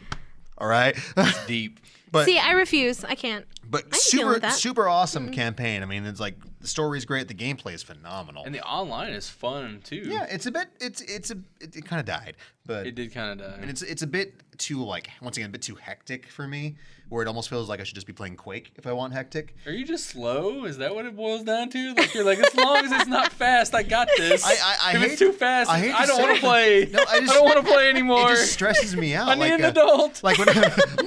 Speaker 1: all right?
Speaker 3: It's deep.
Speaker 1: But,
Speaker 2: See, I refuse. I can't.
Speaker 1: But
Speaker 2: I can deal with that.
Speaker 1: super awesome campaign. I mean, it's like the story's great, the gameplay is phenomenal.
Speaker 3: And the online is fun, too.
Speaker 1: Yeah, it kind of died, but
Speaker 3: It did kind of die.
Speaker 1: and it's a bit too once again a bit too hectic for me, where it almost feels like I should just be playing Quake if I want hectic.
Speaker 3: Are you just slow? Is that what it boils down to? Like you're like, as long as it's not fast, I got this.
Speaker 1: I
Speaker 3: if
Speaker 1: hate-
Speaker 3: it's too fast,
Speaker 1: I hate
Speaker 3: I
Speaker 1: to
Speaker 3: don't
Speaker 1: say
Speaker 3: want
Speaker 1: it.
Speaker 3: to play.
Speaker 1: No, I
Speaker 3: don't want to play
Speaker 1: It
Speaker 3: anymore.
Speaker 1: just stresses me out.
Speaker 3: I need an adult.
Speaker 1: Like when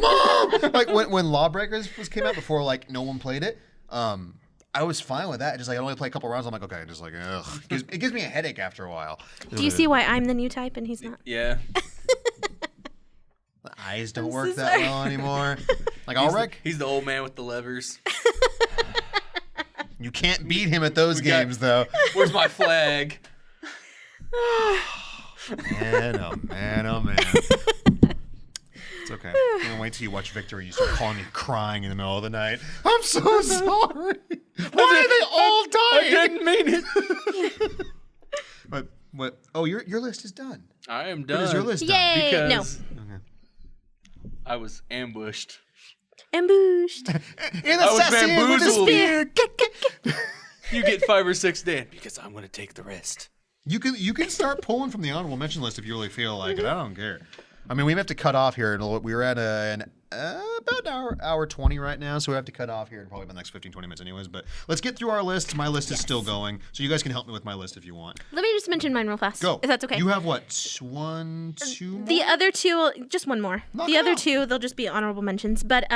Speaker 1: Mom! Like when Lawbreakers came out before like no one played it. I was fine with that. Just like I only play a couple rounds. I'm like, okay, just like ugh. It gives me a headache after a while.
Speaker 2: Do you see why I'm the new type and he's not?
Speaker 3: Yeah.
Speaker 1: The eyes don't
Speaker 2: I'm so
Speaker 1: work that
Speaker 2: sorry.
Speaker 1: well anymore? Like Ulrich,
Speaker 3: He's the old man with the levers.
Speaker 1: you can't beat him at those
Speaker 3: We got-
Speaker 1: games though.
Speaker 3: Where's my flag?
Speaker 1: Man, oh man, oh man. It's okay. I'm gonna wait till you watch Victory. You start calling me crying in the middle of the night. I'm so sorry. Why are they all
Speaker 3: I
Speaker 1: dying?
Speaker 3: didn't mean it.
Speaker 1: But what? Oh, your list is done.
Speaker 3: I am done.
Speaker 1: What is your list done?
Speaker 2: Yay! No.
Speaker 3: Because I was ambushed.
Speaker 2: Ambushed.
Speaker 1: In
Speaker 3: I was
Speaker 1: assassin with a
Speaker 3: bamboozled.
Speaker 1: spear.
Speaker 3: You get 5 or 6 Dan because I'm gonna take the rest.
Speaker 1: You can start pulling from the honorable mention list if you really feel like it. I don't care. I mean, we have to cut off here. We were at about an hour 20 right now, so we have to cut off here in probably the next 15, 20 minutes anyways. But let's get through our list. My list is still going, so you guys can help me with my list if you want.
Speaker 2: Let me just mention mine real fast.
Speaker 1: Go.
Speaker 2: If that's okay.
Speaker 1: You have what? 1, 2 more?
Speaker 2: The other 2, just one more.
Speaker 1: Knock
Speaker 2: The
Speaker 1: it
Speaker 2: other
Speaker 1: out.
Speaker 2: 2, they'll just be honorable mentions. But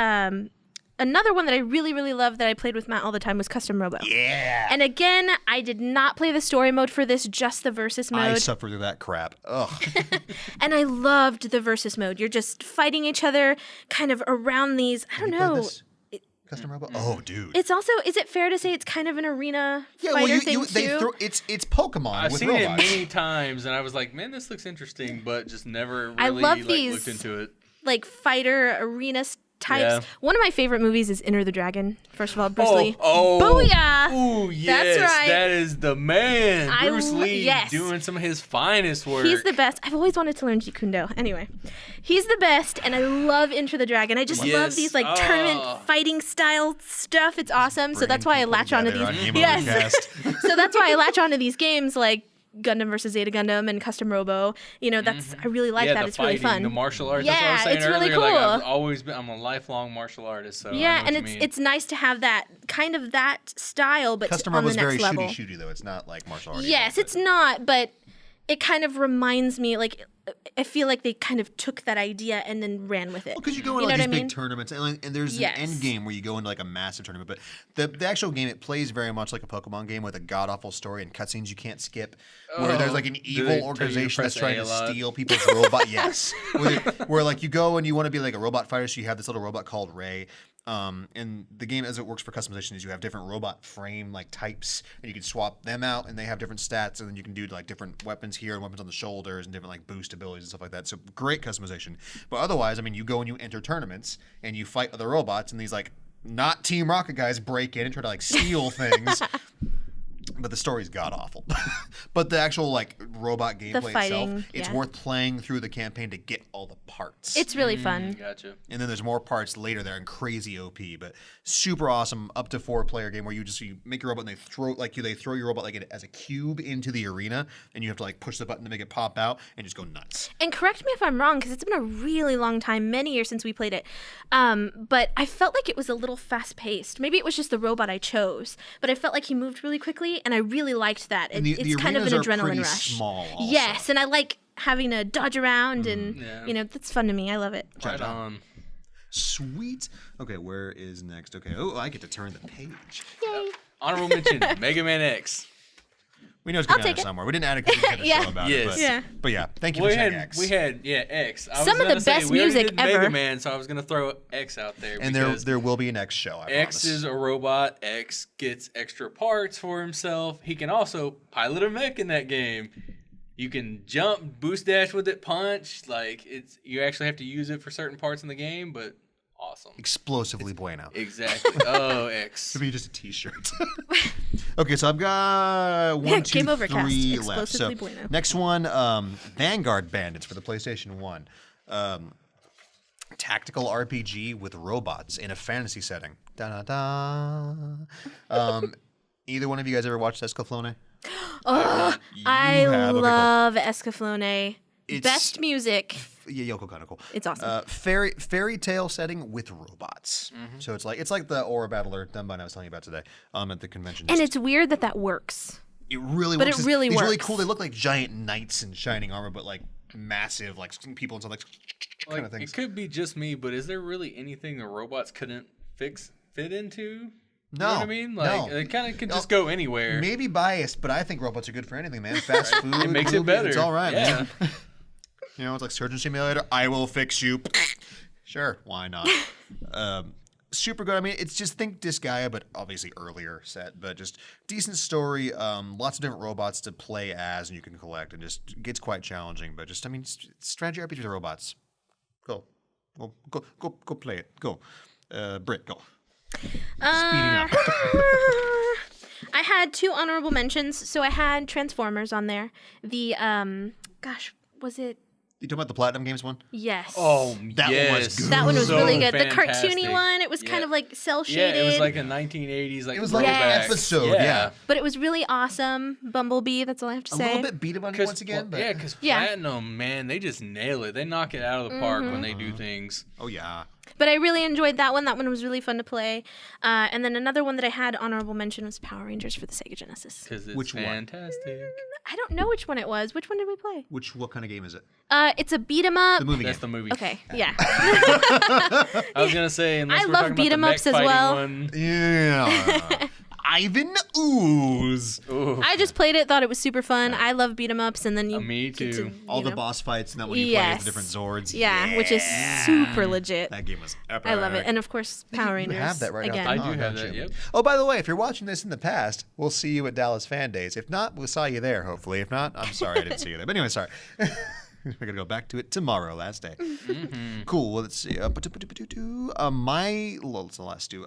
Speaker 2: another one that I really, really loved that I played with Matt all the time was Custom Robo.
Speaker 1: Yeah.
Speaker 2: And again, I did not play the story mode for this, just the versus mode.
Speaker 1: I suffered through that crap. Ugh.
Speaker 2: And I loved the versus mode. You're just fighting each other kind of around these, I don't
Speaker 1: You played
Speaker 2: know.
Speaker 1: this? Custom Robo? Oh, dude.
Speaker 2: It's also, is it fair to say it's kind of an arena
Speaker 1: Yeah,
Speaker 2: fighter thing
Speaker 1: they
Speaker 2: too?
Speaker 1: it's Pokemon
Speaker 3: I've
Speaker 1: with
Speaker 3: seen
Speaker 1: robots.
Speaker 3: it many times, and I was like, man, this looks interesting, but just never really
Speaker 2: I love these.
Speaker 3: looked into it.
Speaker 2: Like fighter arena types.
Speaker 3: Yeah.
Speaker 2: One of my favorite movies is Enter the Dragon. First of all, Bruce Lee.
Speaker 3: Oh,
Speaker 2: Booyah!
Speaker 3: Ooh, yes,
Speaker 2: That's right.
Speaker 3: that is the man. Bruce Lee
Speaker 2: yes.
Speaker 3: doing some of his finest work.
Speaker 2: He's the best. I've always wanted to learn Jeet Kune Do. Anyway, he's the best, and I love Enter the Dragon. I just love
Speaker 3: Yes.
Speaker 2: these like tournament fighting style stuff. It's awesome. So that's why I
Speaker 1: Bringing
Speaker 2: latch onto
Speaker 1: people
Speaker 2: these.
Speaker 1: together on Game Over
Speaker 2: Yes.
Speaker 1: Cast.
Speaker 2: So that's why I latch onto these games like Gundam Versus Zeta Gundam and Custom Robo. You know, that's I really like that.
Speaker 3: the
Speaker 2: It's really
Speaker 3: fighting,
Speaker 2: fun.
Speaker 3: The martial arts.
Speaker 2: Yeah,
Speaker 3: that's what I was saying
Speaker 2: it's really
Speaker 3: earlier. Like, I've
Speaker 2: cool.
Speaker 3: always been. I'm a lifelong martial artist. So I
Speaker 2: Yeah,
Speaker 3: know
Speaker 2: and
Speaker 3: what you mean.
Speaker 2: it's nice to have that kind of that style, but
Speaker 1: Custom
Speaker 2: on the
Speaker 1: Robo's
Speaker 2: next
Speaker 1: very
Speaker 2: level.
Speaker 1: shooty though. It's not like martial arts.
Speaker 2: Yes, it's not, but it kind of reminds me, like, I feel like they kind of took that idea and then ran with it.
Speaker 1: Because you go into
Speaker 2: You know
Speaker 1: like these
Speaker 2: what I mean?
Speaker 1: big tournaments, and there's
Speaker 2: Yes.
Speaker 1: an end game where you go into like a massive tournament. But the actual game, it plays very much like a Pokemon game with a god awful story and cutscenes you can't skip. Where there's like an
Speaker 3: Do they
Speaker 1: evil
Speaker 3: tell you to
Speaker 1: organization that's
Speaker 3: press
Speaker 1: trying
Speaker 3: A
Speaker 1: to
Speaker 3: a lot?
Speaker 1: steal people's robot. Yes, where like you go and you want to be like a robot fighter, so you have this little robot called Ray. And the game, as it works for customization, is you have different robot frame like types, and you can swap them out, and they have different stats, and then you can do like different weapons here and weapons on the shoulders and different like boost abilities and stuff like that. So great customization. But otherwise, I mean, you go and you enter tournaments and you fight other robots, and these like not Team Rocket guys break in and try to like steal things. But the story's god awful. But the actual like robot gameplay
Speaker 2: fighting,
Speaker 1: itself, it's
Speaker 2: yeah.
Speaker 1: worth playing through the campaign to get all the parts.
Speaker 2: It's really fun.
Speaker 3: Gotcha.
Speaker 1: And then there's more parts later there and crazy OP, but super awesome up to 4-player game where you make your robot and they throw your robot like as a cube into the arena, and you have to like push the button to make it pop out and just go nuts.
Speaker 2: And correct me if I'm wrong, because it's been a really long time, many years since we played it. But I felt like it was a little fast-paced. Maybe it was just the robot I chose, but I felt like he moved really quickly, and I really liked that.
Speaker 1: And the
Speaker 2: It's kind of an
Speaker 1: arenas are
Speaker 2: adrenaline
Speaker 1: pretty
Speaker 2: rush.
Speaker 1: small also.
Speaker 2: Yes, and I like having to dodge around, and
Speaker 3: Yeah.
Speaker 2: you know, that's fun to me. I love it.
Speaker 3: Right on.
Speaker 1: Sweet. Okay, where is next? Okay, oh, I get to turn the page.
Speaker 2: Yay!
Speaker 3: Honorable mention: Mega Man X.
Speaker 1: We know it's going to be
Speaker 2: I'll
Speaker 1: on
Speaker 2: take
Speaker 1: there
Speaker 2: it.
Speaker 1: somewhere. We didn't add it because we had a
Speaker 2: Yeah.
Speaker 1: show about
Speaker 3: Yes.
Speaker 1: it. But
Speaker 2: Yeah.
Speaker 1: but yeah, thank you
Speaker 3: We
Speaker 1: for saying
Speaker 3: had
Speaker 1: X.
Speaker 3: X. I was
Speaker 2: Some of the
Speaker 3: gonna say,
Speaker 2: best
Speaker 3: we already
Speaker 2: music
Speaker 3: did Mega
Speaker 2: ever.
Speaker 3: Man, so I was gonna throw X out there.
Speaker 1: And
Speaker 3: because
Speaker 1: there will be an X show, I
Speaker 3: X
Speaker 1: promise.
Speaker 3: is a robot. X gets extra parts for himself. He can also pilot a mech in that game. You can jump, boost dash with it, punch. Like you actually have to use it for certain parts in the game, but awesome.
Speaker 1: Explosively bueno.
Speaker 3: Exactly. Oh, X.
Speaker 1: Could be just a T-shirt. Okay, so I've got one, two,
Speaker 2: Game Over Cast.
Speaker 1: three left. So
Speaker 2: Explosively bueno.
Speaker 1: next one, Vanguard Bandits for the PlayStation 1. Tactical RPG with robots in a fantasy setting. Da-da-da. Either one of you guys ever watched Escaflowne?
Speaker 2: Oh,
Speaker 1: You
Speaker 2: I
Speaker 1: have. Okay, cool.
Speaker 2: love Escaflowne.
Speaker 1: It's-
Speaker 2: Best music.
Speaker 1: Yeah, Yoko Kaneko.
Speaker 2: It's awesome.
Speaker 1: Fairy tale setting with robots. So it's like the Aura Battler Dunbine I was telling you about today at the convention.
Speaker 2: And it's weird that works.
Speaker 1: It really
Speaker 2: But
Speaker 1: works.
Speaker 2: it really
Speaker 1: It's really
Speaker 2: works.
Speaker 1: cool. They look like giant knights in shining armor, but like massive, like people and stuff like kind of
Speaker 3: Like,
Speaker 1: things.
Speaker 3: it could be just me, but is there really anything the robots couldn't fit into? You
Speaker 1: No,
Speaker 3: know what I mean? Like
Speaker 1: no.
Speaker 3: it kind of could just go anywhere.
Speaker 1: Maybe biased, but I think robots are good for anything, man. Fast food.
Speaker 3: It makes it
Speaker 1: movies,
Speaker 3: better.
Speaker 1: It's all right,
Speaker 3: Yeah.
Speaker 1: man. You know, it's like Surgeon Simulator. I will fix you. Sure, why not? Super good. I mean, it's just think Disgaea, but obviously earlier set, but just decent story. Lots of different robots to play as, and you can collect, and just gets quite challenging. But just, I mean, strategy RPG with robots. Go play it. Go, Britt, go. Speeding up.
Speaker 2: I had 2 honorable mentions. So I had Transformers on there. The was it?
Speaker 1: You talking about the Platinum Games one?
Speaker 2: Yes.
Speaker 3: Oh,
Speaker 1: That one was
Speaker 3: yes.
Speaker 1: good.
Speaker 2: That one was
Speaker 3: So
Speaker 2: really good.
Speaker 3: fantastic.
Speaker 2: The cartoony one, it was kind
Speaker 3: Yeah.
Speaker 2: of like cell
Speaker 3: Yeah,
Speaker 2: shaded.
Speaker 3: it was like a 1980s like
Speaker 1: It was like
Speaker 2: an
Speaker 3: throwback.
Speaker 1: episode, yeah.
Speaker 2: but it was really awesome. Bumblebee, that's all I have to
Speaker 1: A
Speaker 2: say.
Speaker 1: little bit beat up on you once again, but
Speaker 3: Because
Speaker 2: Yeah.
Speaker 3: Platinum, man, they just nail it. They knock it out of the park when they do things.
Speaker 1: oh yeah.
Speaker 2: But I really enjoyed that one. That one was really fun to play. And then another one that I had honorable mention was Power Rangers for the Sega Genesis.
Speaker 3: Because it's
Speaker 1: Which one?
Speaker 3: fantastic.
Speaker 2: I don't know which one it was. Which one did we play?
Speaker 1: What kind of game is it?
Speaker 2: It's a beat 'em up.
Speaker 1: The movie
Speaker 3: That's
Speaker 1: game.
Speaker 3: the movie.
Speaker 2: Okay, yeah.
Speaker 3: I was gonna say, unless
Speaker 2: I
Speaker 3: we're
Speaker 2: love
Speaker 3: talking
Speaker 2: beat 'em
Speaker 3: about
Speaker 2: ups
Speaker 3: the
Speaker 2: as
Speaker 3: mech
Speaker 2: well.
Speaker 3: fighting one.
Speaker 1: Yeah. Ivan Ooze.
Speaker 3: Ooh.
Speaker 2: I just played it, thought it was super fun. I love beat 'em ups, and then you
Speaker 3: Me
Speaker 2: get to,
Speaker 3: too.
Speaker 2: you
Speaker 1: All the
Speaker 2: know-
Speaker 1: boss fights, and that when you play
Speaker 2: Yes.
Speaker 1: with the different Zords.
Speaker 2: Yeah, which is super legit.
Speaker 1: That game was epic.
Speaker 2: I love it, and of course Power
Speaker 1: you
Speaker 2: Rangers.
Speaker 1: have that right out
Speaker 2: again.
Speaker 1: there.
Speaker 3: I do
Speaker 1: Oh,
Speaker 3: have
Speaker 1: gotcha.
Speaker 3: that. Yep.
Speaker 1: Oh, by the way, if you're watching this in the past, we'll see you at Dallas Fan Days. If not, we saw you there, hopefully. If not, I'm sorry I didn't see you there. But anyway, sorry. We're going to go back to it tomorrow, last day. Cool. Well, let's see. Well, it's the last two.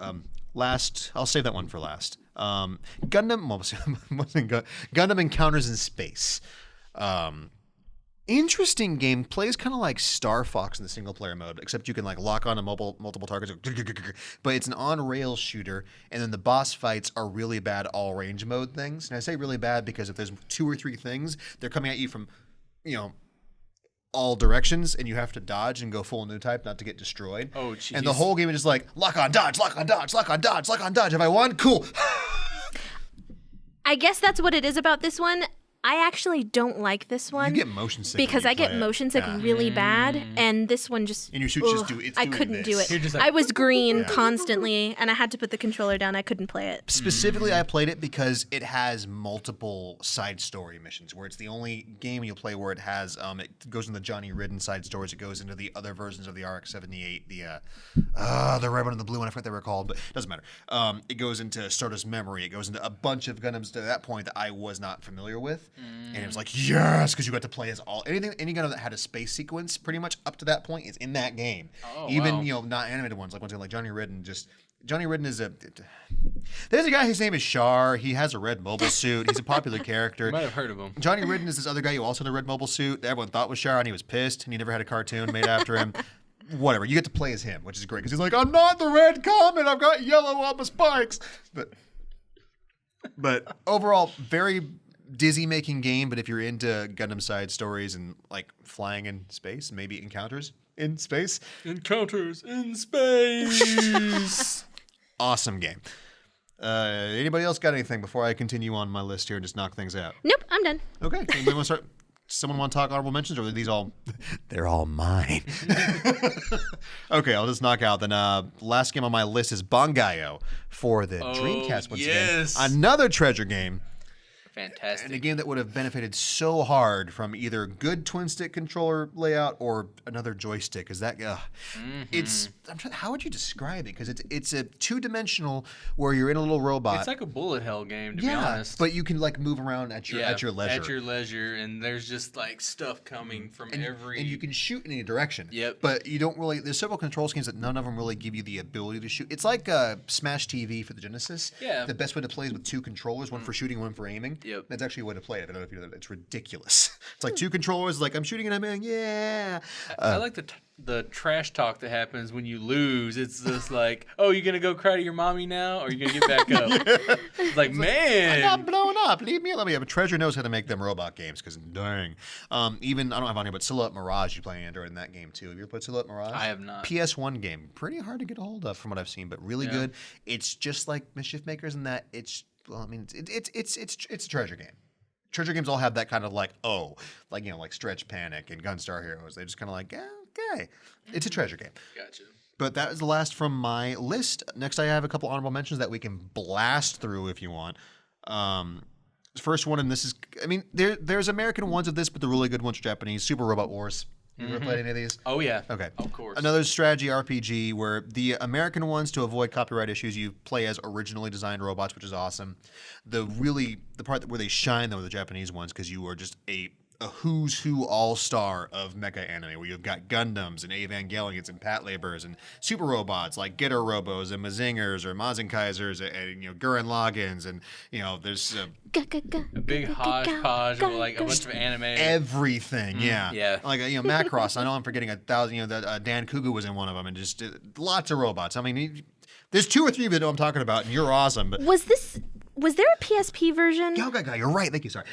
Speaker 1: I'll save that one for last. Gundam, Gundam Encounters in Space. Interesting game. Plays kind of like Star Fox in the single player mode, except you can like lock on to multiple targets. But it's an on-rail shooter, and then the boss fights are really bad all-range mode things. And I say really bad because if there's 2 or 3 things, they're coming at you from, all directions, and you have to dodge and go full new type not to get destroyed.
Speaker 3: Oh, jeez.
Speaker 1: And the whole game is just like lock on dodge, lock on dodge, lock on dodge, lock on dodge. Have I won? Cool.
Speaker 2: I guess that's what it is about this one. I actually don't like this one.
Speaker 1: You get motion sick
Speaker 2: because
Speaker 1: when
Speaker 2: I
Speaker 1: you
Speaker 2: get
Speaker 1: play it.
Speaker 2: motion sick
Speaker 1: Yeah.
Speaker 2: really bad, and this one just
Speaker 1: And your suit's just
Speaker 2: ugh,
Speaker 1: it's
Speaker 2: I
Speaker 1: doing
Speaker 2: couldn't do
Speaker 1: this.
Speaker 2: it.
Speaker 3: You're just like-
Speaker 2: I was green constantly, and I had to put the controller down. I couldn't play it.
Speaker 1: Specifically, I played it because it has multiple side story missions, where it's the only game you'll play where it has it goes into the Johnny Ridden side stories. It goes into the other versions of the RX-78, the red one and the blue one. I forget what they were called, but it doesn't matter. It goes into Stardust Memory. It goes into a bunch of Gundams to that point that I was not familiar with, and it was like yes, because you got to play as any Gundam that had a space sequence. Pretty much up to that point is in that game.
Speaker 3: Oh,
Speaker 1: Even
Speaker 3: wow.
Speaker 1: not animated ones like Johnny Ridden. Johnny Ridden is there's a guy, his name is Shar. He has a red mobile suit. He's a popular character.
Speaker 3: You might have heard of him.
Speaker 1: Johnny Ridden is this other guy who also had a red mobile suit that everyone thought was Shar, and he was pissed, and he never had a cartoon made after him. Whatever. You get to play as him, which is great, because he's like, I'm not the red comet. I've got yellow on my spikes. But overall, very dizzy-making game, but if you're into Gundam side stories and like flying in space, maybe encounters in space,
Speaker 3: Encounters in space.
Speaker 1: awesome game. Anybody else got anything before I continue on my list here and just knock things out?
Speaker 2: Nope, I'm done.
Speaker 1: Okay. Anybody want to start? Someone want to talk honorable mentions, or are these all? They're all mine. Okay, I'll just knock out. Then last game on my list is Bongayo for the Dreamcast. Once
Speaker 3: yes.
Speaker 1: again, another treasure game.
Speaker 3: Fantastic.
Speaker 1: And a game that would have benefited so hard from either good twin stick controller layout or another joystick. Is that it's how would you describe it? Because it's a 2-dimensional where you're in a little robot.
Speaker 3: It's like a bullet hell game, to be honest.
Speaker 1: but you can like move around at your leisure.
Speaker 3: At your leisure, and there's just like stuff coming from every.
Speaker 1: And you can shoot in any direction.
Speaker 3: Yep.
Speaker 1: But you don't really. There's several control schemes that none of them really give you the ability to shoot. It's like Smash TV for the Genesis.
Speaker 3: Yeah.
Speaker 1: The best way to play is with 2 controllers, one for shooting, one for aiming.
Speaker 3: Yep.
Speaker 1: That's actually a way to play it. I don't know if you know that. It's ridiculous. It's like 2 controllers. Like I'm shooting and I'm aiming. Yeah.
Speaker 3: I like the trash talk that happens when you lose. It's just like, oh, you gonna go cry to your mommy now, or are you gonna get back up? It's like, man.
Speaker 1: I got blown up. Leave me alone. Yeah, but Treasure knows how to make them robot games because dang. Even I don't have on here, but Silhouette Mirage you play Android in that game too. Have you ever played Silhouette Mirage?
Speaker 3: I have not.
Speaker 1: PS1 game, pretty hard to get a hold of from what I've seen, but really good. It's just like Mischief Makers in that it's a treasure game. Treasure games all have that kind of like like Stretch Panic and Gunstar Heroes. They just kind of like okay, it's a treasure game.
Speaker 3: Gotcha.
Speaker 1: But that is the last from my list. Next, I have a couple honorable mentions that we can blast through if you want. First one, and this is, there's American ones of this, but the really good ones are Japanese. Super Robot Wars. You ever played any of these?
Speaker 3: Oh yeah.
Speaker 1: Okay.
Speaker 3: Of course.
Speaker 1: Another strategy RPG where the American ones, to avoid copyright issues, you play as originally designed robots, which is awesome. The part where they shine, though, are the Japanese ones, because you are just a who's who all-star of mecha anime, where you've got Gundams and Evangelions and Patlabors and super robots like Getter Robos and Mazingers or Mazinkaisers and Gurren Lagans, and there's
Speaker 3: a big hodgepodge of like a bunch of anime.
Speaker 1: everything.
Speaker 3: Yeah.
Speaker 1: Like Macross. I know I'm forgetting 1,000. Dan Kuga was in one of them, and just lots of robots. I mean, there's 2 or 3 of you know I'm talking about, and you're awesome. But
Speaker 2: Was there a PSP version?
Speaker 1: you're right. Thank you. Sorry.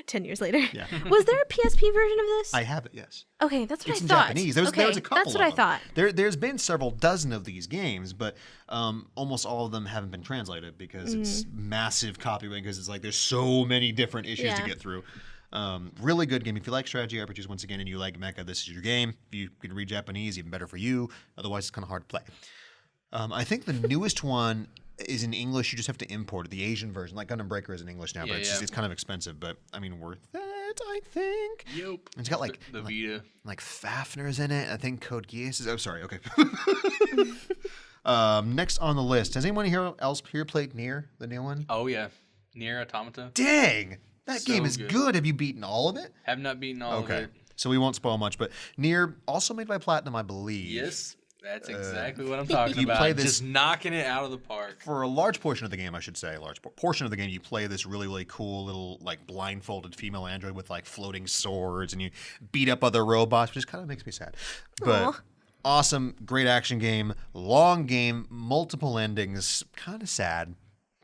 Speaker 2: 10 years later.
Speaker 1: Yeah.
Speaker 2: Was there a PSP version of this?
Speaker 1: I have it, yes.
Speaker 2: Okay, that's what
Speaker 1: It's
Speaker 2: I
Speaker 1: in
Speaker 2: thought.
Speaker 1: Japanese. There was a couple
Speaker 2: That's what
Speaker 1: of
Speaker 2: I
Speaker 1: them.
Speaker 2: thought.
Speaker 1: There's been several dozen of these games, but almost all of them haven't been translated because it's massive copyright, because it's like there's so many different issues to
Speaker 2: Yeah.
Speaker 1: get through. Really good game. If you like strategy RPGs, once again, and you like mecha, this is your game. If you can read Japanese, even better for you. Otherwise, it's kind of hard to play. I think the newest one is in English. You just have to import it. The Asian version, like Gundam Breaker, is in English now, but it's kind of expensive. But I mean, worth it, I think.
Speaker 3: Yep.
Speaker 1: It's got like
Speaker 3: the Vita.
Speaker 1: like Fafner's in it. I think Code Geass is. Oh, sorry. Okay. Next on the list, has anyone else here played Nier, the new one?
Speaker 3: Oh yeah, Nier Automata.
Speaker 1: Dang, that
Speaker 3: So
Speaker 1: game is
Speaker 3: good.
Speaker 1: good. Have you beaten all of it?
Speaker 3: Have not beaten all of it.
Speaker 1: So we won't spoil much, but Nier, also made by Platinum, I believe.
Speaker 3: Yes, that's exactly what I'm talking
Speaker 1: you
Speaker 3: about.
Speaker 1: play this-
Speaker 3: Just knocking it out of the park.
Speaker 1: For a large portion of the game, I should say, portion of the game, you play this really, really cool little like blindfolded female android with like floating swords, and you beat up other robots, which kind of makes me sad. But
Speaker 2: Aw.
Speaker 1: awesome, great action game, long game, multiple endings, kind of sad.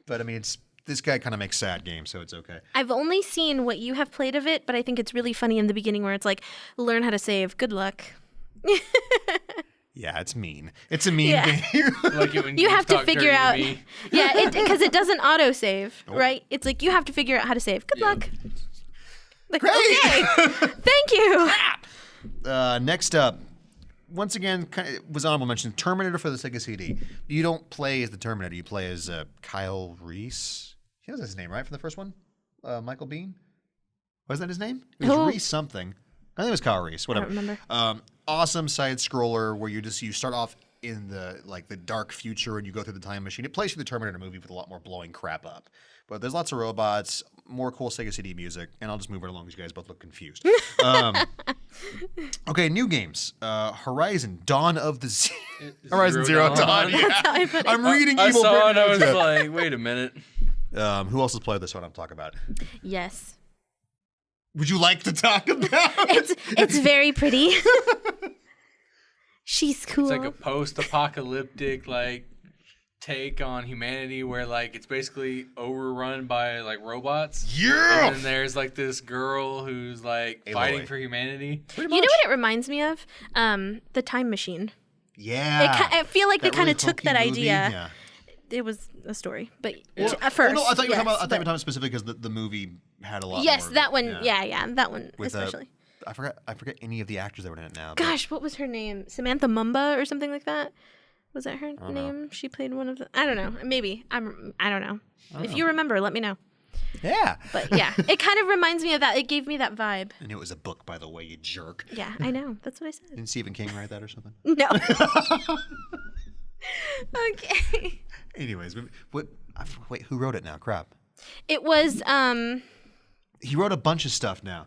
Speaker 1: But I mean, this guy kind of makes sad games, so it's okay.
Speaker 2: I've only seen what you have played of it, but I think it's really funny in the beginning where it's like, learn how to save. Good luck.
Speaker 1: Yeah, it's mean. It's a mean
Speaker 2: Yeah.
Speaker 1: game.
Speaker 3: Like it when
Speaker 2: You have to
Speaker 3: talk
Speaker 2: figure
Speaker 3: dirty
Speaker 2: out.
Speaker 3: me.
Speaker 2: Yeah, because it doesn't autosave, right? It's like you have to figure out how to save. Good
Speaker 3: Yeah.
Speaker 2: luck. Like, okay. Thank you.
Speaker 1: Next up, once again, was honorable mention, Terminator for the Sega CD. You don't play as the Terminator. You play as Kyle Reese. He was his name, right, for the first one? Michael Biehn? Wasn't that his name? It was
Speaker 2: Who?
Speaker 1: Reese something. I think it was Kyle Reese. Whatever.
Speaker 2: don't remember.
Speaker 1: Awesome side scroller where you start off in the dark future and you go through the time machine. It plays through the Terminator movie with a lot more blowing crap up. But there's lots of robots, more cool Sega CD music, and I'll just move right along because you guys both look confused. Okay, new games. Horizon, Dawn of the Sea. Horizon Zero Dawn. Yeah.
Speaker 2: That's how I put it.
Speaker 1: I'm reading
Speaker 3: I
Speaker 1: Evil
Speaker 3: saw it. I was
Speaker 1: Britain.
Speaker 3: like, wait a minute.
Speaker 1: Who else has played this one I'm talking about?
Speaker 2: Yes.
Speaker 1: Would you like to talk about
Speaker 2: It's very pretty. She's cool.
Speaker 3: It's like a post-apocalyptic like take on humanity where like it's basically overrun by like robots.
Speaker 1: Yeah!
Speaker 3: And then there's like this girl who's like fighting
Speaker 1: Aloy.
Speaker 3: for humanity.
Speaker 2: You know what it reminds me of? The Time Machine.
Speaker 1: Yeah.
Speaker 2: I feel like they
Speaker 1: That
Speaker 2: kind
Speaker 1: really
Speaker 2: of took
Speaker 1: hokey
Speaker 2: that
Speaker 1: movie.
Speaker 2: idea.
Speaker 1: Yeah.
Speaker 2: It was a story, but
Speaker 3: Well,
Speaker 2: at first.
Speaker 1: Oh, no, I thought you were
Speaker 2: yes,
Speaker 1: talking about specific because the movie had a lot
Speaker 2: Yes,
Speaker 1: more.
Speaker 2: that one. Yeah, that one
Speaker 1: With,
Speaker 2: especially.
Speaker 1: I forget any of the actors that were in it now. but-
Speaker 2: Gosh, what was her name? Samantha Mumba or something like that? Was that her name? She played one of the. I don't know. Maybe I don't know. If you remember, let me know.
Speaker 1: Yeah.
Speaker 2: But yeah, it kind of reminds me of that. It gave me that vibe.
Speaker 1: And it was a book, by the way, you jerk.
Speaker 2: Yeah, I know. That's what I said.
Speaker 1: Didn't Stephen King write that or something?
Speaker 2: No. Okay.
Speaker 1: Anyways, wait, who wrote it now? Crap.
Speaker 2: It was
Speaker 1: He wrote a bunch of stuff now.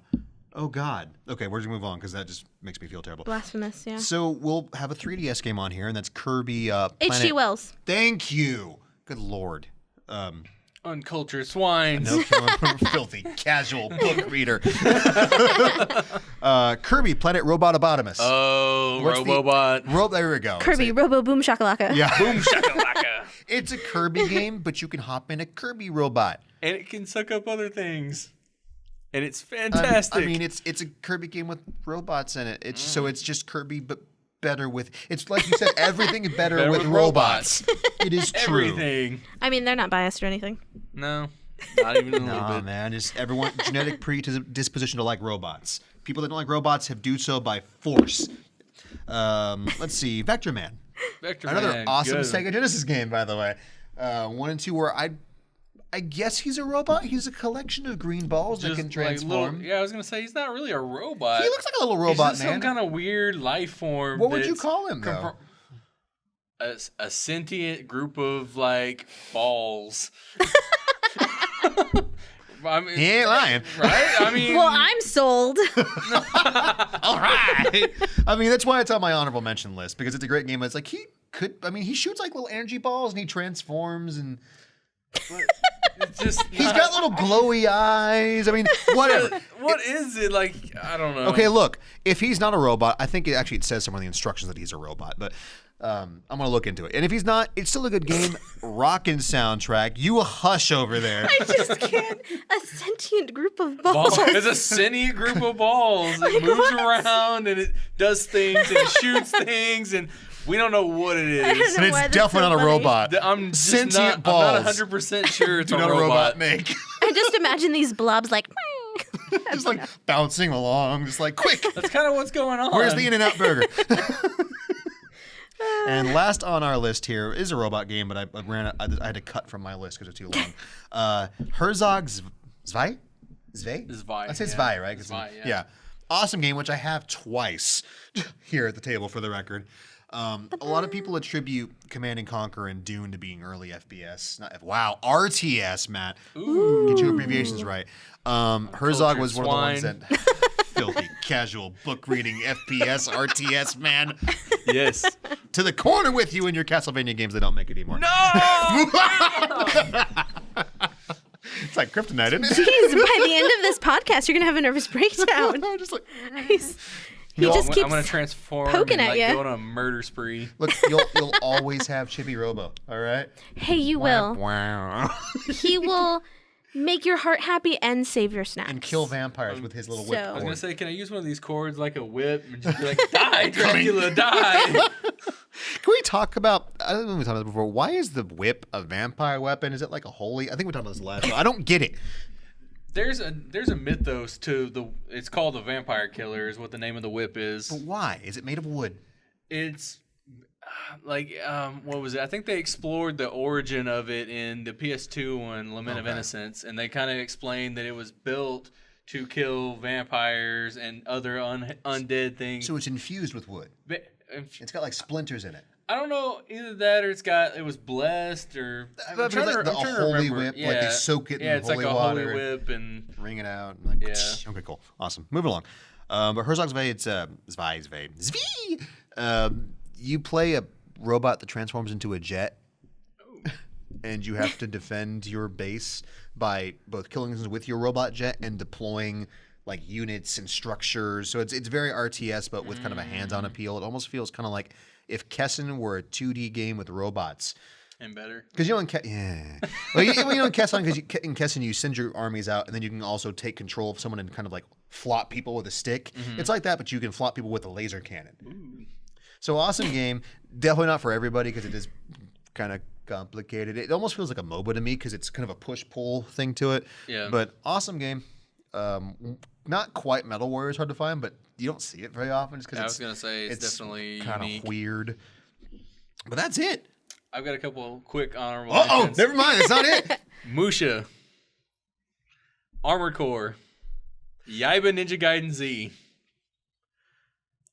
Speaker 1: Oh, God. Okay, we're going to move on because that just makes me feel terrible.
Speaker 2: blasphemous. Yeah.
Speaker 1: So we'll have a 3DS game on here, and that's Kirby Planet...
Speaker 2: H.G. Wells.
Speaker 1: Thank you. Good Lord.
Speaker 3: Uncultured swines.
Speaker 1: No filthy casual book reader. Kirby Planet Robotobotamus.
Speaker 3: Oh,
Speaker 1: What's the-
Speaker 3: Robobot.
Speaker 1: There we go.
Speaker 2: Kirby, Robo Boom Shakalaka.
Speaker 1: Yeah.
Speaker 3: Boom shakalaka.
Speaker 1: It's a Kirby game, but you can hop in a Kirby robot.
Speaker 3: And it can suck up other things. And it's fantastic.
Speaker 1: I mean, it's a Kirby game with robots in it. It's so it's just Kirby, but better with. It's like you said, everything is better with robots. It is true.
Speaker 3: Everything.
Speaker 2: I mean, they're not biased or anything.
Speaker 3: No, not even a little
Speaker 1: Nah,
Speaker 3: bit.
Speaker 1: man, just everyone genetic predisposition to like robots. People that don't like robots have do so by force. Let's see, Vector Man.
Speaker 3: Vector
Speaker 1: Another
Speaker 3: Man,
Speaker 1: awesome
Speaker 3: good.
Speaker 1: Sega Genesis game, by the way. 1 and 2, where I guess he's a robot. He's a collection of green balls that
Speaker 3: Just
Speaker 1: can
Speaker 3: like
Speaker 1: transform.
Speaker 3: little, I was gonna say he's not really a robot.
Speaker 1: He looks like a little
Speaker 3: He's
Speaker 1: robot,
Speaker 3: just
Speaker 1: man.
Speaker 3: some kind of weird life form.
Speaker 1: What would you
Speaker 3: that's
Speaker 1: call him, though?
Speaker 3: A sentient group of like balls. I mean,
Speaker 1: He ain't lying.
Speaker 3: right? I mean,
Speaker 2: Well, I'm sold.
Speaker 1: All right. I mean, that's why it's on my honorable mention list, because it's a great game. It's like he shoots like little energy balls and he transforms and
Speaker 3: it's just
Speaker 1: he's got little glowy eyes. I mean, whatever.
Speaker 3: What is it like? I don't know.
Speaker 1: Okay, look, if he's not a robot, I think it says somewhere in the instructions that he's a robot, but I'm gonna look into it. And if he's not, it's still a good game. Rockin' soundtrack. You a hush over there.
Speaker 2: I just can't. A sentient group of balls.
Speaker 3: It's a sentient group of balls. It
Speaker 2: Like,
Speaker 3: moves
Speaker 2: what?
Speaker 3: around and it does things and it shoots things and we don't know what it
Speaker 2: I don't
Speaker 3: is.
Speaker 2: know
Speaker 1: And
Speaker 2: why
Speaker 1: it's
Speaker 2: that's
Speaker 1: definitely
Speaker 2: so
Speaker 1: not a
Speaker 2: funny.
Speaker 1: robot.
Speaker 3: I'm just
Speaker 1: Sentient
Speaker 3: not, I'm not
Speaker 1: balls.
Speaker 3: 100% sure it's
Speaker 1: Do
Speaker 3: a
Speaker 1: not
Speaker 3: robot.
Speaker 1: make.
Speaker 2: I just imagine these blobs like.
Speaker 1: Just like bouncing along, just like quick.
Speaker 3: That's kind of what's going on.
Speaker 1: Where's the In-N-Out burger? And last on our list here is a robot game, but I had to cut from my list because it's too long. Herzog Zwei?
Speaker 3: Zwei,
Speaker 1: I say
Speaker 3: yeah.
Speaker 1: Zwei, right? 'Cause
Speaker 3: Zwei,
Speaker 1: yeah. Awesome game, which I have twice here at the table for the record. A lot of people attribute Command and Conquer and Dune to being early FPS. RTS, Matt. Get your abbreviations right. Herzog was one of the ones that filthy, casual, book reading FPS, RTS, man.
Speaker 3: Yes.
Speaker 1: To the corner with you in your Castlevania games that don't make it anymore.
Speaker 3: No!
Speaker 1: It's like kryptonite, isn't it?
Speaker 2: Jeez, by the end of this podcast, you're gonna have a nervous breakdown.
Speaker 1: Just like,
Speaker 2: He just keeps
Speaker 3: I'm gonna transform
Speaker 2: poking
Speaker 3: and
Speaker 2: at ya.
Speaker 3: go on a murder spree.
Speaker 1: look, you'll always have Chibi Robo, all right?
Speaker 2: Hey, you will.
Speaker 1: Wow.
Speaker 2: He will make your heart happy and save your snacks.
Speaker 1: And kill vampires with his little whip
Speaker 2: So-
Speaker 3: I was
Speaker 1: cord.
Speaker 3: gonna say, can I use one of these cords like a whip and just be like, die, Dracula, die?
Speaker 1: Can we talk about, I don't know if we talked about this before, why is the whip a vampire weapon? Is it like a holy, I think we talked about this last time. I don't get it.
Speaker 3: There's a mythos to it's called the vampire killer is what the name of the whip is.
Speaker 1: But why? Is it made of wood?
Speaker 3: It's like what was it? I think they explored the origin of it in the PS2 one, Lament of Innocence, and they kind of explained that it was built to kill vampires and other undead things.
Speaker 1: So it's infused with wood. It's got like splinters in it.
Speaker 3: I don't know either that or it was blessed or
Speaker 1: But it's like the holy whip, like they soak it in
Speaker 3: it's
Speaker 1: holy
Speaker 3: like a
Speaker 1: water.
Speaker 3: holy whip and
Speaker 1: Ring it out. And like,
Speaker 3: Yeah.
Speaker 1: Okay, cool. Awesome. Moving along. But Herzog Zwei, it's Zwei. You play a robot that transforms into a jet. And you have to defend your base by both killing things with your robot jet and deploying like units and structures. So it's very RTS, but with kind of a hands-on appeal. It almost feels kind of like if Kessen were a 2D game with robots.
Speaker 3: and better.
Speaker 1: Because you know in well, you know in Kessen, because in Kessen you send your armies out, and then you can also take control of someone and kind of like flop people with a stick. It's like that, but you can flop people with a laser cannon.
Speaker 3: Ooh.
Speaker 1: So awesome game. Definitely not for everybody because it is kind of complicated. It almost feels like a MOBA to me because it's kind of a push-pull thing to it.
Speaker 3: Yeah.
Speaker 1: But awesome game. Not quite Metal Warriors hard to find, but you don't see it very often just because
Speaker 3: I was gonna say it's definitely
Speaker 1: kind
Speaker 3: unique.
Speaker 1: of weird. But that's it.
Speaker 3: I've got a couple quick honorable
Speaker 1: Oh,
Speaker 3: mentions.
Speaker 1: never mind. That's not it.
Speaker 3: Musha, Armored Core, Yaiba Ninja Gaiden Z.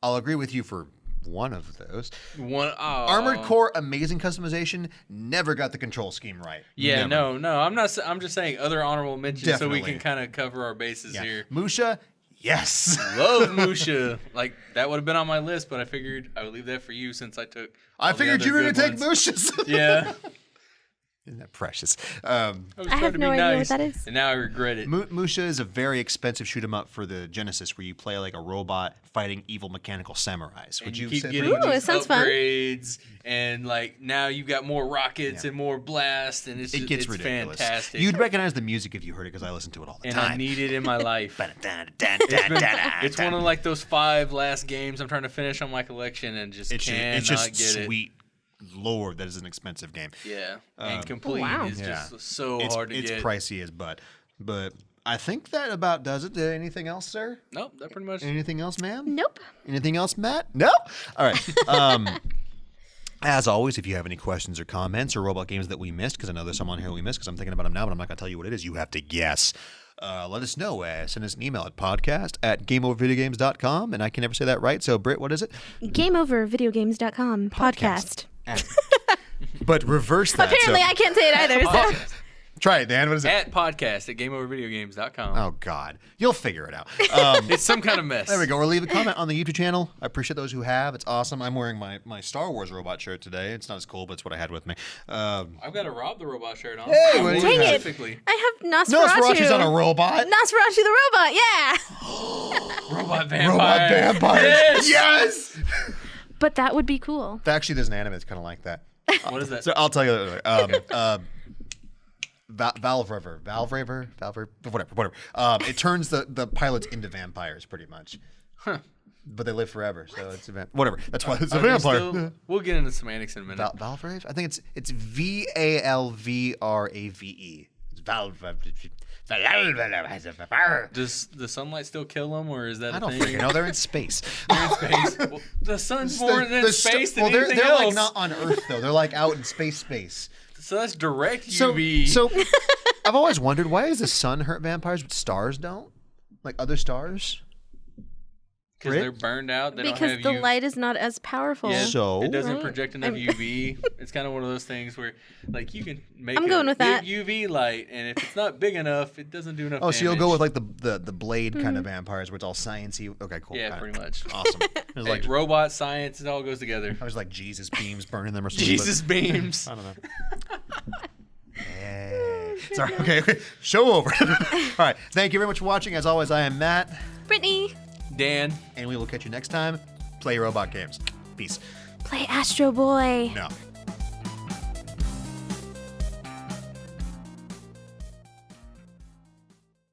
Speaker 1: I'll agree with you for one of those.
Speaker 3: Armored
Speaker 1: Armored Core, amazing customization. Never got the control scheme right.
Speaker 3: Yeah,
Speaker 1: Never.
Speaker 3: no. I'm not. I'm just saying other honorable mentions so we
Speaker 1: Definitely.
Speaker 3: can kind of cover our bases here.
Speaker 1: Musha, yes.
Speaker 3: Love Musha. Like that would have been on my list, but I figured I would leave that for you since I took.
Speaker 1: I
Speaker 3: all the
Speaker 1: figured
Speaker 3: other
Speaker 1: you were going
Speaker 3: good
Speaker 1: to take
Speaker 3: ones.
Speaker 1: Mushas.
Speaker 3: Yeah.
Speaker 1: Isn't that precious?
Speaker 3: I was
Speaker 2: I
Speaker 3: trying
Speaker 2: have
Speaker 3: to
Speaker 2: no
Speaker 3: be
Speaker 2: idea
Speaker 3: nice,
Speaker 2: what that is.
Speaker 3: and now I regret it.
Speaker 1: Musha is a very expensive shoot 'em up for the Genesis, where you play like a robot fighting evil mechanical samurais.
Speaker 3: And
Speaker 1: Would
Speaker 3: you
Speaker 1: you
Speaker 3: keep
Speaker 1: say
Speaker 3: getting
Speaker 2: Ooh, it
Speaker 3: these
Speaker 2: sounds fun.
Speaker 3: upgrades, and like now you've got more rockets and more blast, and it's
Speaker 1: it gets
Speaker 3: it's
Speaker 1: ridiculous?
Speaker 3: fantastic.
Speaker 1: You'd recognize the music if you heard it because I listen to it all the
Speaker 3: and
Speaker 1: time.
Speaker 3: I need it in my life.
Speaker 1: It's
Speaker 3: It's one of like those 5 last games I'm trying to finish on my collection and just cannot
Speaker 1: it's just
Speaker 3: get
Speaker 1: sweet. Lord, that is an expensive game.
Speaker 3: it. Yeah, and complete
Speaker 2: wow.
Speaker 3: is
Speaker 1: Yeah.
Speaker 3: just so hard to
Speaker 1: it's
Speaker 3: get.
Speaker 1: pricey as but I think that about does it. Anything else, sir?
Speaker 3: Nope, that pretty much.
Speaker 1: Anything else, ma'am?
Speaker 2: Nope.
Speaker 1: Anything else, Matt? No? All right. As always, if you have any questions or comments or robot games that we missed, because I know there's some on here we missed because I'm thinking about them now, but I'm not going to tell you what it is. You have to guess. Let us know. Send us an email at podcast@gameovervideogames.com, and I can never say that right. So, Britt, what is it?
Speaker 2: GameOverVideogames.com podcast.
Speaker 1: But reverse that.
Speaker 2: Apparently, I can't say it either. So.
Speaker 1: Try it, Dan. What is it?
Speaker 3: At podcast@gameovervideogames.com.
Speaker 1: Oh, God. You'll figure it out.
Speaker 3: It's some kind of mess.
Speaker 1: There we go. Or leave a comment on the YouTube channel. I appreciate those who have. It's awesome. I'm wearing my Star Wars robot shirt today. It's not as cool, but it's what I had with me.
Speaker 3: I've got a Rob the Robot shirt on.
Speaker 1: Hey, what do you
Speaker 2: Dang
Speaker 1: have?
Speaker 2: it.
Speaker 3: Specifically.
Speaker 2: I have Nosferatu.
Speaker 1: Nosferatu's on a robot.
Speaker 2: Nosferatu the robot, yeah.
Speaker 3: Robot vampire.
Speaker 1: Robot vampire.
Speaker 3: Yes!
Speaker 1: Yes!
Speaker 2: But that would be cool.
Speaker 1: Actually, there's an anime that's kind of like that.
Speaker 3: What is that?
Speaker 1: So I'll tell you. Valve River, whatever. It turns the pilots into vampires, pretty much.
Speaker 3: Huh.
Speaker 1: But they live forever, so it's whatever. That's why it's a
Speaker 3: Are they
Speaker 1: vampire.
Speaker 3: still- we'll get into semantics in a minute.
Speaker 1: Valvrave? I think it's VALVRAVE. It's Valve.
Speaker 3: Does the sunlight still kill them, or is that
Speaker 1: I
Speaker 3: a
Speaker 1: don't
Speaker 3: thing?
Speaker 1: freaking know. They're in space.
Speaker 3: They're in space. Well, the sun's more in space than
Speaker 1: they're
Speaker 3: anything
Speaker 1: like
Speaker 3: else.
Speaker 1: not on Earth though. They're like out in space.
Speaker 3: So that's direct
Speaker 1: So
Speaker 3: UV.
Speaker 1: so I've always wondered, why does the sun hurt vampires but stars don't? Like other stars?
Speaker 3: Because they're burned out. They don't
Speaker 2: Because
Speaker 3: have
Speaker 2: the
Speaker 3: UV.
Speaker 2: light is not as powerful.
Speaker 3: Yeah,
Speaker 1: So?
Speaker 3: it doesn't
Speaker 2: Right.
Speaker 3: project enough UV. It's kind of one of those things where, like, you can make
Speaker 2: I'm
Speaker 3: a
Speaker 2: going with
Speaker 3: big
Speaker 2: that.
Speaker 3: UV light, and if it's not big enough, it doesn't do enough.
Speaker 1: Oh, so you'll go
Speaker 3: damage.
Speaker 1: with like the blade kind of vampires where it's all sciencey. Okay, cool.
Speaker 3: Yeah,
Speaker 1: got it.
Speaker 3: pretty much.
Speaker 1: Awesome. It was
Speaker 3: Like
Speaker 1: like
Speaker 3: robot science, it all goes together.
Speaker 1: I was like Jesus beams burning them or something.
Speaker 3: Jesus beams.
Speaker 1: I don't know. Hey. Sorry. Okay. Show over. All right. Thank you very much for watching. As always, I am Matt,
Speaker 2: Brittany,
Speaker 3: Dan.
Speaker 1: and we will catch you next time. Play robot games. Peace.
Speaker 2: play Astro Boy.
Speaker 1: No.